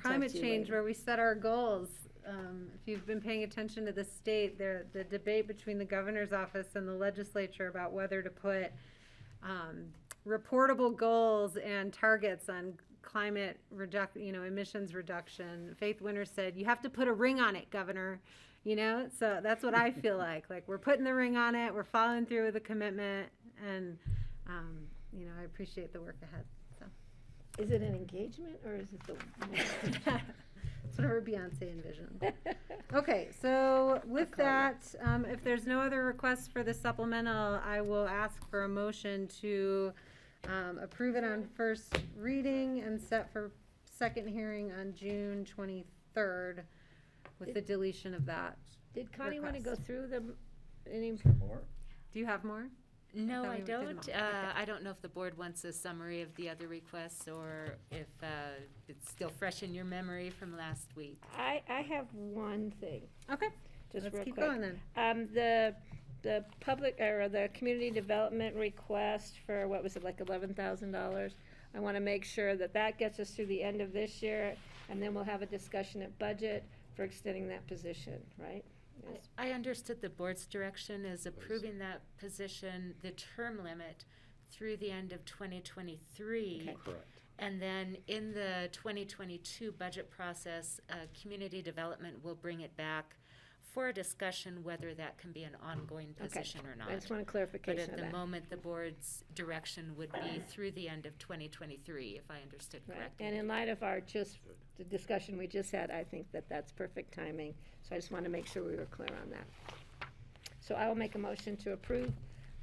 climate to you change, later. where we set our goals, if you've been paying attention to the state, the debate between the governor's office and the legislature about whether to put reportable goals and targets on climate emissions reduction. Faith Winter said, you have to put a ring on it, Governor. So that's what I feel like we're putting the ring on it, we're following through with the commitment, and I appreciate the work ahead. So Is it an engagement, or is it the? that's whatever Beyonce envisioned. Okay, so with that, if there's no other requests for the supplemental, I will ask for a motion to approve it on first reading and set for second hearing on June 23rd with the deletion of that. Did Connie want to go request. through any? More? Do you have more? No, thought I we did them don't. all. Okay. I don't know if the board wants a summary of the other requests or if it's still fresh in your memory from last week. I have one thing. Okay, Just let's real keep quick. going then. The public, or the community development request for, what was it, like $11,000? I want to make sure that gets us through the end of this year, and then we'll have a discussion at budget for extending that position, right? Yes. I understood the board's direction is approving that position, the term limit, through the end of 2023. Okay. Correct. And then in the 2022 budget process, community development will bring it back for a discussion whether that can be an ongoing position or not. I just want a But clarification at of the that. moment, the board's direction would be through the end of 2023, if I understood Right. correctly. And in light of the discussion we just had, I think that's perfect timing. So I just want to make sure we were clear on that. So I will make a motion to approve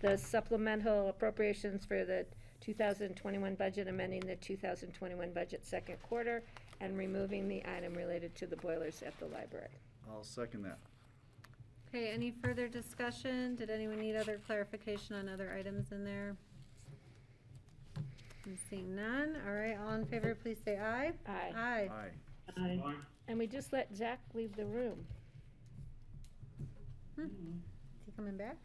the supplemental appropriations for the 2021 budget, amending the 2021 budget second quarter, and removing the item related to the boilers at the library. I'll second that. Okay, any further discussion? Did anyone need other clarification on other items in there? I'm seeing none. All right, all in favor, please say aye. Aye. Aye. Aye. And we just let Zach leave the room. Is he coming back?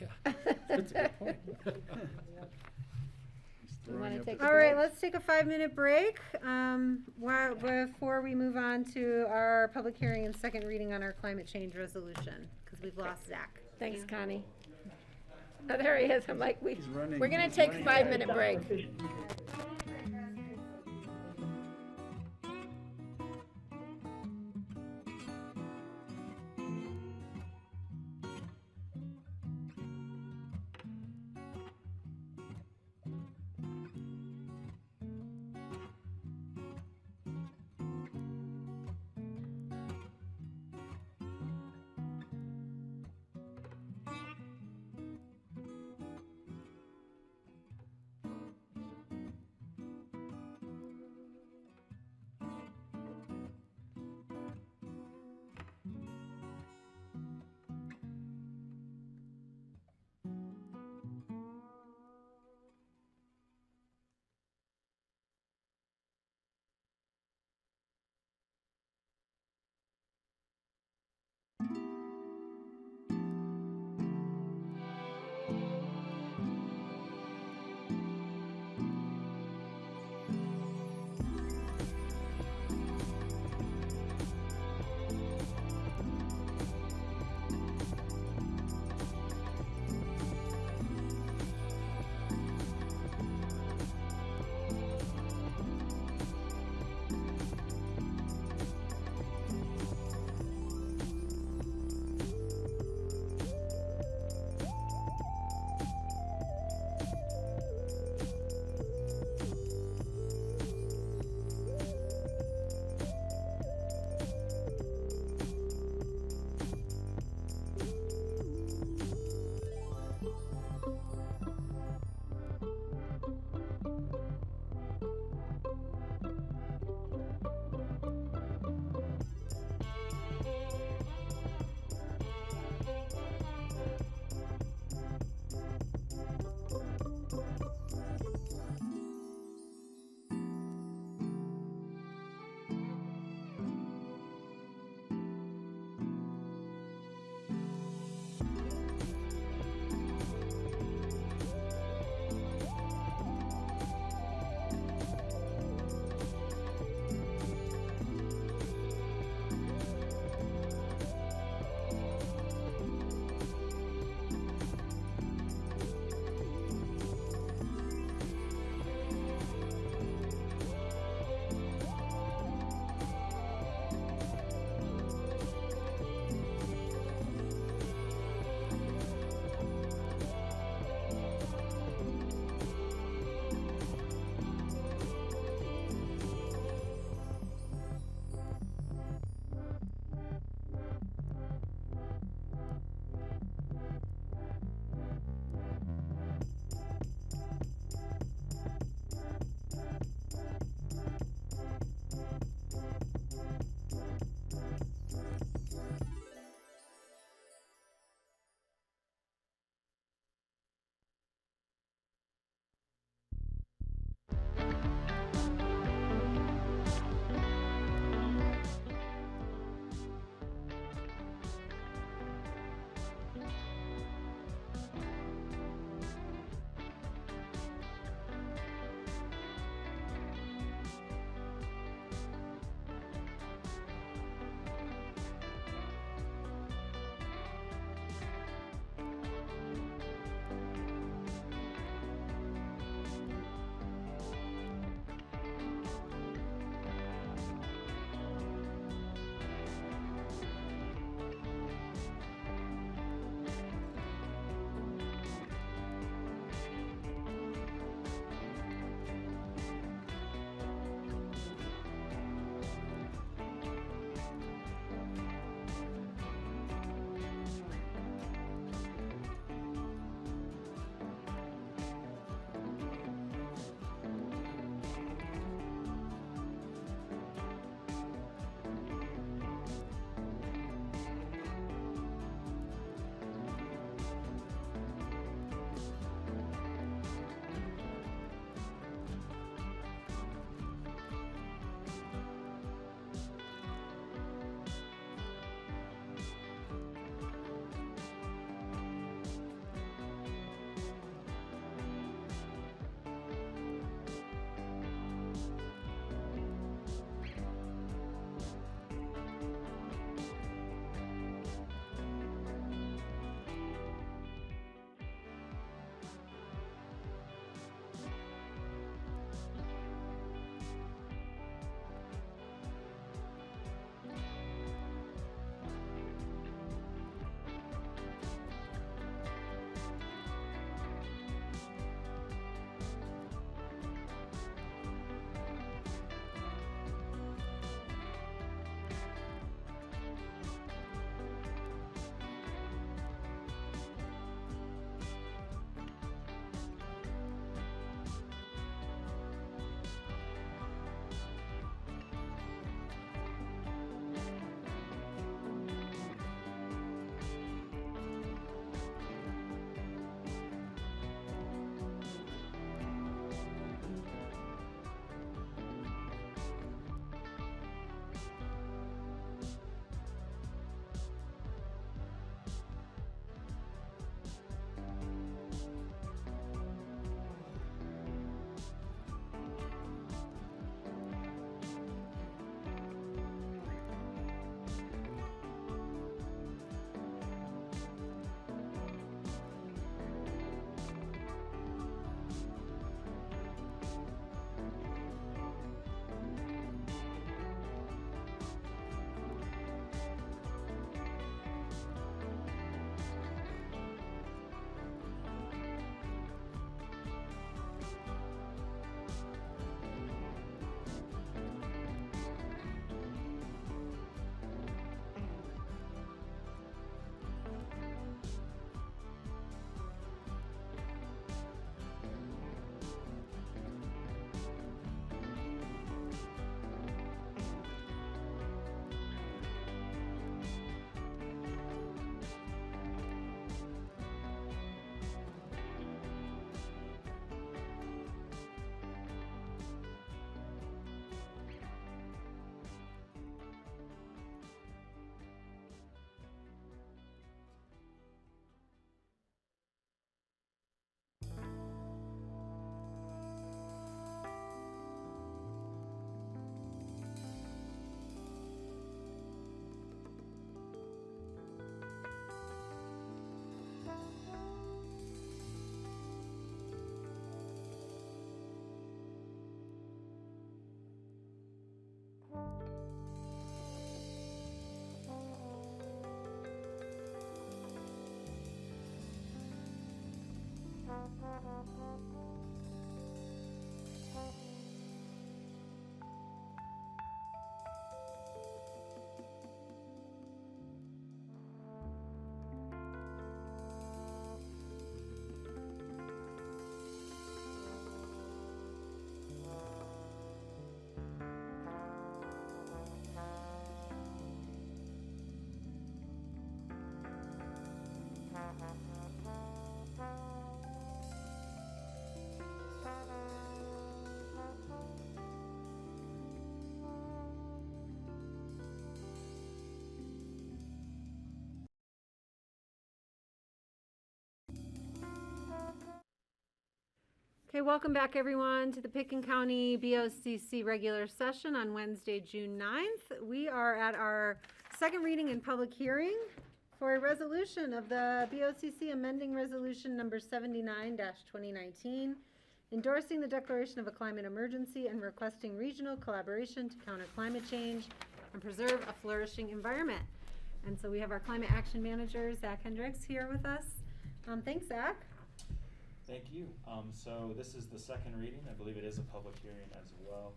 Yeah, that's a good point. He's You wanna throwing up take the- a All right, break? let's take a 5-minute break, before we move on to our public hearing and second reading on our climate change resolution, because we've lost Zach. Thanks, Connie. Oh, there he is. I'm like, we're running- going to he's take a running 5-minute break. Okay, welcome back everyone to the Picken County BOCC regular session on Wednesday, June 9th. We are at our second reading and public hearing for a resolution of the BOCC amending resolution number 79-2019, endorsing the declaration of a climate emergency and requesting regional collaboration to counter climate change and preserve a flourishing environment. And so we have our climate action manager, Zach Hendricks, here with us. Thanks, Zach. Thank you. So this is the second reading. I believe it is a public hearing as well.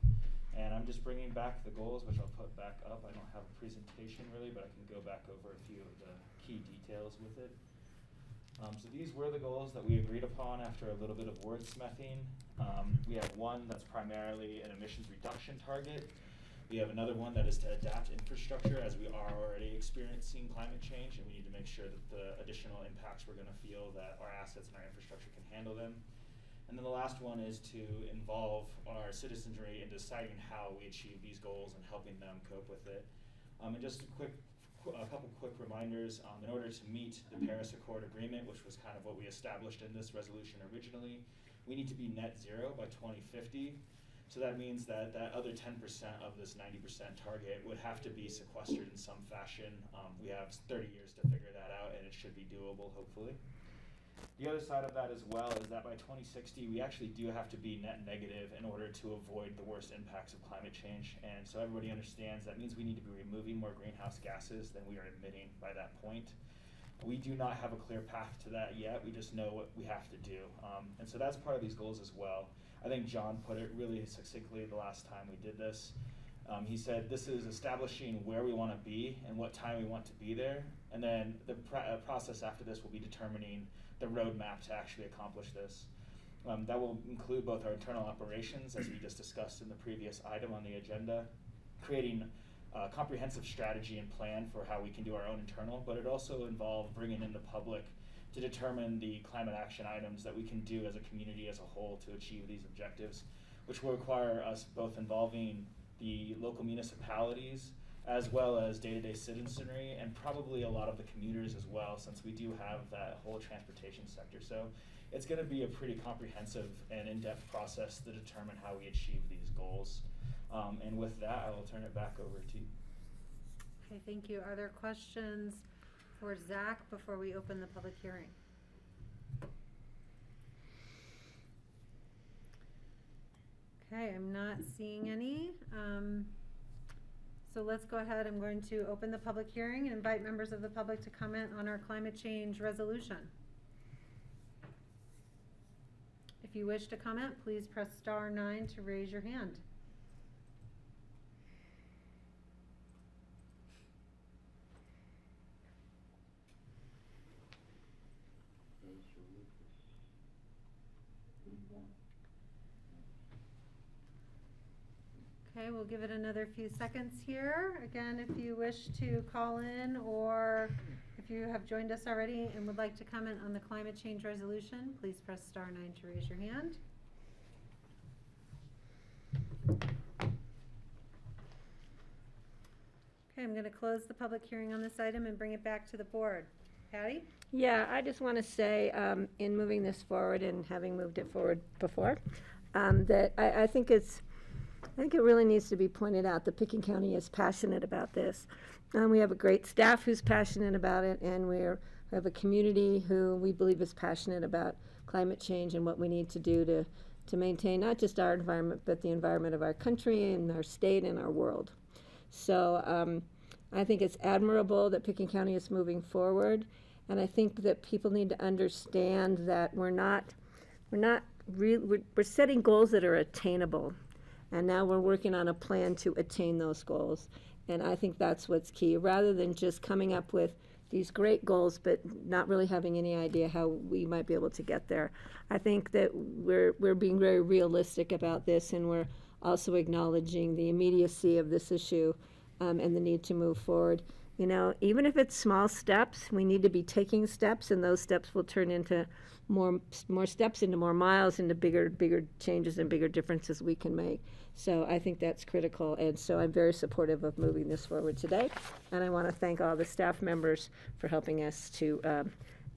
And I'm just bringing back the goals, which I'll put back up. I don't have a presentation really, but I can go back over a few of the key details with it. So these were the goals that we agreed upon after a little bit of wordsmithing. We have one that's primarily an emissions reduction target. We have another one that is to adapt infrastructure as we are already experiencing climate change, and we need to make sure that the additional impacts we're going to feel, that our assets and our infrastructure can handle them. And then the last one is to involve our citizenry in deciding how we achieve these goals and helping them cope with it. And just a couple quick reminders. In order to meet the Paris Accord agreement, which was kind of what we established in this resolution originally, we need to be net zero by 2050. So that means that that other 10% of this 90% target would have to be sequestered in some fashion. We have 30 years to figure that out, and it should be doable, hopefully. The other side of that as well is that by 2060, we actually do have to be net negative in order to avoid the worst impacts of climate change. And so everybody understands that means we need to be removing more greenhouse gases than we are emitting by that point. We do not have a clear path to that yet. We just know what we have to do. And so that's part of these goals as well. I think John put it really succinctly the last time we did this. He said this is establishing where we want to be and what time we want to be there. And then the process after this will be determining the roadmap to actually accomplish this. That will include both our internal operations, as we just discussed in the previous item on the agenda, creating a comprehensive strategy and plan for how we can do our own internal, but it also involved bringing in the public to determine the climate action items that we can do as a community as a whole to achieve these objectives, which will require us both involving the local municipalities as well as day-to-day citizenry and probably a lot of the commuters as well, since we do have that whole transportation sector. So it's going to be a pretty comprehensive and in-depth process to determine how we achieve these goals. And with that, I will turn it back over to you. Okay, thank you. Are there questions for Zach before we open the public hearing? Okay, I'm not seeing any. So let's go ahead. I'm going to open the public hearing and invite members of the public to comment on our climate change resolution. If you wish to comment, please press *9 to raise your hand. Okay, we'll give it another few seconds here. Again, if you wish to call in or if you have joined us already and would like to comment on the climate change resolution, please press *9 to raise your hand. Okay, I'm going to close the public hearing on this item and bring it back to the board. Patty? Yeah, I just want to say, in moving this forward and having moved it forward before, that I think it really needs to be pointed out that Picken County is passionate about this. We have a great staff who's passionate about it, and we have a community who we believe is passionate about climate change and what we need to do to maintain not just our environment, but the environment of our country and our state and our world. So I think it's admirable that Picken County is moving forward, and I think that people need to understand that we're not we're setting goals that are attainable. And now we're working on a plan to attain those goals. And I think that's what's key, rather than just coming up with these great goals, but not really having any idea how we might be able to get there. I think that we're being very realistic about this, and we're also acknowledging the immediacy of this issue, and the need to move forward. You know, even if it's small steps, we need to be taking steps, and those steps will turn into more steps, into more miles, into bigger changes and bigger differences we can make. So I think that's critical, and so I'm very supportive of moving this forward today. And I want to thank all the staff members for helping us to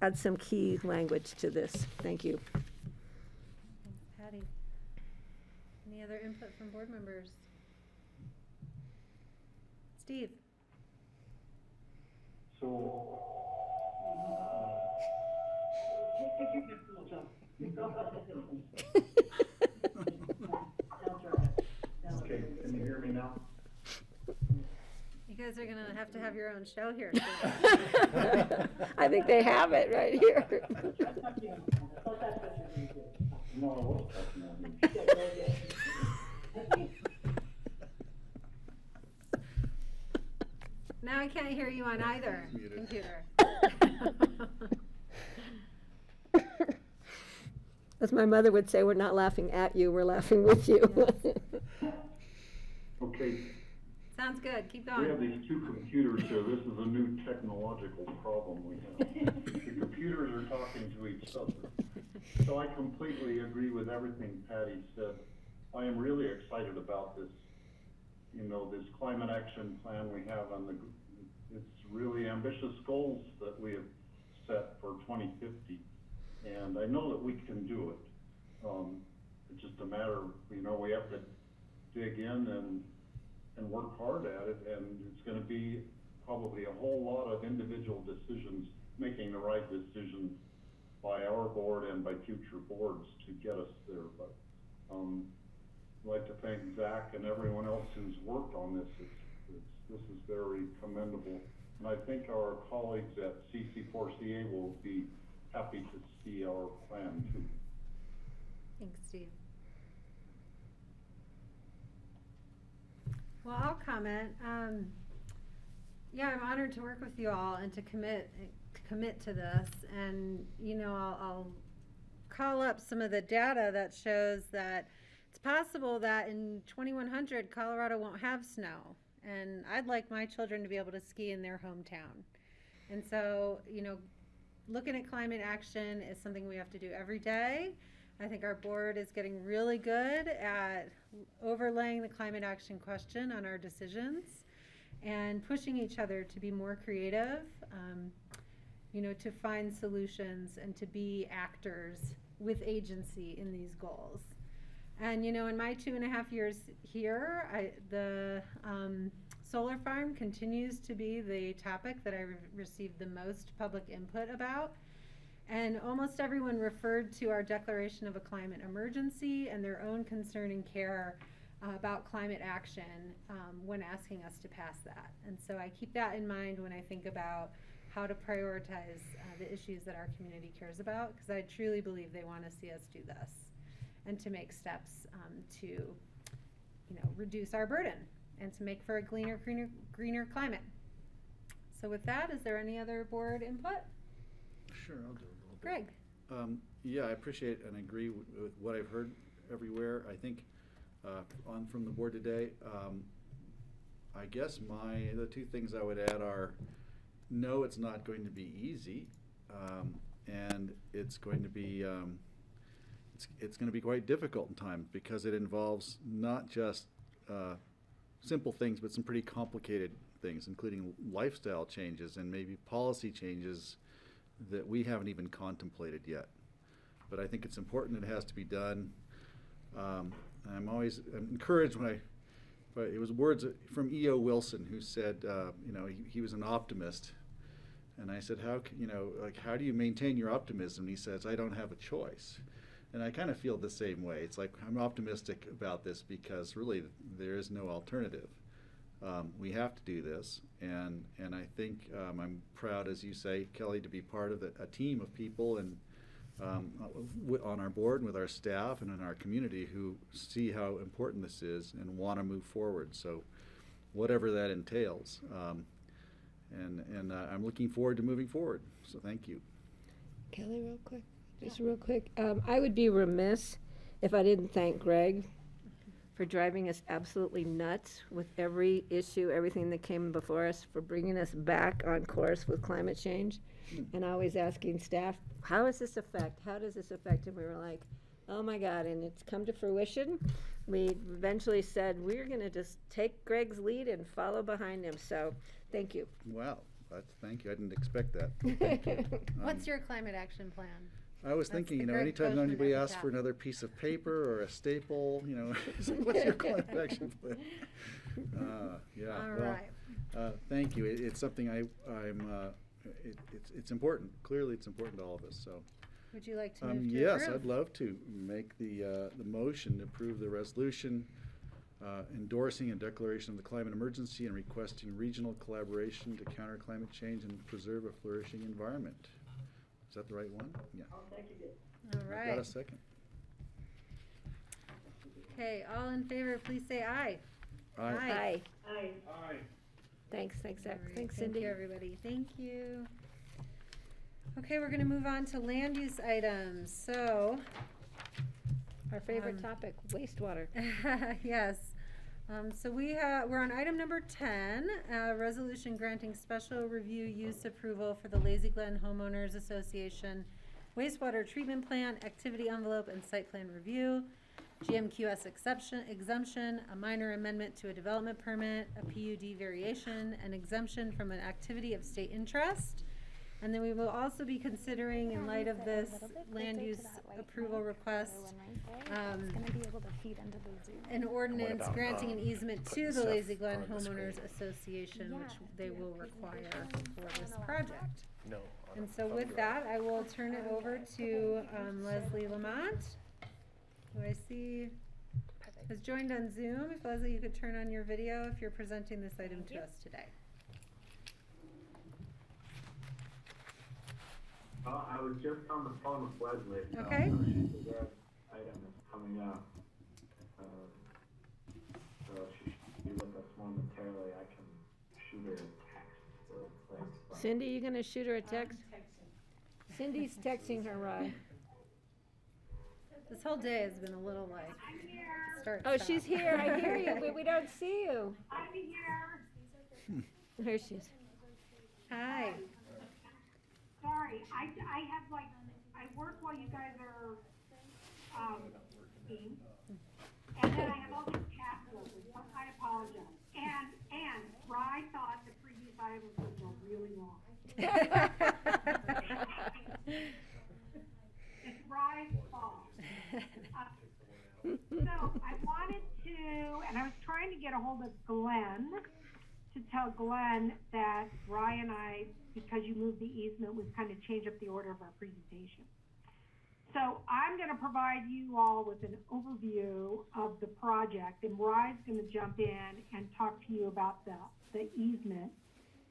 add some key language to this. Thank you. Thanks, Patty. Any other input from board members? Steve? So, okay, can you hear me now? You guys are gonna have to have your own show here. I think they have it right here. No, I was talking about me. Now I can't hear you on either computer. As my mother would say, we're not laughing at you, we're laughing with you. Okay. Sounds good. Keep We going. have these two computers here. This is a new technological problem we have. The computers are talking to each other. So I completely agree with everything Patty said. I am really excited about this, you know, this climate action plan we have on it's really ambitious goals that we have set for 2050. And I know that we can do it. It's just a matter of, you know, we have to dig in and work hard at it, and it's going to be probably a whole lot of individual decisions, making the right decisions by our board and by future boards to get us there. But I'd like to thank Zach and everyone else who's worked on this. This is very commendable, and I think our colleagues at CC4CA will be happy to see our plan too. Thanks, Steve. Well, I'll comment. Yeah, I'm honored to work with you all and to commit to this. And you know, I'll call up some of the data that shows that it's possible that in 2100 Colorado won't have snow, and I'd like my children to be able to ski in their hometown. And so, you know, looking at climate action is something we have to do every day. I think our board is getting really good at overlaying the climate action question on our decisions and pushing each other to be more creative, you know, to find solutions and to be actors with agency in these goals. And, you know, in my 2.5 years here, the solar farm continues to be the topic that I received the most public input about. And almost everyone referred to our declaration of a climate emergency and their own concern and care about climate action when asking us to pass that. And so I keep that in mind when I think about how to prioritize the issues that our community cares about, because I truly believe they want to see us do this and to make steps to, you know, reduce our burden and to make for a greener climate. So with that, is there any other board input? Sure, I'll do a little bit. Greg. Yeah, I appreciate and agree with what I've heard everywhere. I think from the board today, I guess the two things I would add are, no, it's not going to be easy, and it's going to be it's going to be quite difficult in times because it involves not just simple things, but some pretty complicated things, including lifestyle changes and maybe policy changes that we haven't even contemplated yet. But I think it's important. It has to be done. I'm always encouraged but it was words from E.O. Wilson, who said, you know, he was an optimist. And I said, how do you maintain your optimism? And he says, I don't have a choice. And I kind of feel the same way. It's like I'm optimistic about this because really there is no alternative. We have to do this, and I think I'm proud, as you say, Kelly, to be part of a team of people and on our board and with our staff and in our community who see how important this is and want to move forward. So whatever that entails. I'm looking forward to moving forward. So thank you. Kelly, real quick, I would be remiss if I didn't thank Greg for driving us absolutely nuts with every issue, everything that came before us, for bringing us back on course with climate change, and always asking staff, how does this affect? How does this affect? And we were like, oh my God, and it's come to fruition. We eventually said, we're going to just take Greg's lead and follow behind him. So thank you. Wow, thank you. I didn't expect that. Thank you. What's your climate action plan? I was That's thinking, the you know, Greg anytime Postman anybody at the asks top. for another piece of paper or a staple, you know, what's your climate action plan? Yeah. All Well, right. thank you. It's something it's important. Clearly, it's important to all of us. So. Would you like to move to Yes, approve? I'd love to make the motion to approve the resolution endorsing a declaration of the climate emergency and requesting regional collaboration to counter climate change and preserve a flourishing environment. Is that the right one? Yeah. All I've right. got a second. Okay, all in favor, please say aye. Aye. Aye. Thanks, Zach. All right, Thanks, Thank Cindy. you, everybody. Thank you. Okay, we're going to move on to land use items. So, Our favorite topic, wastewater. yes. So we're on item number 10, resolution granting special review use approval for the Lazy Glen Homeowners Association wastewater treatment plant, activity envelope, and site plan review, GMQS exemption, a minor amendment to a development permit, a PUD variation, an exemption from an activity of state interest. And then we will also be considering, in light of this land use approval request, an ordinance granting an easement to the Lazy Glen Homeowners Association, which they will require for this project. And so with that, I will turn it over to Leslie Lamont, who I see has joined on Zoom. If Leslie, you could turn on your video if you're presenting this item to us today. I was just on the phone with Leslie. So Okay. She said that item is coming up. So she should be with us momentarily. I can shoot her a text real quick. Cindy, you gonna shoot her a text? Cindy's texting her, Rod. This whole day has been a little like, start, Oh, stop. she's here. I hear you, but we don't see you. I'm here. There she is. Hi. Sorry, I have like, I work while you guys are, eating. And then I have all these cats open, so I apologize. And Rye thought the previous item was going to go really long. It's Rye's fault. So I wanted to, and I was trying to get a hold of Glenn to tell Glenn that Rye and I, because you moved the easement, we've kind of changed up the order of our presentation. So I'm going to provide you all with an overview of the project, and Rye's going to jump in and talk to you about the easement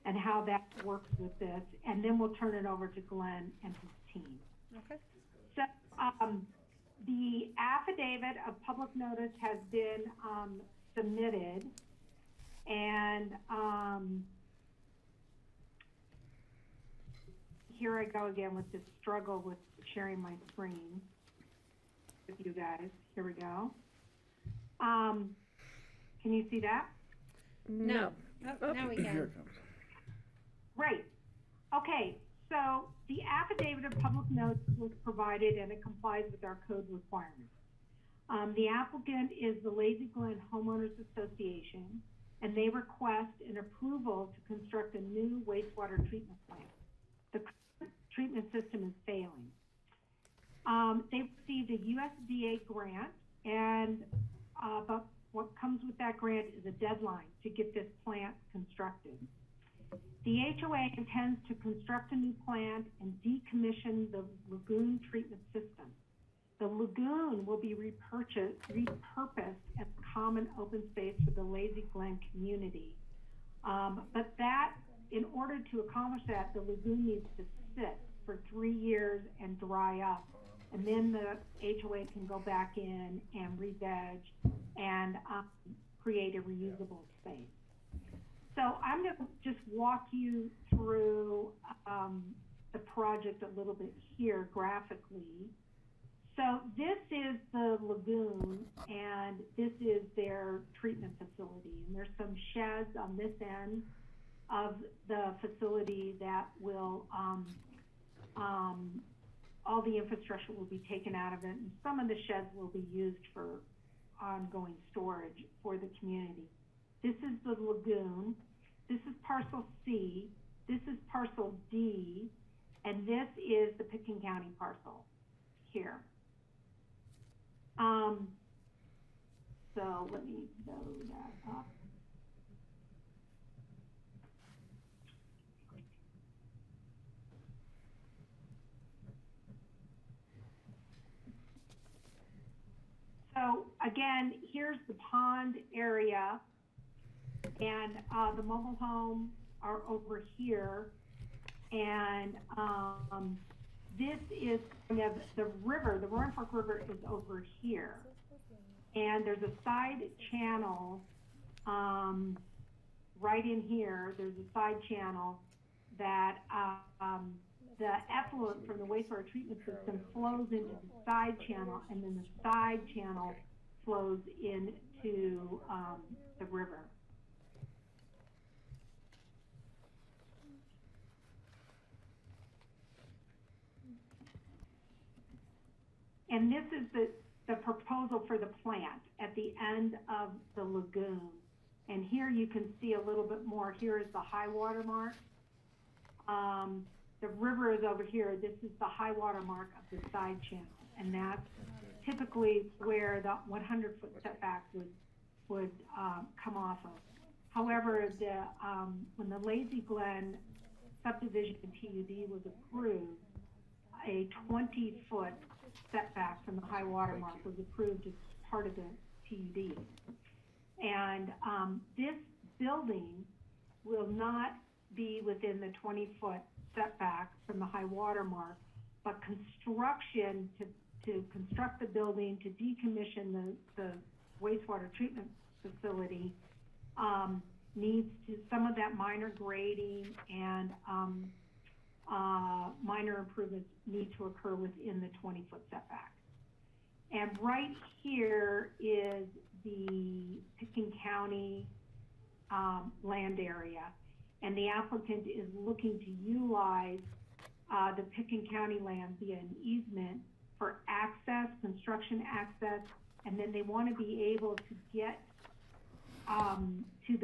and how that works with this, and then we'll turn it over to Glenn and his team. Okay. So the affidavit of public notice has been submitted, and here I go again with this struggle with sharing my screen with you guys. Here we go. Can you see that? No. Oh, now we can. Here it comes. Great. Okay, so the affidavit of public notice was provided and it complies with our code requirements. The applicant is the Lazy Glen Homeowners Association, and they request an approval to construct a new wastewater treatment plant. The current treatment system is failing. They received a USDA grant, and but what comes with that grant is a deadline to get this plant constructed. The HOA intends to construct a new plant and decommission the lagoon treatment system. The lagoon will be repurposed as common open space for the Lazy Glen community. But that, in order to accomplish that, the lagoon needs to sit for 3 years and dry up and then the HOA can go back in and re-veg and create a reusable space. So I'm going to just walk you through the project a little bit here graphically. So this is the lagoon, and this is their treatment facility. And there's some sheds on this end of the facility that will, all the infrastructure will be taken out of it, and some of the sheds will be used for ongoing storage for the community. This is the lagoon. This is parcel C. This is parcel D. And this is the Pitkin County parcel here. So let me load that up. So again, here's the pond area, and the mobile homes are over here, and this is kind of the river. The Roaring Fork River is over here, and there's a side channel right in here. There's a side channel that the effluent from the wastewater treatment system flows into the side channel, and then the side channel flows into the river. And this is the proposal for the plant at the end of the lagoon. And here you can see a little bit more. Here is the high water mark. The river is over here. This is the high water mark of the side channel. And that's typically where the 100-foot setback would come off of. However, when the Lazy Glen subdivision in PUD was approved, a 20-foot setback from the high water mark was approved as part of the PUD. And this building will not be within the 20-foot setback from the high water mark, but construction to construct the building, to decommission the wastewater treatment facility needs to, some of that minor grading and minor improvements need to occur within the 20-foot setback. And right here is the Pitkin County land area, and the applicant is looking to utilize the Pitkin County land via an easement for access, construction access, and then they want to be able to get to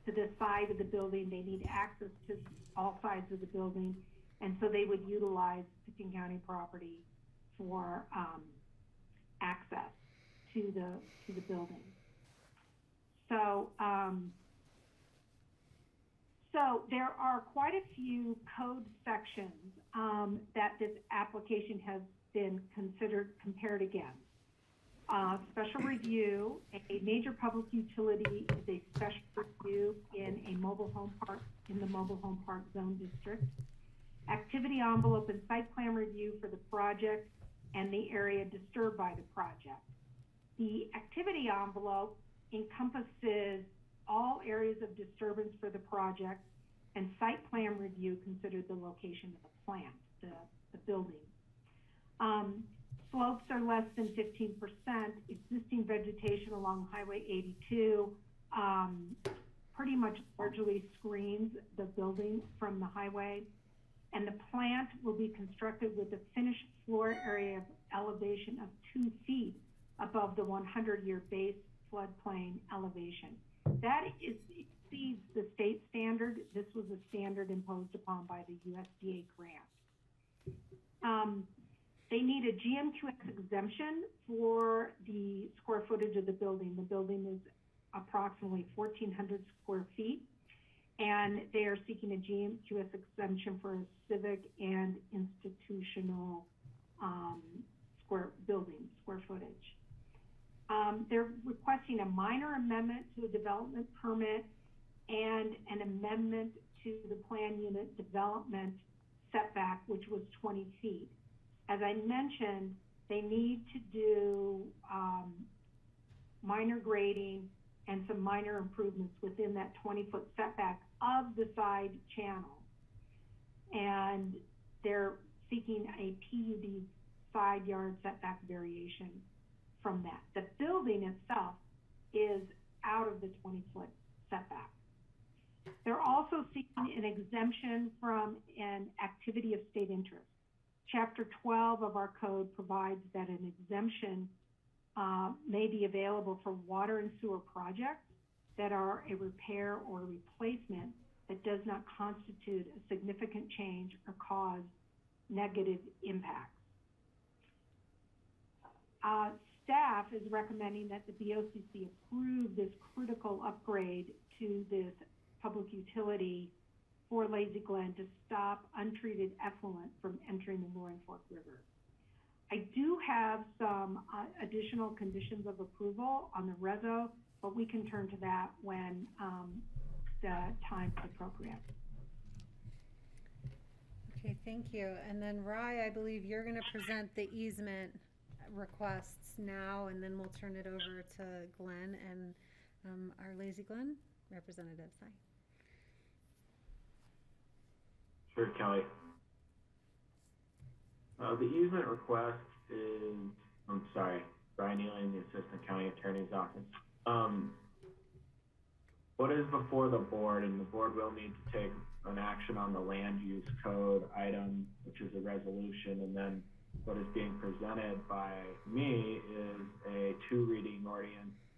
the side of the building. They need access to all sides of the building, and so they would utilize Pitkin County property for access to the building. So so there are quite a few code sections that this application has been compared against. Special review, a major public utility is a special review in a mobile home park, in the mobile home park zone district. Activity envelope and site plan review for the project and the area disturbed by the project. The activity envelope encompasses all areas of disturbance for the project, and site plan review considered the location of the plant, the building. Slopes are less than 15%. Existing vegetation along Highway 82 pretty much largely screens the building from the highway. And the plant will be constructed with a finished floor area of elevation of 2 feet above the 100-year base floodplain elevation. That exceeds the state standard. This was a standard imposed upon by the USDA grant. They need a GMQS exemption for the square footage of the building. The building is approximately 1,400 square feet, and they are seeking a GMQS exemption for a civic and institutional square footage. They're requesting a minor amendment to a development permit and an amendment to the plan unit development setback, which was 20 feet, As I mentioned, they need to do minor grading and some minor improvements within that 20-foot setback of the side channel. And they're seeking a PUD side yard setback variation from that. The building itself is out of the 20-foot setback. They're also seeking an exemption from an activity of state interest. Chapter 12 of our code provides that an exemption may be available for water and sewer projects that are a repair or replacement that does not constitute a significant change or cause negative impacts. Staff is recommending that the BOCC approve this critical upgrade to this public utility for Lazy Glen to stop untreated effluent from entering the Roaring Fork River. I do have some additional conditions of approval on the reso, but we can turn to that when the time is appropriate. Okay, thank you. And then Rye, I believe you're going to present the easement requests now, and then we'll turn it over to Glenn and our Lazy Glen representatives. Hi. Sure, Kelly. The easement request is, I'm sorry, Brian Nealing, the Assistant County Attorney's Office. What is before the board, and the board will need to take an action on the land use code item, which is a resolution, and then what is being presented by me is a two-reading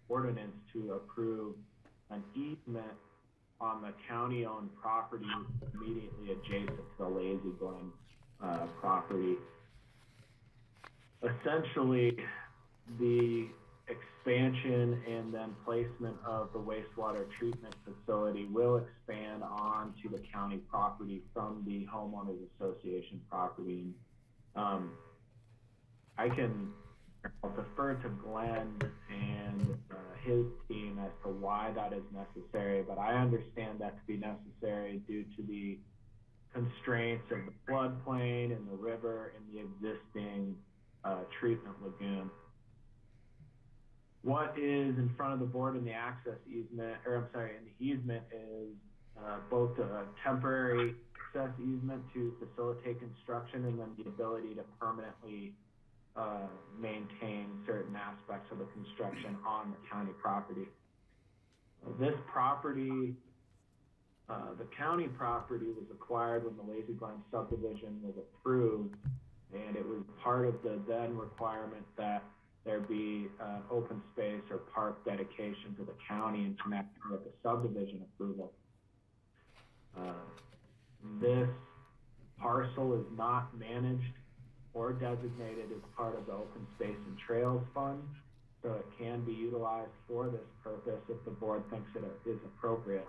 ordinance to approve an easement on the county-owned property immediately adjacent to the Lazy Glen property. Essentially, the expansion and then placement of the wastewater treatment facility will expand onto the county property from the homeowners association property. I'll defer to Glenn and his team as to why that is necessary, but I understand that to be necessary due to the constraints of the floodplain and the river and the existing treatment lagoon. What is in front of the board in the access easement, or I'm sorry, in the easement is both a temporary access easement to facilitate construction and then the ability to permanently maintain certain aspects of the construction on the county property. This property, the county property, was acquired when the Lazy Glen subdivision was approved, and it was part of the then requirement that there be open space or park dedication to the county in connection with the subdivision approval. This parcel is not managed or designated as part of the Open Space and Trails Fund, so it can be utilized for this purpose if the board thinks it is appropriate.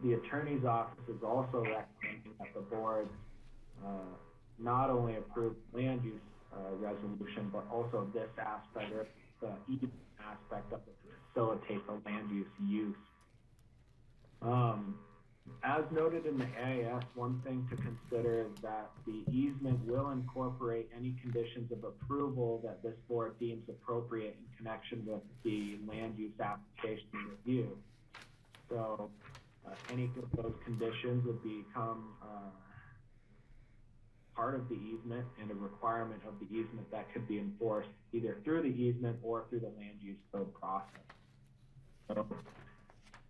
The Attorney's Office is also recommending that the board not only approve land use resolution, but also this aspect, or the easement aspect of it, to facilitate the land use. As noted in the AIS, one thing to consider is that the easement will incorporate any conditions of approval that this board deems appropriate in connection with the land use application review. So any of those conditions would become part of the easement and a requirement of the easement that could be enforced either through the easement or through the land use code process. So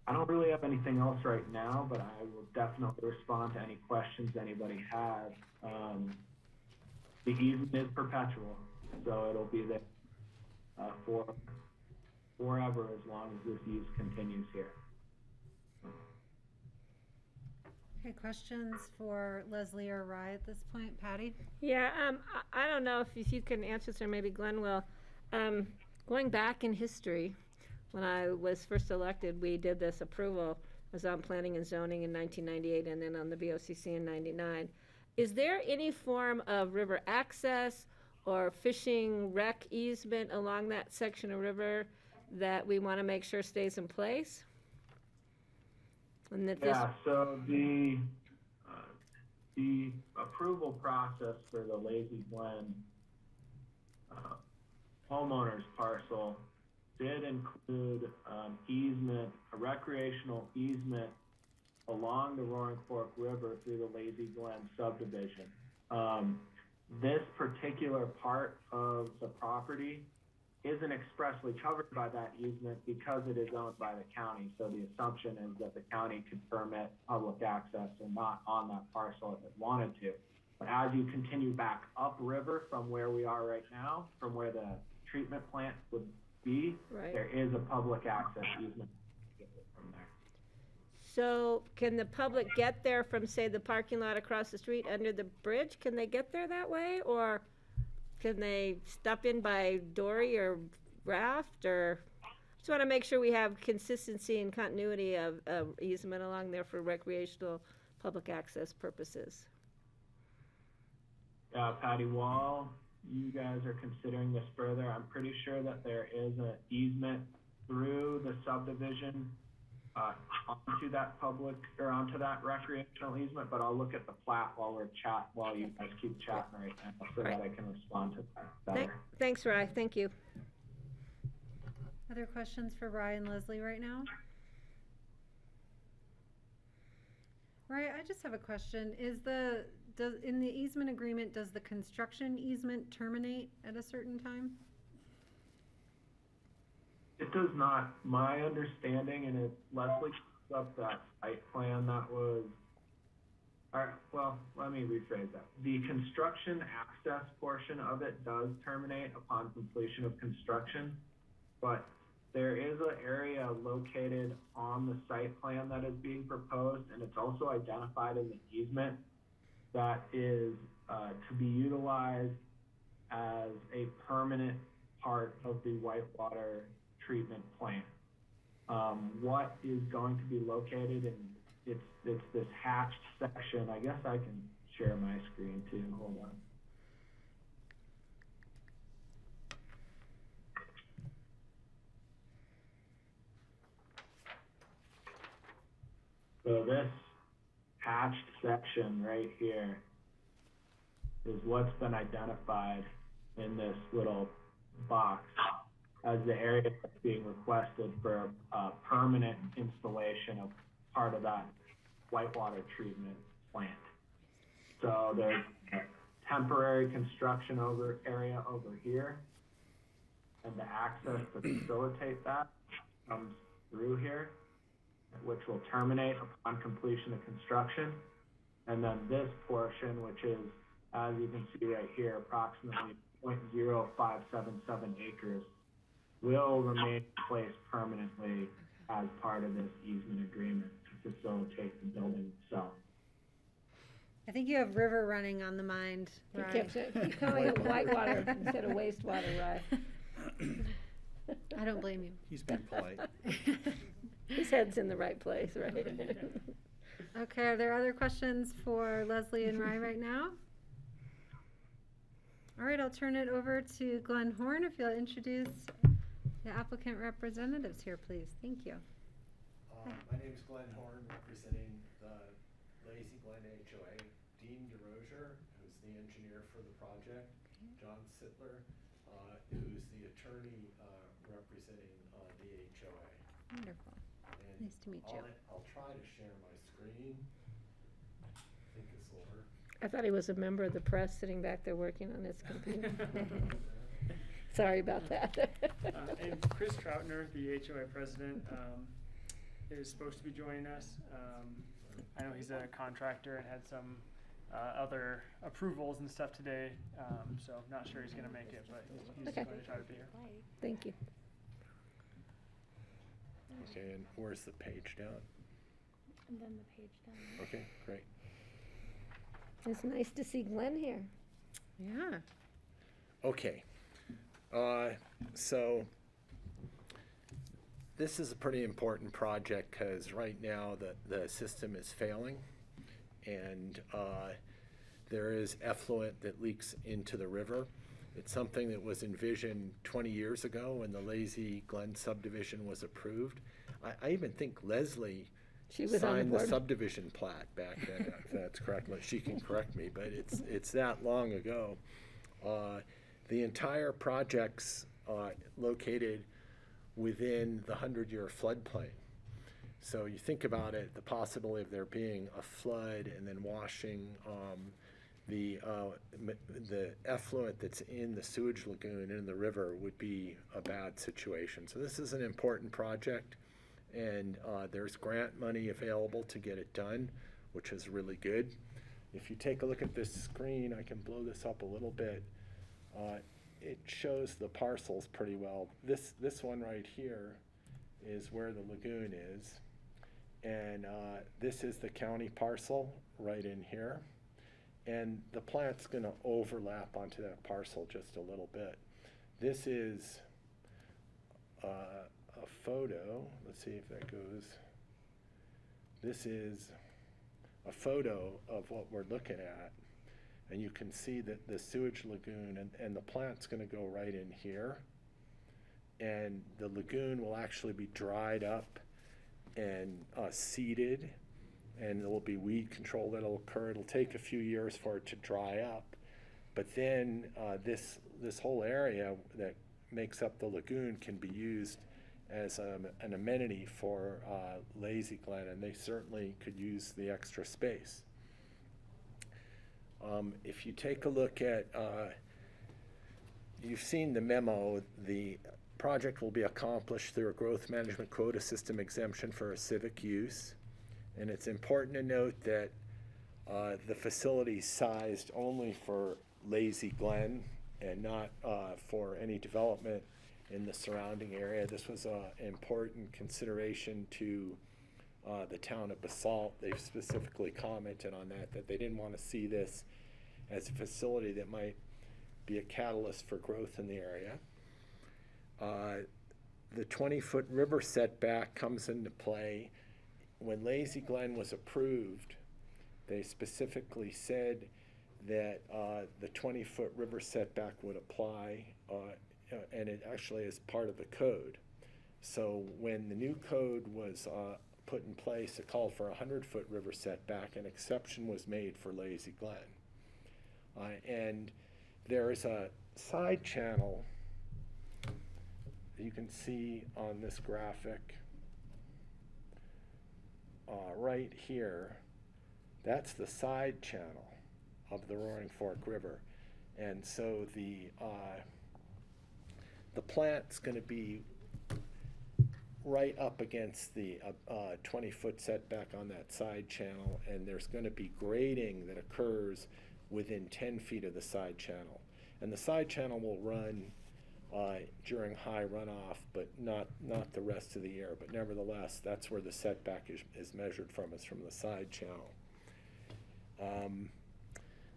I don't really have anything else right now, but I will definitely respond to any questions anybody has. The easement is perpetual, so it'll be there for forever as long as this use continues here. Okay, questions for Leslie or Rye at this point? Patty? Yeah, I don't know if you can answer this, or maybe Glenn will. Going back in history, when I was first elected, we did this approval. I was on planning and zoning in 1998 and then on the BOCC in 99. Is there any form of river access or fishing rec easement along that section of river that we want to make sure stays in place? And that Yeah, so the the approval process for the Lazy Glen homeowners parcel did include easement, a recreational easement along the Roaring Fork River through the Lazy Glen subdivision. This particular part of the property isn't expressly covered by that easement because it is owned by the county. So the assumption is that the county could permit public access and not on that parcel if it wanted to. But as you continue back upriver from where we are right now, from where the treatment plant would be, there is a public access easement from there. So can the public get there from, say, the parking lot across the street under the bridge? Can they get there that way? Or can they stop in by dory or raft? Or just want to make sure we have consistency and continuity of easement along there for recreational public access purposes. Patty Wall, you guys are considering this further. I'm pretty sure that there is an easement through the subdivision onto that public or onto that recreational easement, but I'll look at the plat while you guys keep chatting right now so that I can respond to that better. Thanks, Rye. Thank you. Other questions for Rye and Leslie right now? Rye, I just have a question. In the easement agreement, does the construction easement terminate at a certain time? It does not. My understanding, and Leslie put up that site plan that was, well, let me rephrase that. The construction access portion of it does terminate upon completion of construction, but there is an area located on the site plan that is being proposed, and it's also identified in the easement that is to be utilized as a permanent part of the whitewater treatment plant. What is going to be located in it's this hatched section. I guess I can share my screen too. Hold on. So this hatched section right here is what's been identified in this little box as the area that's being requested for a permanent installation of part of that whitewater treatment plant. So there's a temporary construction area over here, and the access to facilitate that comes through here, which will terminate upon completion of construction. And then this portion, which is, as you can see right here, approximately 0.0577 acres, will remain in place permanently as part of this easement agreement to facilitate the building itself. I think you have river running on the mind, Rye. Keep calling it whitewater instead of wastewater, Rye. I don't blame you. He's been polite. His head's in the right place, right? Okay, are there other questions for Leslie and Rye right now? All right, I'll turn it over to Glenn Horn if you'll introduce the applicant representatives here, please. Thank you. My name is Glenn Horn, representing the Lazy Glen HOA. Dean DeRozier, who's the engineer for the project. John Sittler, who's the attorney representing the HOA. Wonderful. And nice to meet you. I'll try to share my screen. I think this will work. I thought he was a member of the press sitting back there working on his computer. Sorry about that. And Chris Troutner, the HOA president, is supposed to be joining us. I know he's a contractor and had some other approvals and stuff today, so not sure he's going to make it, but he's going to try to be here. Thank you. Okay, and where's the page down? And then the page down. Okay, great. It's nice to see Glenn here. Yeah. Okay. So this is a pretty important project because right now the system is failing, and there is effluent that leaks into the river. It's something that was envisioned 20 years ago when the Lazy Glen subdivision was approved. I even think Leslie She was on the signed the board. subdivision plat back then, if that's correct. She can correct me, but it's that long ago. The entire project's located within the 100-year floodplain. So you think about it, the possibility of there being a flood and then washing the effluent that's in the sewage lagoon in the river would be a bad situation. So this is an important project, and there's grant money available to get it done, which is really good. If you take a look at this screen, I can blow this up a little bit. It shows the parcels pretty well. This one right here is where the lagoon is, and this is the county parcel right in here. And the plant's going to overlap onto that parcel just a little bit. This is a photo. Let's see if that goes. This is a photo of what we're looking at. And you can see that the sewage lagoon and the plant's going to go right in here. And the lagoon will actually be dried up and seeded. And there will be weed control that'll occur. It'll take a few years for it to dry up. But then this whole area that makes up the lagoon can be used as an amenity for Lazy Glen, and they certainly could use the extra space. If you take a look at, you've seen the memo, the project will be accomplished through a growth management quota system exemption for a civic use. And it's important to note that the facility is sized only for Lazy Glen and not for any development in the surrounding area. This was an important consideration to the town of Basalt. They've specifically commented on that they didn't want to see this as a facility that might be a catalyst for growth in the area. The 20-foot river setback comes into play. When Lazy Glen was approved, they specifically said that the 20-foot river setback would apply, and it actually is part of the code. So when the new code was put in place, it called for a 100-foot river setback. An exception was made for Lazy Glen. And there is a side channel you can see on this graphic. Right here, that's the side channel of the Roaring Fork River. And so the plant's going to be right up against the 20-foot setback on that side channel, and there's going to be grading that occurs within 10 feet of the side channel. And the side channel will run during high runoff, but not the rest of the year. But nevertheless, that's where the setback is measured from, is from the side channel.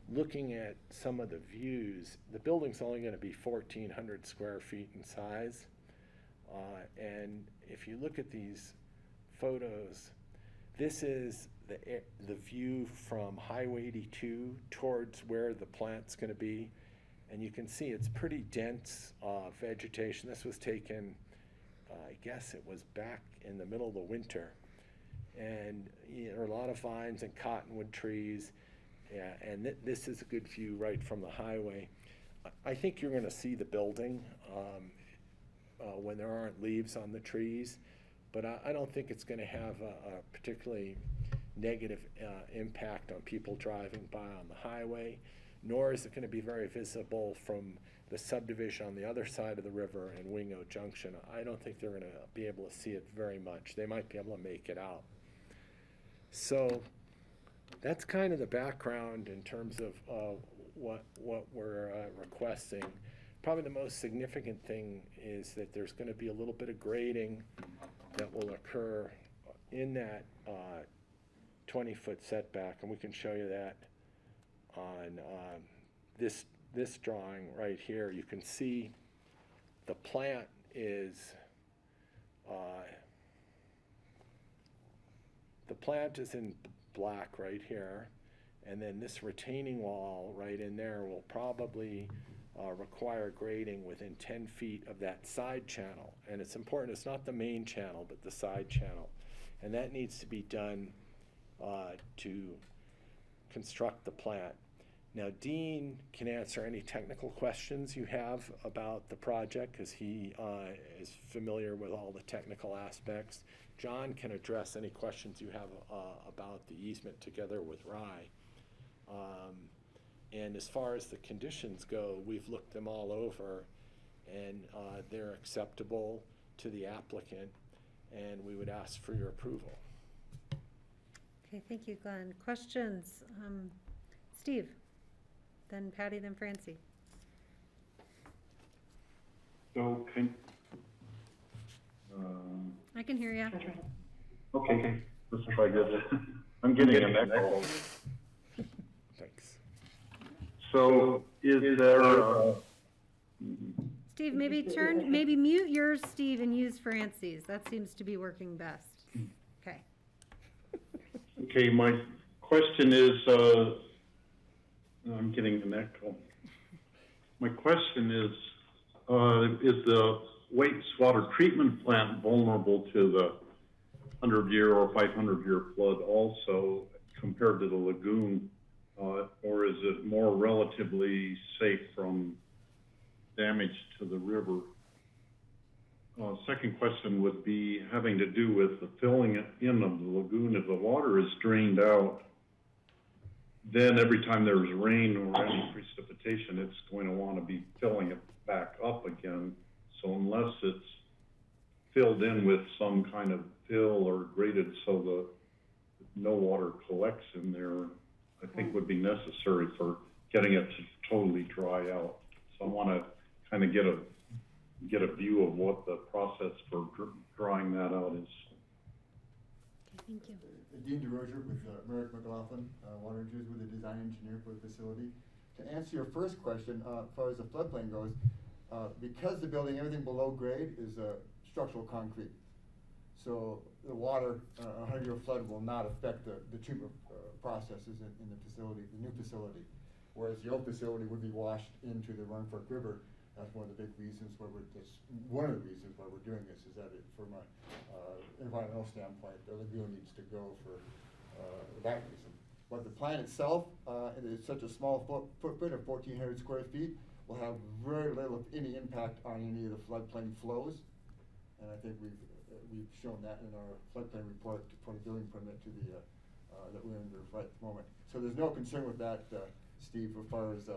Looking at some of the views, the building's only going to be 1,400 square feet in size. And if you look at these photos, this is the view from Highway 82 towards where the plant's going to be. And you can see it's pretty dense vegetation. This was taken, I guess it was back in the middle of the winter. And there are a lot of vines and cottonwood trees. Yeah, and this is a good view right from the highway. I think you're going to see the building when there aren't leaves on the trees, but I don't think it's going to have a particularly negative impact on people driving by on the highway, nor is it going to be very visible from the subdivision on the other side of the river in Wingo Junction. I don't think they're going to be able to see it very much. They might be able to make it out. So that's kind of the background in terms of what we're requesting. Probably the most significant thing is that there's going to be a little bit of grading that will occur in that 20-foot setback, and we can show you that on this drawing right here. You can see the plant is in black right here, and then this retaining wall right in there will probably require grading within 10 feet of that side channel. And it's important, it's not the main channel, but the side channel. and that needs to be done to construct the plant. Now, Dean can answer any technical questions you have about the project because he is familiar with all the technical aspects. John can address any questions you have about the easement together with Rye. And as far as the conditions go, we've looked them all over, and they're acceptable to the applicant, and we would ask for your approval. Okay, thank you, Glenn. Questions? Steve, then Patty, then Francie. So, I can hear you. okay, let's see if I get it. I'm getting an echo. Thanks. So, is there, Steve, maybe mute yours, Steve, and use Francie's. That seems to be working best. Okay. okay, my question is, I'm getting an echo. My question is the wastewater treatment plant vulnerable to the 100-year or 500-year flood also compared to the lagoon, or is it more relatively safe from damage to the river? Second question would be having to do with the filling in of the lagoon. If the water is drained out, then every time there's rain or any precipitation, it's going to want to be filling it back up again. So unless it's filled in with some kind of fill or graded so that no water collects in there, I think would be necessary for getting it to totally dry out. So I want to kind of get a view of what the process for drying that out is. Okay, thank you. Dean DeRozier with Merrick McLaughlin, Water Engineers, with the design engineer for the facility. To answer your first question, as far as the floodplain goes, because the building, everything below grade is structural concrete. So the water, 100-year flood will not affect the treatment processes in the facility, the new facility. Whereas the old facility would be washed into the Roaring Fork River. That's one of the big reasons why one of the reasons why we're doing this is that from an environmental standpoint, the lagoon needs to go for that reason. But the plant itself, it is such a small footprint of 1,400 square feet, will have very little, if any, impact on any of the floodplain flows. And I think we've shown that in our floodplain report for the building permit to the that we're under right at the moment. So there's no concern with that, Steve, as far as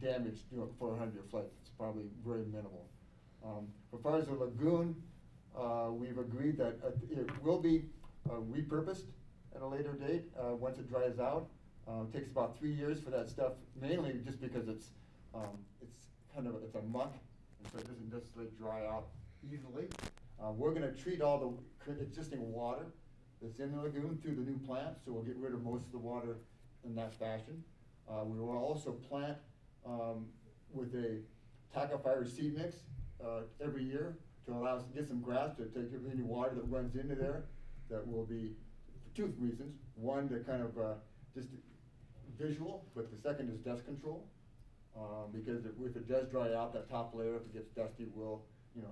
damage for a 100-year flood. It's probably very minimal. As far as the lagoon, we've agreed that it will be repurposed at a later date once it dries out. It takes about 3 years for that stuff, mainly just because it's a muck, and so it doesn't necessarily dry out easily. We're going to treat all the existing water that's in the lagoon through the new plant, so we'll get rid of most of the water in that fashion. We will also plant with a tackifier seed mix every year to allow us to get some grass to take any water that runs into there. That will be for two reasons. One, to kind of just visual, but the second is dust control. Because if it does dry out, that top layer, if it gets dusty, will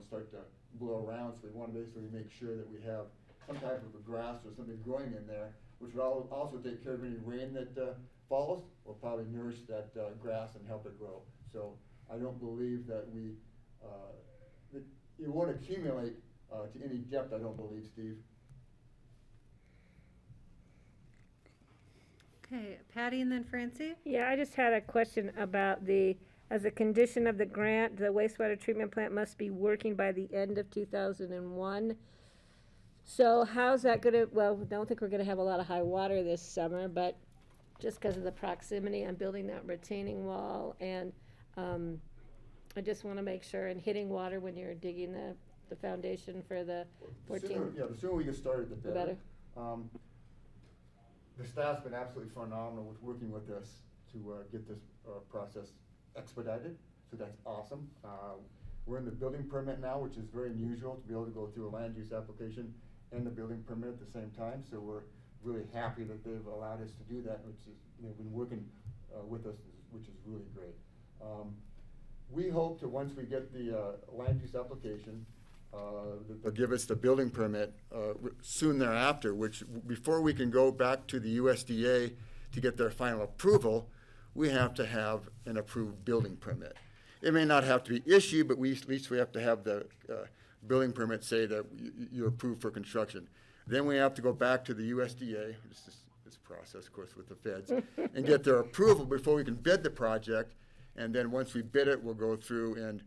start to blow around. So we want to basically make sure that we have some type of a grass or something growing in there, which will also take care of any rain that falls. Will probably nourish that grass and help it grow. So I don't believe that it won't accumulate to any depth. I don't believe, Steve. Okay, Patty and then Francie? Yeah, I just had a question about as a condition of the grant, the wastewater treatment plant must be working by the end of 2001. So how's that gonna, well, I don't think we're gonna have a lot of high water this summer, but just because of the proximity, I'm building that retaining wall, and I just want to make sure, and hitting water when you're digging the foundation for the 14. The sooner we get started, the better. better. The staff's been absolutely phenomenal with working with us to get this process expedited, so that's awesome. We're in the building permit now, which is very unusual to be able to go through a land use application and the building permit at the same time, so we're really happy that they've allowed us to do that, which is, they've been working with us, which is really great. We hope to, once we get the land use application, they'll give us the building permit soon thereafter, which before we can go back to the USDA to get their final approval, we have to have an approved building permit. It may not have to be issued, but at least we have to have the building permit say that you're approved for construction. Then we have to go back to the USDA, this process, of course, with the feds, and get their approval before we can bid the project. And then once we bid it, we'll go through and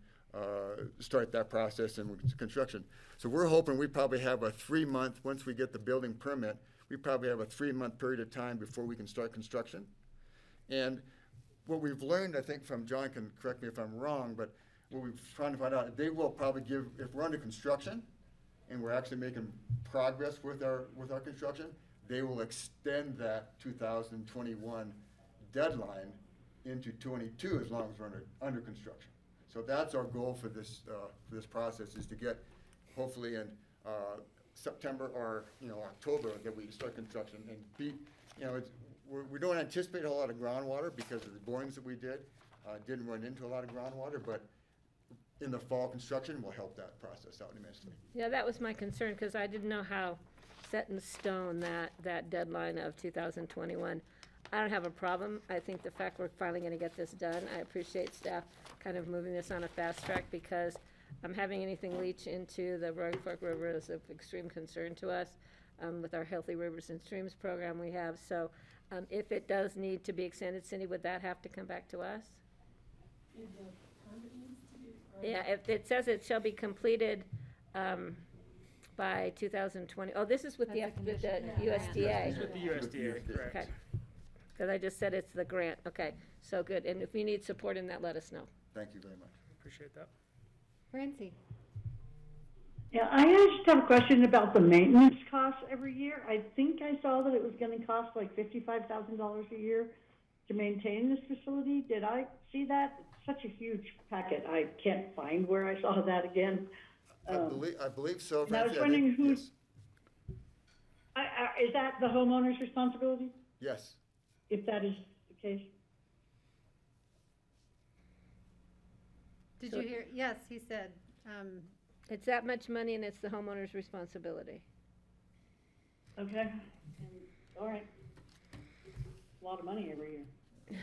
start that process and construction. So we're hoping we probably have a 3-month, once we get the building permit, we probably have a 3-month period of time before we can start construction. And what we've learned, I think from John, can correct me if I'm wrong, but what we're trying to find out, they will probably give, if we're under construction and we're actually making progress with our construction, they will extend that 2021 deadline into 22 as long as we're under construction. So that's our goal for this process, is to get, hopefully in September or October, that we start construction and be, we don't anticipate a lot of groundwater because of the borings that we did. Didn't run into a lot of groundwater, but in the fall construction will help that process out immensely. Yeah, that was my concern, because I didn't know how set in stone that deadline of 2021. I don't have a problem. I think the fact we're finally going to get this done, I appreciate staff kind of moving this on a fast track, because having anything leach into the Roaring Fork River is of extreme concern to us with our Healthy Rivers and Streams program we have. So if it does need to be extended, Cindy, would that have to come back to us? Yeah, if it says it shall be completed by 2020. Oh, this is with the USDA. This is with the USDA, correct. Okay. Because I just said it's the grant. Okay, so good. And if we need support in that, let us know. Thank you very much. Appreciate that. Francie. Yeah, I just have a question about the maintenance costs every year. I think I saw that it was going to cost like $55,000 a year to maintain this facility. Did I see that? It's such a huge packet. I can't find where I saw that again. I believe so. And I was wondering who. Yes. Is that the homeowner's responsibility? Yes. If that is the case. Did you hear? Yes, he said. It's that much money and it's the homeowner's responsibility. Okay. All right. A lot of money every year.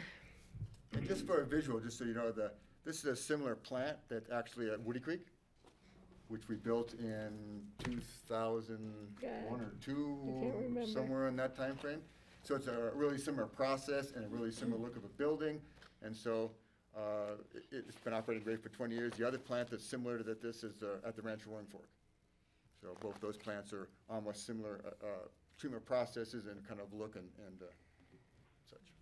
And just for a visual, just so you know, this is a similar plant that actually at Woody Creek, which we built in 2001 or 2, somewhere in that time frame. So it's a really similar process and a really similar look of a building. And so it's been operating great for 20 years. The other plant that's similar to this is at the Rancho Roaring Fork. So both those plants are almost similar treatment processes and kind of look and such.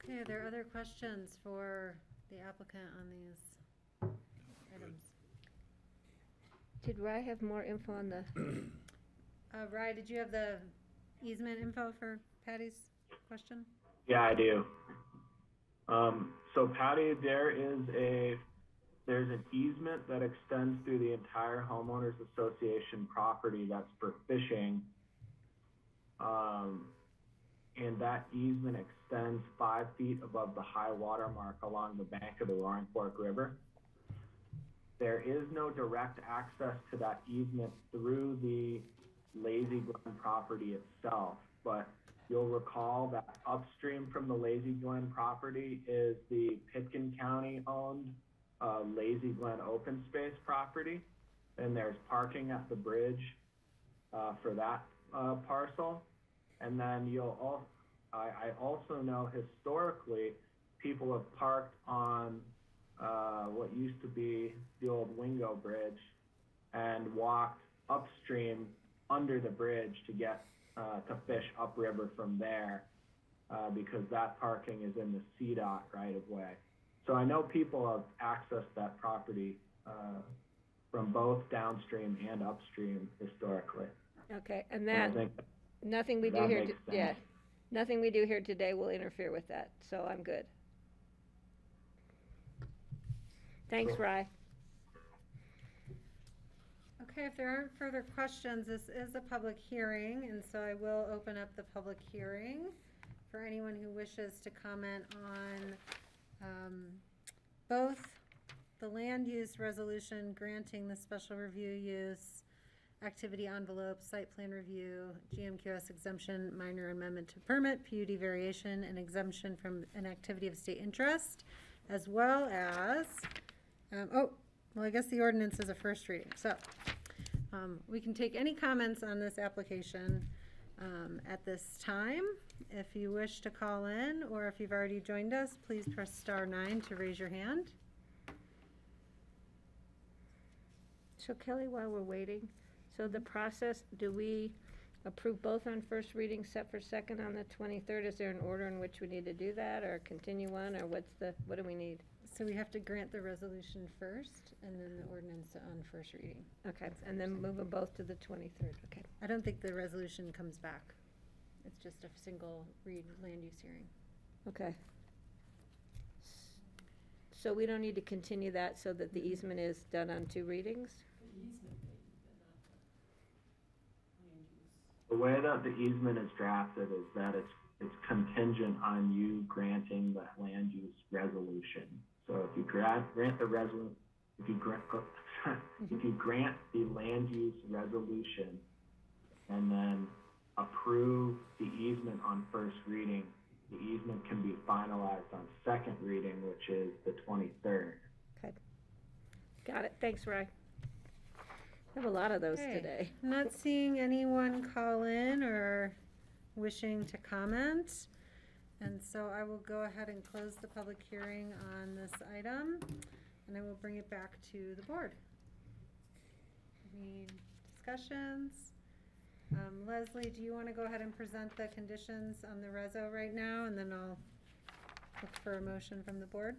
Okay, are there other questions for the applicant on these items? Did Rye have more info on the? Rye, did you have the easement info for Patty's question? Yeah, I do. So Patty, there's an easement that extends through the entire homeowners association property that's for fishing. And that easement extends 5 feet above the high water mark along the bank of the Roaring Fork River. There is no direct access to that easement through the Lazy Glen property itself, but you'll recall that upstream from the Lazy Glen property is the Pitkin County owned Lazy Glen open space property, and there's parking at the bridge for that parcel. And then I also know historically people have parked on what used to be the old Wingo Bridge and walked upstream under the bridge to get to fish upriver from there because that parking is in the CDOT right of way. So I know people have accessed that property from both downstream and upstream historically. Okay, and that nothing we do here. Yeah, nothing we do here today will interfere with that. So I'm good. Thanks, Cool. Rye. Okay, if there aren't further questions, this is a public hearing, and so I will open up the public hearing for anyone who wishes to comment on both the land use resolution granting the special review use, activity envelope, site plan review, GMQS exemption, minor amendment to permit, PUD variation, and exemption from an activity of state interest, as well as, well, I guess the ordinance is a first reading, so we can take any comments on this application at this time. If you wish to call in, or if you've already joined us, please press *9 to raise your hand. So Kelly, while we're waiting, so the process, do we approve both on first reading, set for second on the 23rd? Is there an order in which we need to do that, or continue on, or what do we need? So we have to grant the resolution first, and then the ordinance on first reading. Okay, and then move them both to the 23rd, okay. I don't think the resolution comes back. It's just a single read land use hearing. Okay. So we don't need to continue that so that the easement is done on 2 readings? The way that the easement is drafted is that it's contingent on you granting the land use resolution. So if you grant the if you grant the land use resolution and then approve the easement on first reading, the easement can be finalized on second reading, which is the 23rd. Okay. Got it. Thanks, Ray. We have a lot of those Okay. today. I'm not seeing anyone call in or wishing to comment. And so I will go ahead and close the public hearing on this item, and I will bring it back to the board. Any discussions? Leslie, do you want to go ahead and present the conditions on the reso right now, and then I'll look for a motion from the board?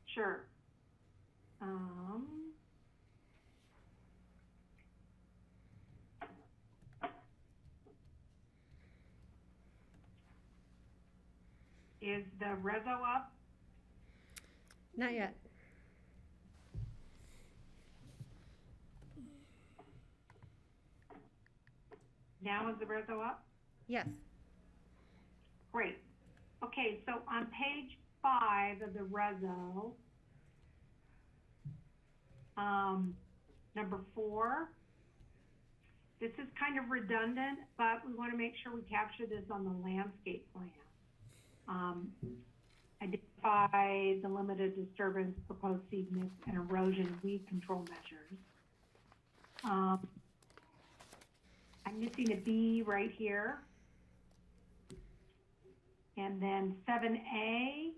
Sure. Is the reso up? Not yet. Now is the reso up? Yes. Great. Okay, so on page 5 of the reso, number 4, this is kind of redundant, but we want to make sure we capture this on the landscape plan. Identify the limited disturbance, proposed seed mix, and erosion weed control measures. I'm missing a B right here. And then 7A,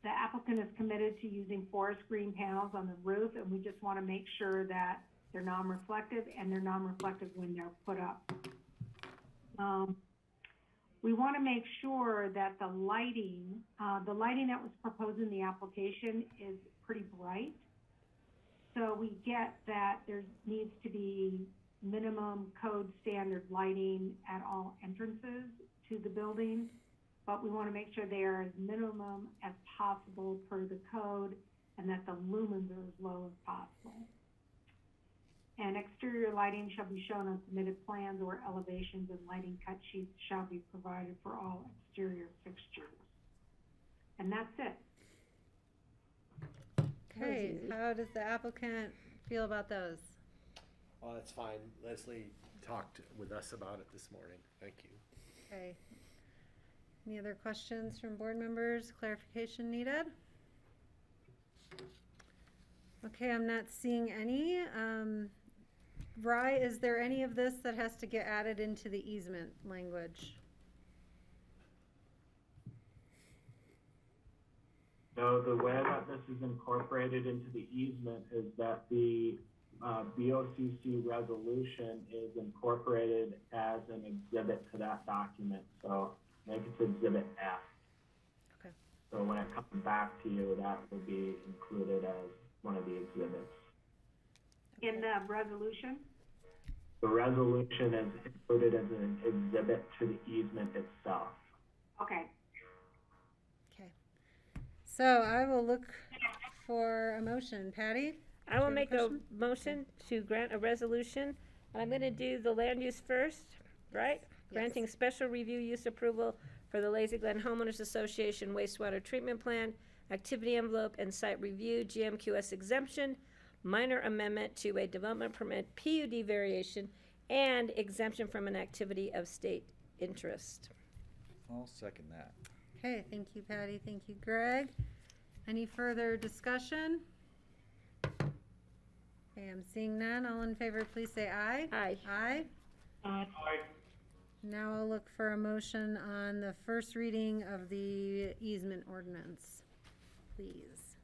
the applicant is committed to using forest green panels on the roof, and we just want to make sure that they're non-reflective, and they're non-reflective when they're put up. We want to make sure that the lighting that was proposed in the application is pretty bright. So we get that there needs to be minimum code standard lighting at all entrances to the building, but we want to make sure they are as minimum as possible per the code, and that the lumens are as low as possible. And exterior lighting shall be shown on submitted plans or elevations, and lighting cut sheets shall be provided for all exterior fixtures. And that's it. Okay, how does the applicant feel about those? Oh, that's fine. Leslie talked with us about it this morning. Thank you. Okay. Any other questions from board members? Clarification needed? Okay, I'm not seeing any. Rye, is there any of this that has to get added into the easement language? So the way that this is incorporated into the easement is that the BOCC resolution is incorporated as an exhibit to that document. So make it exhibit F. Okay. So when it comes back to you, that will be included as one of the exhibits. In the resolution? The resolution is included as an exhibit to the easement itself. Okay. Okay. So I will look for a motion. Patty? I will make a motion to grant a resolution. I'm going to do the land use first, right? Yes. Granting special review use approval for for the Lazy Glen Homeowners Association wastewater treatment plant, activity envelope and site review, GMQS exemption, minor amendment to a development permit, PUD variation, and exemption from an activity of state interest. I'll second that. Okay, thank you, Patty. Thank you, Greg. Any further discussion? Okay, I'm seeing none. All in favor, please say aye. Aye. Aye. Aye. Now I'll look for a motion on the first reading of the easement ordinance, please.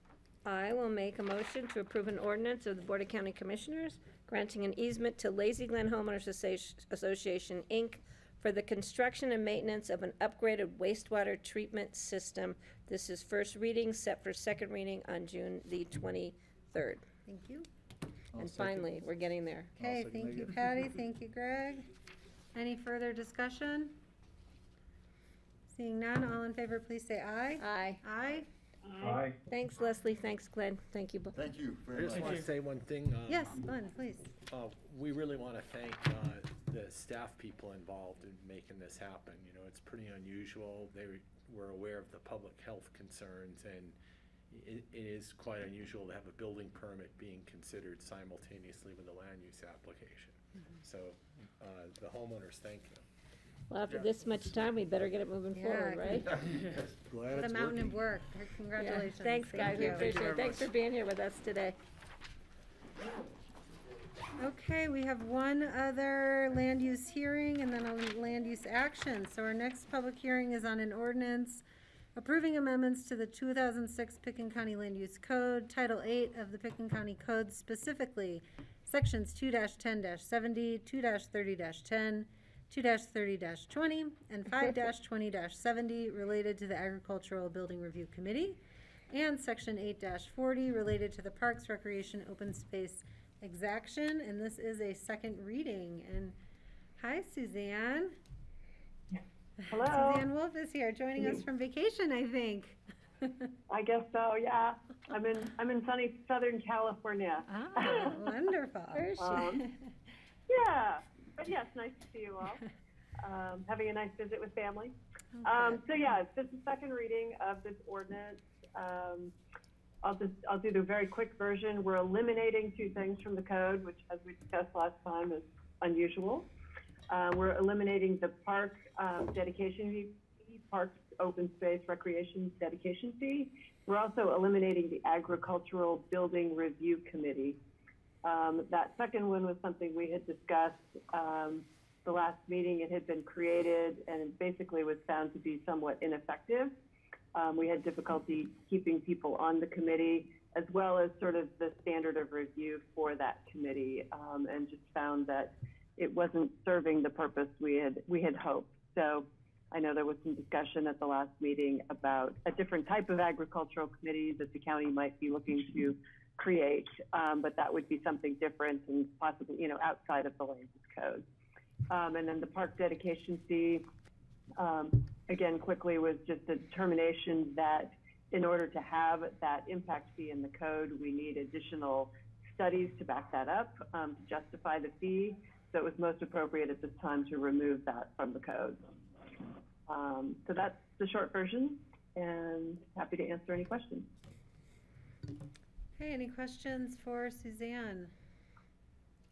I will make a motion to approve an ordinance of the Board of County Commissioners granting an easement to Lazy Glen Homeowners Association, Inc. for the construction and maintenance of an upgraded wastewater treatment system. This is first reading, set for second reading on June the 23rd. Thank you. And finally, we're getting there. Okay, thank you, Patty. Thank you, Greg. Any further discussion? Seeing none, all in favor, please say aye. Aye. Aye. Aye. Thanks, Leslie. Thanks, Glenn. Thank you both. Thank you I very just much. want to say one thing. Yes, Glenn, please. We really want to thank the staff people involved in making this happen. You know, it's pretty unusual. They were aware of the public health concerns, and it is quite unusual to have a building permit being considered simultaneously with a land use application. So the homeowners thank them. Well, after this much time, we better get it moving forward, right? Glad What a it's mountain of working. work. Congratulations. Yeah. Thanks, guys. We you. appreciate it. Thanks for being here with us today. Okay, we have one other land use hearing and then a land use action. So our next public hearing is on an ordinance approving amendments to the 2006 Pickens County Land Use Code, Title 8 of the Pickens County Code, specifically Sections 2-10-70, 2-30-10, 2-30-20, and 5-20-70 related to the Agricultural Building Review Committee, and Section 8-40 related to the Parks, Recreation, Open Space exaction, and this is a second reading. And hi, Suzanne. Hello. Suzanne Wolf is here, joining us from vacation, I think. I guess so, yeah. I'm in sunny Southern California. Ah, wonderful. Where is she? Yeah, but yes, nice to see you all. Having a nice visit with family. So yeah, this is the second reading of this ordinance. I'll do the very quick version. We're eliminating two things from the code, which, as we discussed last time, is unusual. We're eliminating the park dedication fee, parks open space recreation dedication fee. We're also eliminating the Agricultural Building Review Committee. That second one was something we had discussed the last meeting. It had been created and it basically was found to be somewhat ineffective. We had difficulty keeping people on the committee, as well as sort of the standard of review for that committee, and just found that it wasn't serving the purpose we had hoped. So I know there was some discussion at the last meeting about a different type of agricultural committee that the county might be looking to create, but that would be something different and possibly, outside of the land use code. And then the park dedication fee, again, quickly, was just a determination that in order to have that impact fee in the code, we need additional studies to back that up, to justify the fee. So it was most appropriate at this time to remove that from the code. So that's the short version, and happy to answer any questions. Okay, any questions for Suzanne?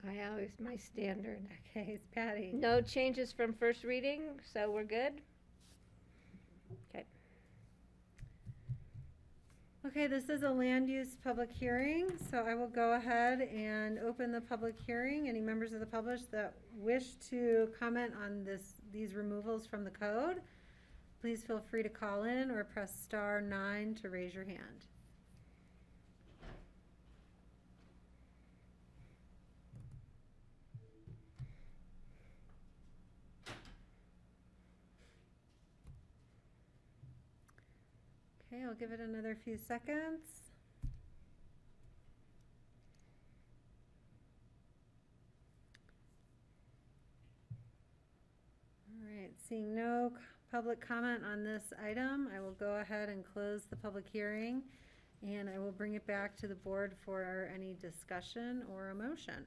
I always, my standard. Okay, it's Patty. No changes from first reading, so we're good? Okay. Okay, this is a land use public hearing, so I will go ahead and open the public hearing. Any members of the public that wish to comment on these removals from the code, please feel free to call in or press *9 to raise your hand. Okay, I'll give it another few seconds. All right, seeing no public comment on this item, I will go ahead and close the public hearing, and I will bring it back to the board for any discussion or a motion.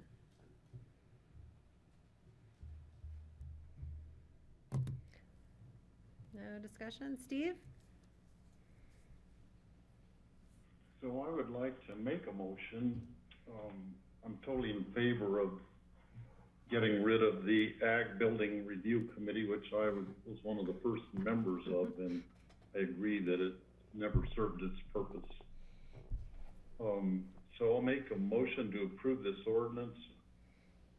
No discussion. Steve? So I would like to make a motion. I'm totally in favor of getting rid of the Ag Building Review Committee, which I was one of the first members of, and I agree that it never served its purpose. So I'll make a motion to approve this ordinance,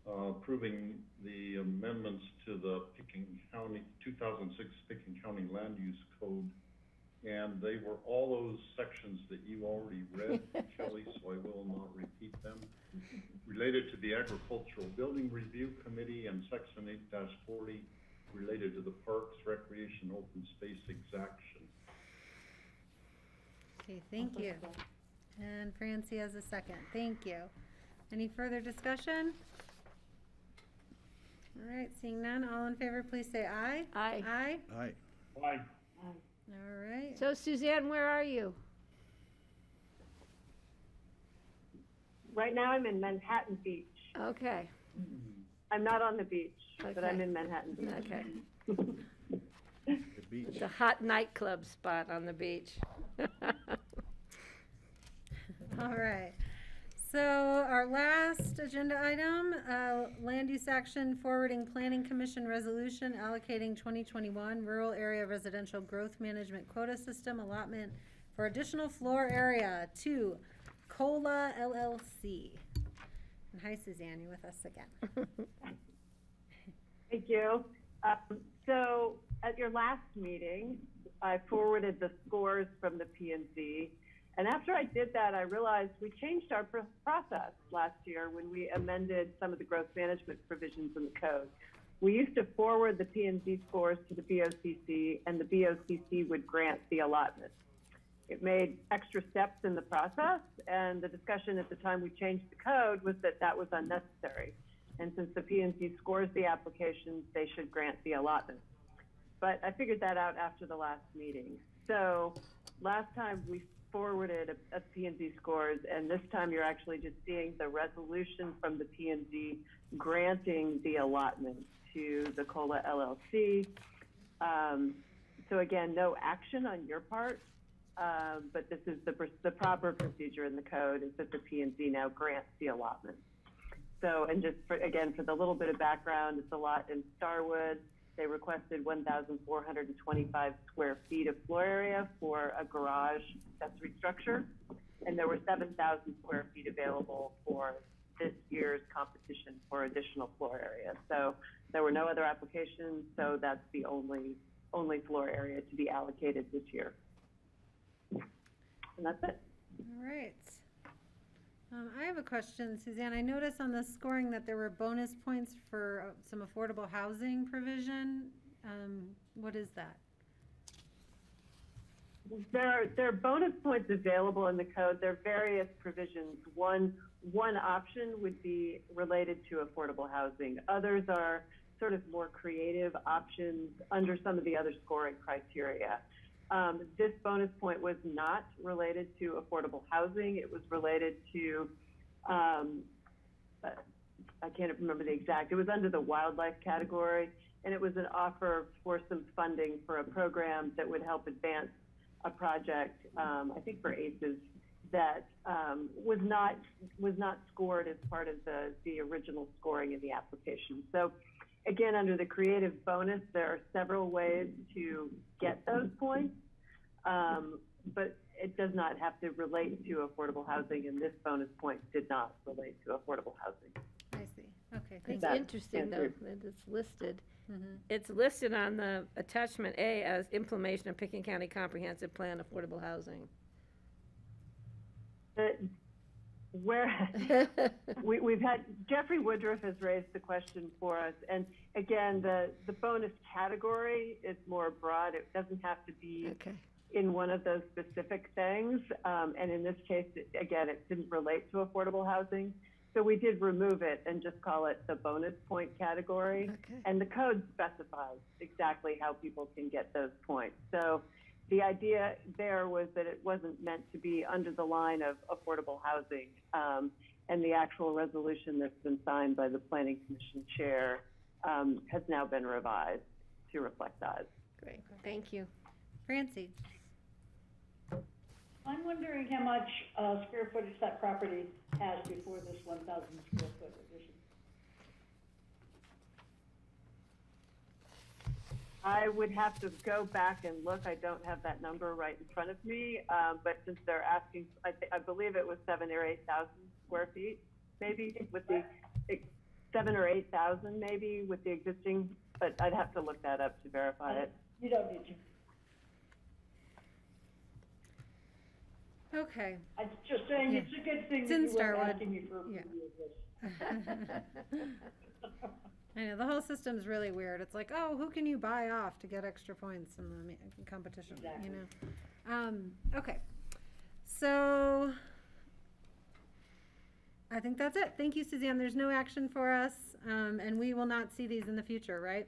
approving the amendments to the Pickens County, 2006 Pickens County Land Use Code. And they were all those sections that you already read, Kelly, so I will not repeat them. Related to the Agricultural Building Review Committee and Section 8-40, related to the Parks, Recreation, Open Space Exaction. Okay, thank you. And Francie has a second. Thank you. Any further discussion? All right, seeing none, all in favor, please say aye. Aye. Aye. Aye. Aye. All right. So Suzanne, where are you? Right now I'm in Manhattan Beach. Okay. I'm not on the beach, but I'm Okay. in Manhattan Beach. Okay. The beach. It's a hot nightclub spot on the beach. All right. So our last agenda item, land use action forwarding planning commission resolution allocating 2021 rural area residential growth management quota system allotment for additional floor area to COLA LLC. And hi, Suzanne, you with us again. Thank you. So at your last meeting, I forwarded the scores from the P&Z. And after I did that, I realized we changed our process last year when we amended some of the growth management provisions in the code. We used to forward the P&Z scores to the BOCC, and the BOCC would grant the allotment. It made extra steps in the process, and the discussion at the time we changed the code was that that was unnecessary. And since the P&Z scores the applications, they should grant the allotment. But I figured that out after the last meeting. So last time we forwarded a P&Z scores, and this time you're actually just seeing the resolution from the P&Z granting the allotment to the COLA LLC. So again, no action on your part, but this is the proper procedure in the code is that the P&Z now grants the allotment. So, and just for, again, for the little bit of background, it's a lot in Starwood. They requested 1,425 square feet of floor area for a garage accessory structure, and there were 7,000 square feet available for this year's competition for additional floor area. So there were no other applications, so that's the only floor area to be allocated this year. And that's it. All right. I have a question, Suzanne. I noticed on the scoring that there were bonus points for some affordable housing provision. What is that? There are bonus points available in the code. There are various provisions. One option would be related to affordable housing. Others are sort of more creative options under some of the other scoring criteria. This bonus point was not related to affordable housing. It was related to, I can't remember the exact, it was under the wildlife category, and it was an offer for some funding for a program that would help advance a project, I think for ACES, that was not scored as part of the original scoring in the application. So again, under the creative bonus, there are several ways to get those points, but it does not have to relate to affordable housing, and this bonus point did not relate to affordable housing. I see. Okay, thank It's you. interesting, though, that it's listed. It's listed on the attachment A as implementation of Pickens County Comprehensive Plan Affordable Housing. We've had, Jeffrey Woodruff has raised the question for us, and again, the bonus category is more broad. It doesn't have to be in one of those specific things, and in this case, again, it didn't relate to affordable housing, so we did remove it and just call it the bonus point category, and the code specifies exactly how people can get those points. So the idea there was that it wasn't meant to be under the line of affordable housing, and the actual resolution that's been signed by the Planning Commission chair has now been revised to reflect that. Great, thank you. Francie? I'm wondering how much square footage that property has before this 1,000 square foot addition. I would have to go back and look. I don't have that number right in front of me, but since they're asking, I believe it was 7,000 or 8,000 square feet, maybe with the 7,000 or 8,000, maybe with the existing. But I'd have to look that up to verify it. You don't need to. Okay. I'm just saying it's a good thing It's that in you weren't Starwood. asking me for a review of this. I know, the whole system's really weird. It's like, oh, who can you buy off to get extra points in the competition, Exactly. you know? Okay. So, I think that's it. Thank you, Suzanne. There's no action for us, and we will not see these in the future, right?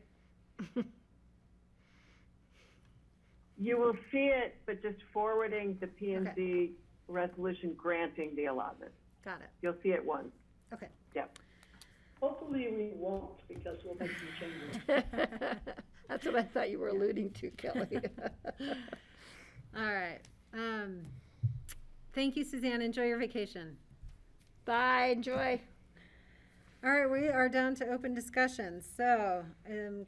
You will see it, but just forwarding the P&Z resolution granting the allotment. Got it. You'll see it once. Okay. Yep. Hopefully we won't, because we'll make some changes. That's what I thought you were alluding to, Kelly. All right. Thank you, Suzanne. Enjoy your vacation. Bye, enjoy. All right, we are down to open discussion. So,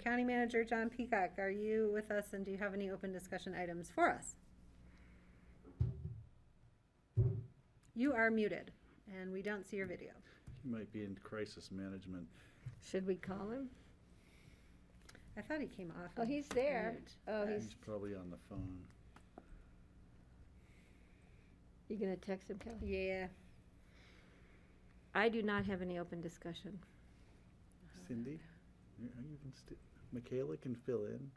County Manager John Peacock, are you with us, and do you have any open discussion items for us? You are muted, and we don't see your video. He might be in crisis management. Should we call him? I thought he came off. Oh, he's there. mute. Oh, He's probably on the phone. You gonna text him, Kelly? Yeah. I do not have any open discussion. Cindy? Michaela can fill in.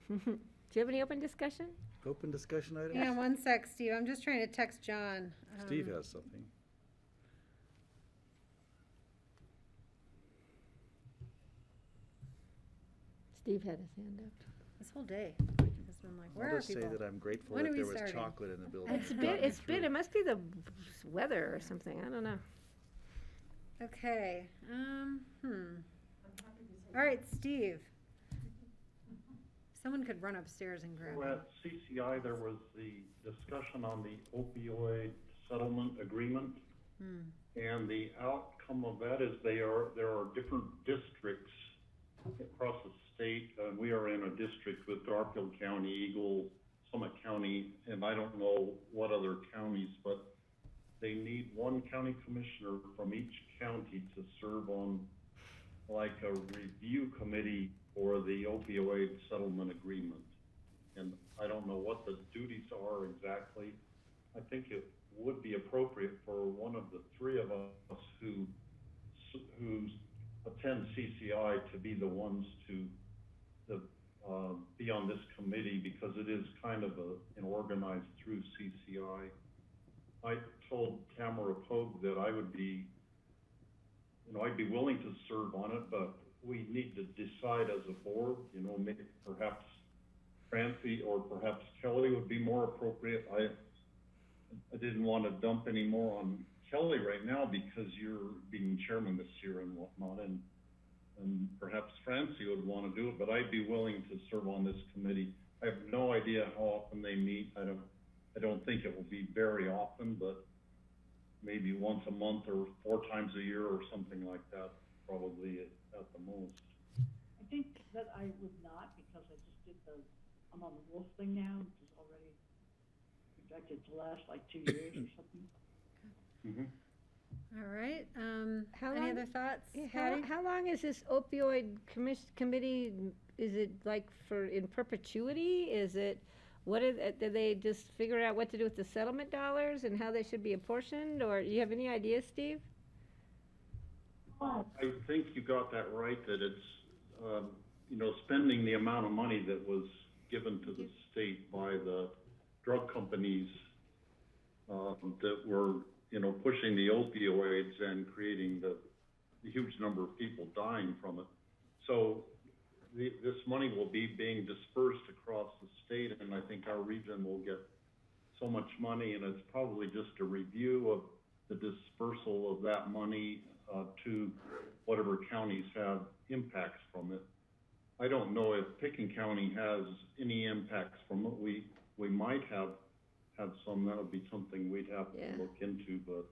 Do you have any open discussion? Open discussion items? Hang on one sec, Steve. I'm just trying to text John. Steve has something. Steve had his hand up. This whole day has been like, where I'll are just say people? that I'm grateful When that are we there was starting? chocolate in the building. It must be the weather or something. I don't know. Okay. All right, Steve. Someone could run upstairs and grab So him. at CCI, there was the discussion on the opioid settlement agreement. And the outcome of that is there are different districts across the state. We are in a district with Garfield County, Eagle, Summit County, and I don't know what other counties, but they need one county commissioner from each county to serve on like a review committee for the opioid settlement agreement. And I don't know what the duties are exactly. I think it would be appropriate for one of the three of us who attend CCI to be the ones to be on this committee, because it is kind of organized through CCI. I told Tamara Pogue that I would be, I'd be willing to serve on it, but we need to decide as a board, maybe perhaps Francie or perhaps Kelly would be more appropriate. I didn't want to dump any more on Kelly right now because you're being chairman this year and whatnot, and perhaps Francie would want to do it, but I'd be willing to serve on this committee. I have no idea how often they meet. I don't think it will be very often, but maybe once a month or 4 times a year or something like that, probably at the most. I think that I would not, because I just did I'm on the Wolf thing now, which is already projected to last like 2 years or something. All right. How Any long- other thoughts, Yeah, Patty? how long is this opioid committee? Is it like in perpetuity? Is it, did they just figure out what to do with the settlement dollars and how they should be apportioned? Or you have any ideas, Steve? I think you got that right, that it's, spending the amount of money that was given to the state by the drug companies that were, pushing the opioids and creating the huge number of people dying from it. So this money will be being dispersed across the state, and I think our region will get so much money, and it's probably just a review of the dispersal of that money to whatever counties have impacts from it. I don't know if Pickens County has any impacts from it. We might have some. That would be something we'd have to look into, but.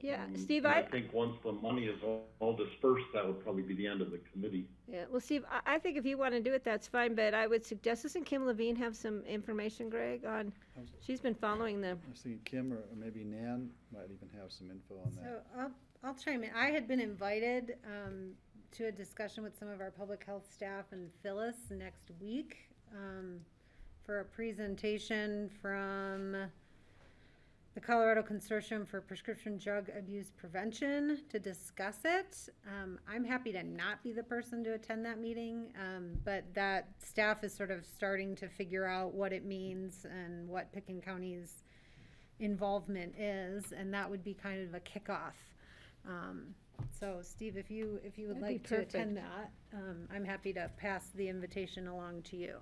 Yeah, Steve, I think once the money is all dispersed, that would probably be the end of the committee. Yeah, well, Steve, I think if you want to do it, that's fine, but I would suggest, doesn't Kim Levine have some information, Greg, on, she's been following the. I was thinking Kim or maybe Nan might even have some info on that. So I'll chime in. I had been invited to a discussion with some of our public health staff and Phyllis next week for a presentation from the Colorado Consortium for Prescription Drug Abuse Prevention to discuss it. I'm happy to not be the person to attend that meeting, but that staff is sort of starting to figure out what it means and what Pickens County's involvement is, and that would be kind of a kickoff. So Steve, if you would like to attend that, I'm happy to pass the invitation along to you.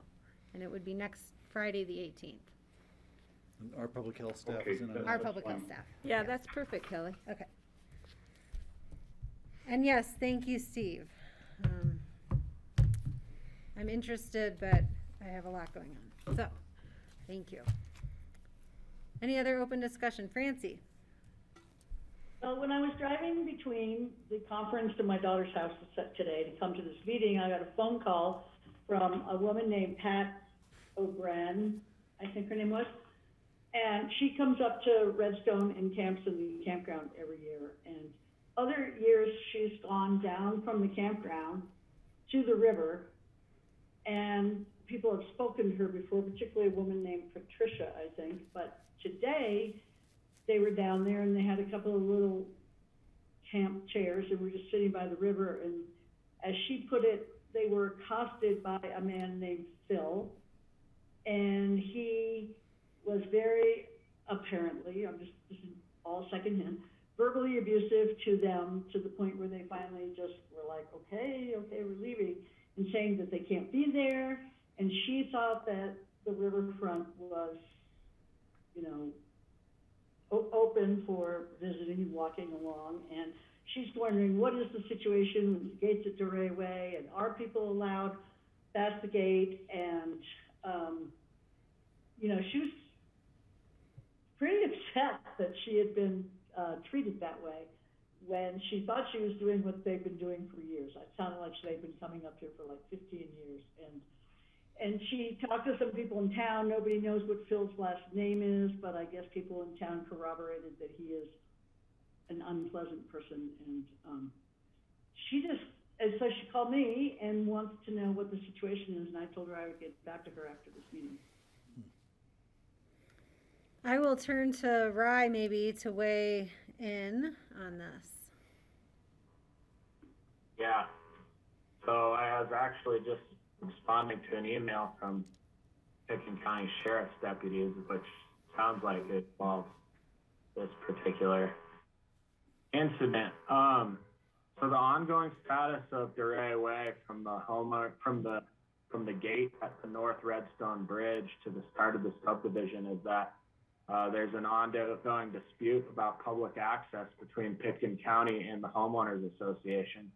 And it would be next Friday, the 18th. And our public health staff is in on Our that. public health staff. Yeah, that's perfect, Kelly. Okay. And yes, thank you, Steve. I'm interested, but I have a lot going on. So, thank you. Any other open discussion? Francie? Well, when I was driving between the conference to my daughter's house today to come to this meeting, I got a phone call from a woman named Pat O'Brien, I think her name was. And she comes up to Redstone and camps in the campground every year. And other years, she's gone down from the campground to the river. And people have spoken to her before, particularly a woman named Patricia, I think. But today, they were down there and they had a couple of little camp chairs and were just sitting by the river. And as she put it, they were accosted by a man named Phil. And he was very, apparently, this is all secondhand, verbally abusive to them to the point where they finally just were like, okay, we're leaving, and saying that they can't be there. And she thought that the riverfront was, open for visiting, walking along. And she's wondering, what is the situation with the gates at Duray Way, and are people allowed past the gate? And, she was pretty upset that she had been treated that way when she thought she was doing what they've been doing for years. It sounded like they've been coming up here for like 15 years. And she talked to some people in town. Nobody knows what Phil's last name is, but I guess people in town corroborated that he is an unpleasant person. And so she called me and wants to know what the situation is, and I told her I would get back to her after this meeting. I will turn to Rye maybe to weigh in on this. Yeah. So I was actually just responding to an email from Pickens County Sheriff's deputies, which sounds like it involves this particular incident. So the ongoing status of Duray Way from the gate at the North Redstone Bridge to the start of the subdivision is that there's an ongoing dispute about public access between Pickens County and the Homeowners Association.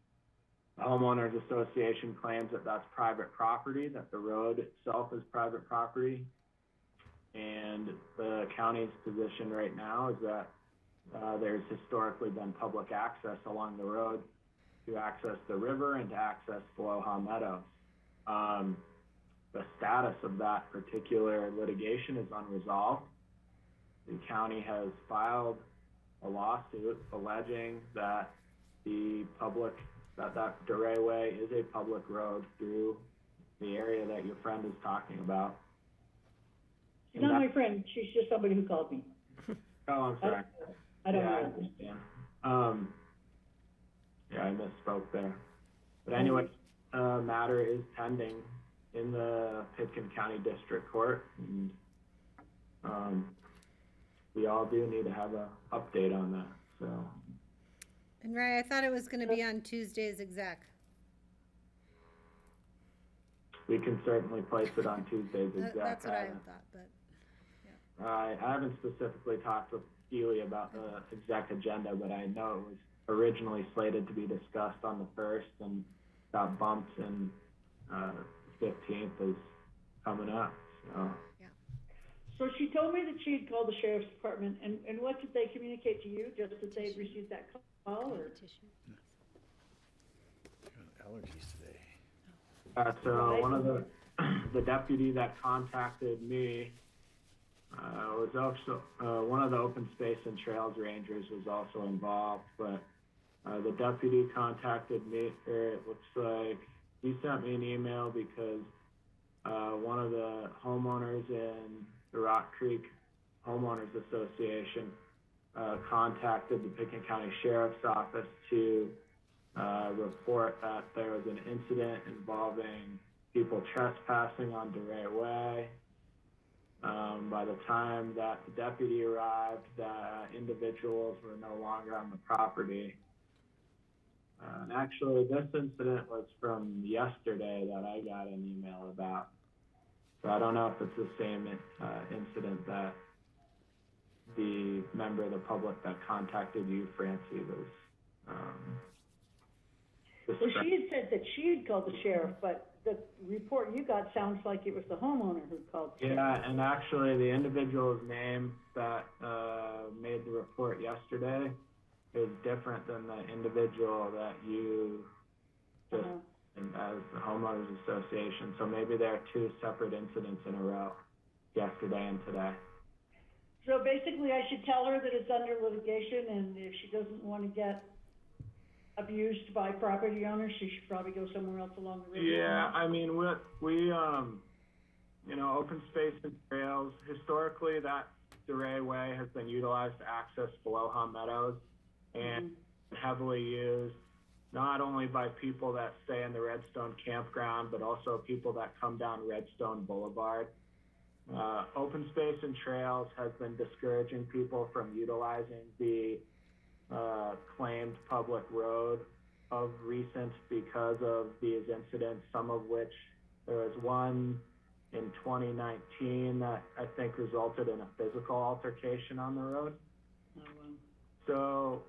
The Homeowners Association claims that that's private property, that the road itself is private property. And the county's position right now is that there's historically been public access along the road to access the river and to access Aloha Meadows. The status of that particular litigation is unresolved. The county has filed a lawsuit alleging that that Duray Way is a public road through the area that your friend is talking about. She's not my friend. She's just somebody who called me. Oh, I'm sorry. I don't I know. understand. Yeah, I misspoke there. But anyway, matter is pending in the Pickens County District Court, and we all do need to have an update on that. So. And Rye, I thought it was going to be on Tuesday's exec. We can certainly place it on Tuesday's exec. That's what I thought, but yeah. I haven't specifically talked with Keely about the exec agenda, but I know it was originally slated to be discussed on the 1st and got bumped, and 15th is coming up, so. So she told me that she had called the sheriff's department, and what did they communicate to you? Just that they'd received that call, or? Allergies today. So one of the deputy that contacted me was also one of the open space and trails rangers was also involved, but the deputy contacted me. It looks like he sent me an email because one of the homeowners in the Rock Creek Homeowners Association contacted the Pickens County Sheriff's Office to report that there was an incident involving people trespassing on DeRay Way. By the time that the deputy arrived, the individuals were no longer on the property. And actually, this incident was from yesterday that I got an email about. So I don't know if it's the same incident that the member of the public that contacted you, Francie, was. Well, she had said that she had called the sheriff, but the report you got sounds like it was the homeowner who called the sheriff. Yeah, and actually the individual's name that made the report yesterday is different than the individual that you just as the homeowners association. So maybe there are two separate incidents in a row, yesterday and today. So basically, I should tell her that it's under litigation, and if she doesn't want to get abused by property owners, she should probably go somewhere else along the river. Yeah, I mean, we you know, open space and trails, historically that DeRay Way has been utilized to access Aloha Meadows and heavily used not only by people that stay in the Redstone campground, but also people that come down Redstone Boulevard. Open space and trails has been discouraging people from utilizing the claimed public road of recent because of these incidents, some of which there was one in 2019 that I think resulted in a physical altercation on the road. So,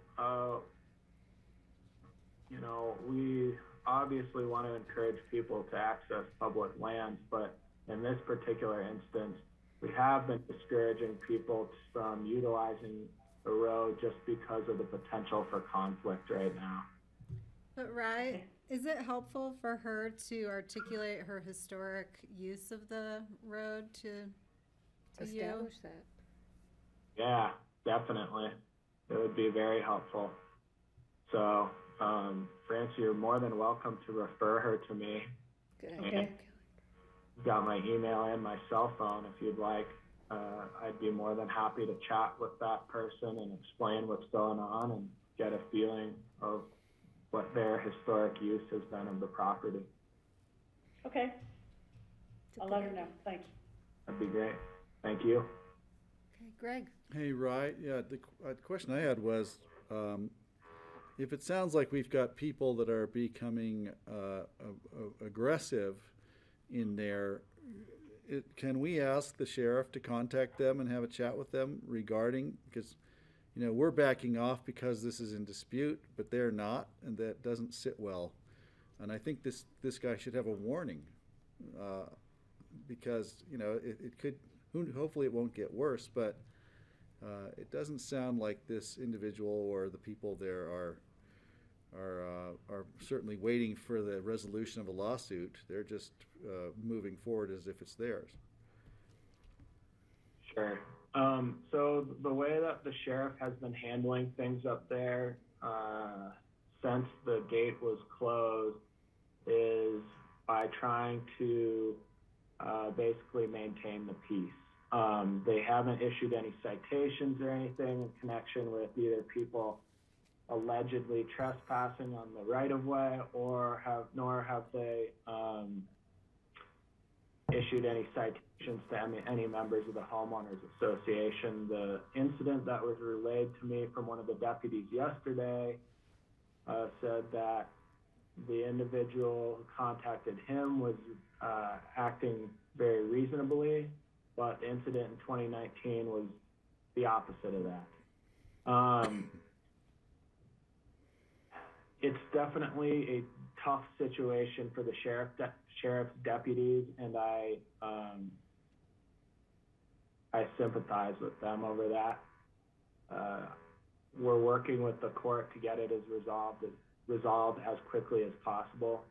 you know, we obviously want to encourage people to access public lands, but in this particular instance, we have been discouraging people from utilizing the road just because of the potential for conflict right now. But right, is it helpful for her to articulate her historic use of the road to Establish you? that. Yeah, definitely. It would be very helpful. So, Francie, you're more than welcome to refer her to me. Good. Okay. Got my email and my cell phone if you'd like. I'd be more than happy to chat with that person and explain what's going on and get a feeling of what their historic use has been of the property. Okay. I'll let her know. Thanks. That'd be great. Thank you. Okay, Greg. Hey, Rye, yeah, the question I had was, if it sounds like we've got people that are becoming aggressive in there, can we ask the sheriff to contact them and have a chat with them regarding, because, you know, we're backing off because this is in dispute, but they're not, and that doesn't sit well. And I think this guy should have a warning, because, you know, it could, hopefully it won't get worse, but it doesn't sound like this individual or the people there are certainly waiting for the resolution of a lawsuit. They're just moving forward as if it's theirs. Sure. So the way that the sheriff has been handling things up there since the gate was closed is by trying to basically maintain the peace. They haven't issued any citations or anything in connection with either people allegedly trespassing on the right-of-way, nor have they issued any citations to any members of the homeowners association. The incident that was relayed to me from one of the deputies yesterday said that the individual who contacted him was acting very reasonably, but the incident in 2019 was the opposite of that. It's definitely a tough situation for the sheriff's deputies, and I sympathize with them over that. We're working with the court to get it resolved as quickly as possible.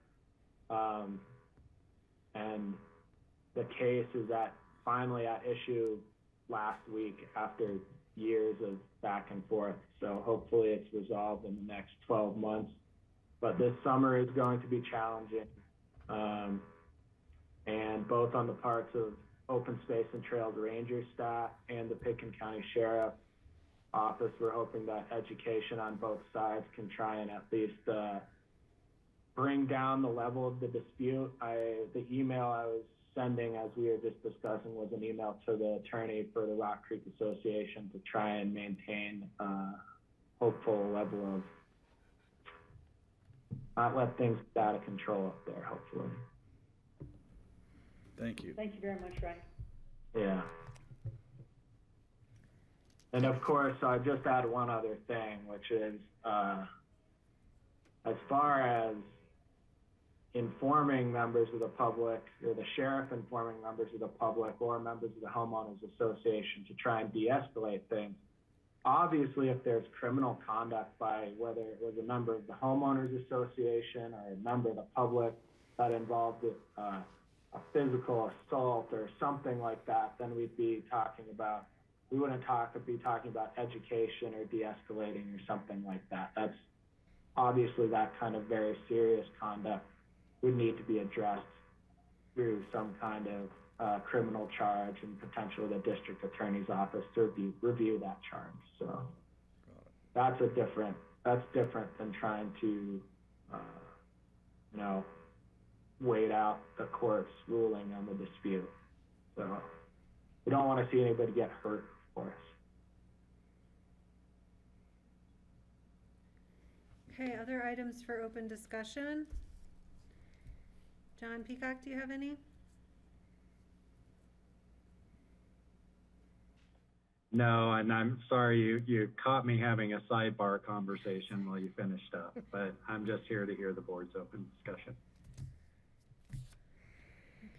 And the case is finally at issue last week after years of back and forth. So hopefully it's resolved in the next 12 months. But this summer is going to be challenging. And both on the parts of Open Space and Trails Ranger staff and the Pitkin County Sheriff Office, we're hoping that education on both sides can try and at least bring down the level of the dispute. The email I was sending, as we were just discussing, was an email to the attorney for the Rock Creek Association to try and maintain hopeful level of, not let things get out of control up there, hopefully. Thank you. Thank you very much, Ryan. Yeah. And of course, I just add one other thing, which is as far as informing members of the public, or the sheriff informing members of the public or members of the homeowners association to try and de-escalate things. Obviously, if there's criminal conduct by whether it was a member of the homeowners association or a member of the public that involved a physical assault or something like that, then we wouldn't be talking about education or de-escalating or something like that. That's obviously that kind of very serious conduct would need to be addressed through some kind of criminal charge and potentially the district attorney's office to review that charge. So that's different than trying to, wait out the court's ruling on the dispute. So we don't want to see anybody get hurt, of course. Okay, other items for open discussion? John Peacock, do you have any? No, and I'm sorry you caught me having a sidebar conversation while you finished up, but I'm just here to hear the board's open discussion.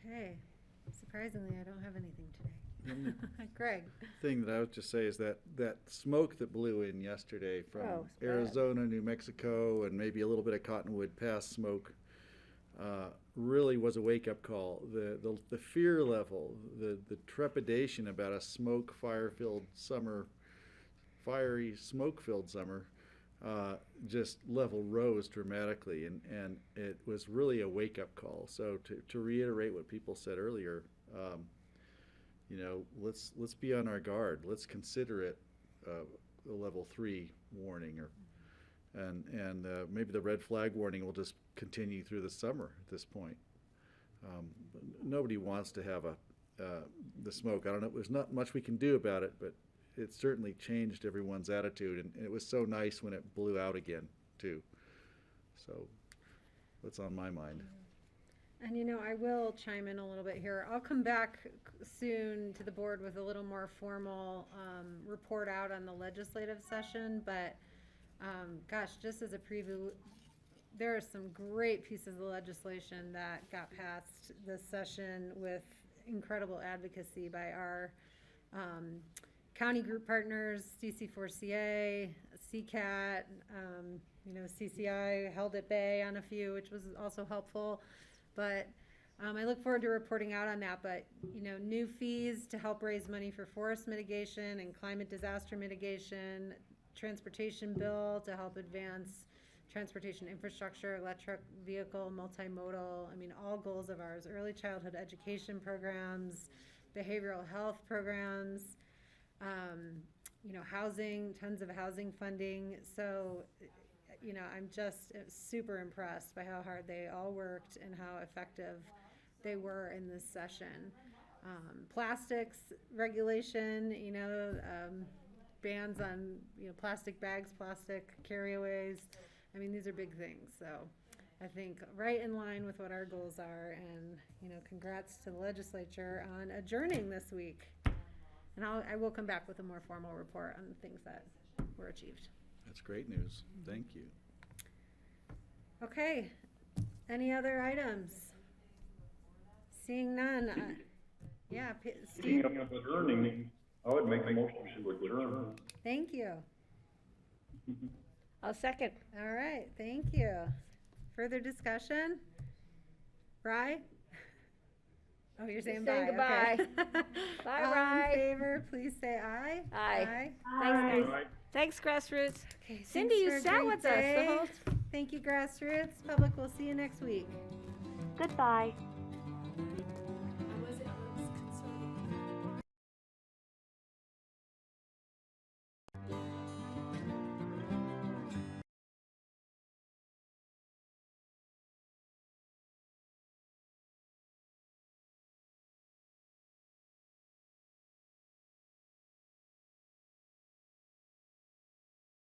Okay, surprisingly, I don't have anything today. Greg. Thing that I would just say is that smoke that blew in yesterday from Arizona, New Mexico, and maybe a little bit of Cottonwood Pass smoke really was a wake-up call. The fear level, the trepidation about a fiery smoke-filled summer, just level rose dramatically, and it was really a wake-up call. So to reiterate what people said earlier, let's be on our guard. Let's consider it a level 3 warning, and maybe the red flag warning will just continue through the summer at this point. Nobody wants to have the smoke. I don't know. There's not much we can do about it, but it certainly changed everyone's attitude, and it was so nice when it blew out again too. So that's on my mind. And I will chime in a little bit here. I'll come back soon to the board with a little more formal report out on the legislative session, but gosh, just as a preview, there are some great pieces of legislation that got passed this session with incredible advocacy by our county group partners, DC4CA, CCAT, CCI held at bay on a few, which was also helpful. But I look forward to reporting out on that. But, new fees to help raise money for forest mitigation and climate disaster mitigation, transportation bill to help advance transportation infrastructure, electric vehicle, multimodal, all goals of ours, early childhood education programs, behavioral health programs, housing, tons of housing funding. So, I'm just super impressed by how hard they all worked and how effective they were in this session. Plastics regulation, bans on plastic bags, plastic carryaways. These are big things. So I think right in line with what our goals are, and congrats to the legislature on adjourning this week. And I will come back with a more formal report on the things that were achieved. That's great news. Thank you. Okay, Any other items? Seeing none, yeah, Speaking Steve, of adjourning, I would make a motion to adjourn. thank you. I'll second. All right, thank you. Further discussion? Rye? Oh, you're saying bye, saying goodbye. okay. Bye, All Rye. in favor, please say aye. Aye. Aye. Thanks, Grassroots. Okay, Cindy, thanks you for a sat great with us the day. whole Thank you, Grassroots. Public, we'll see you next week. Goodbye.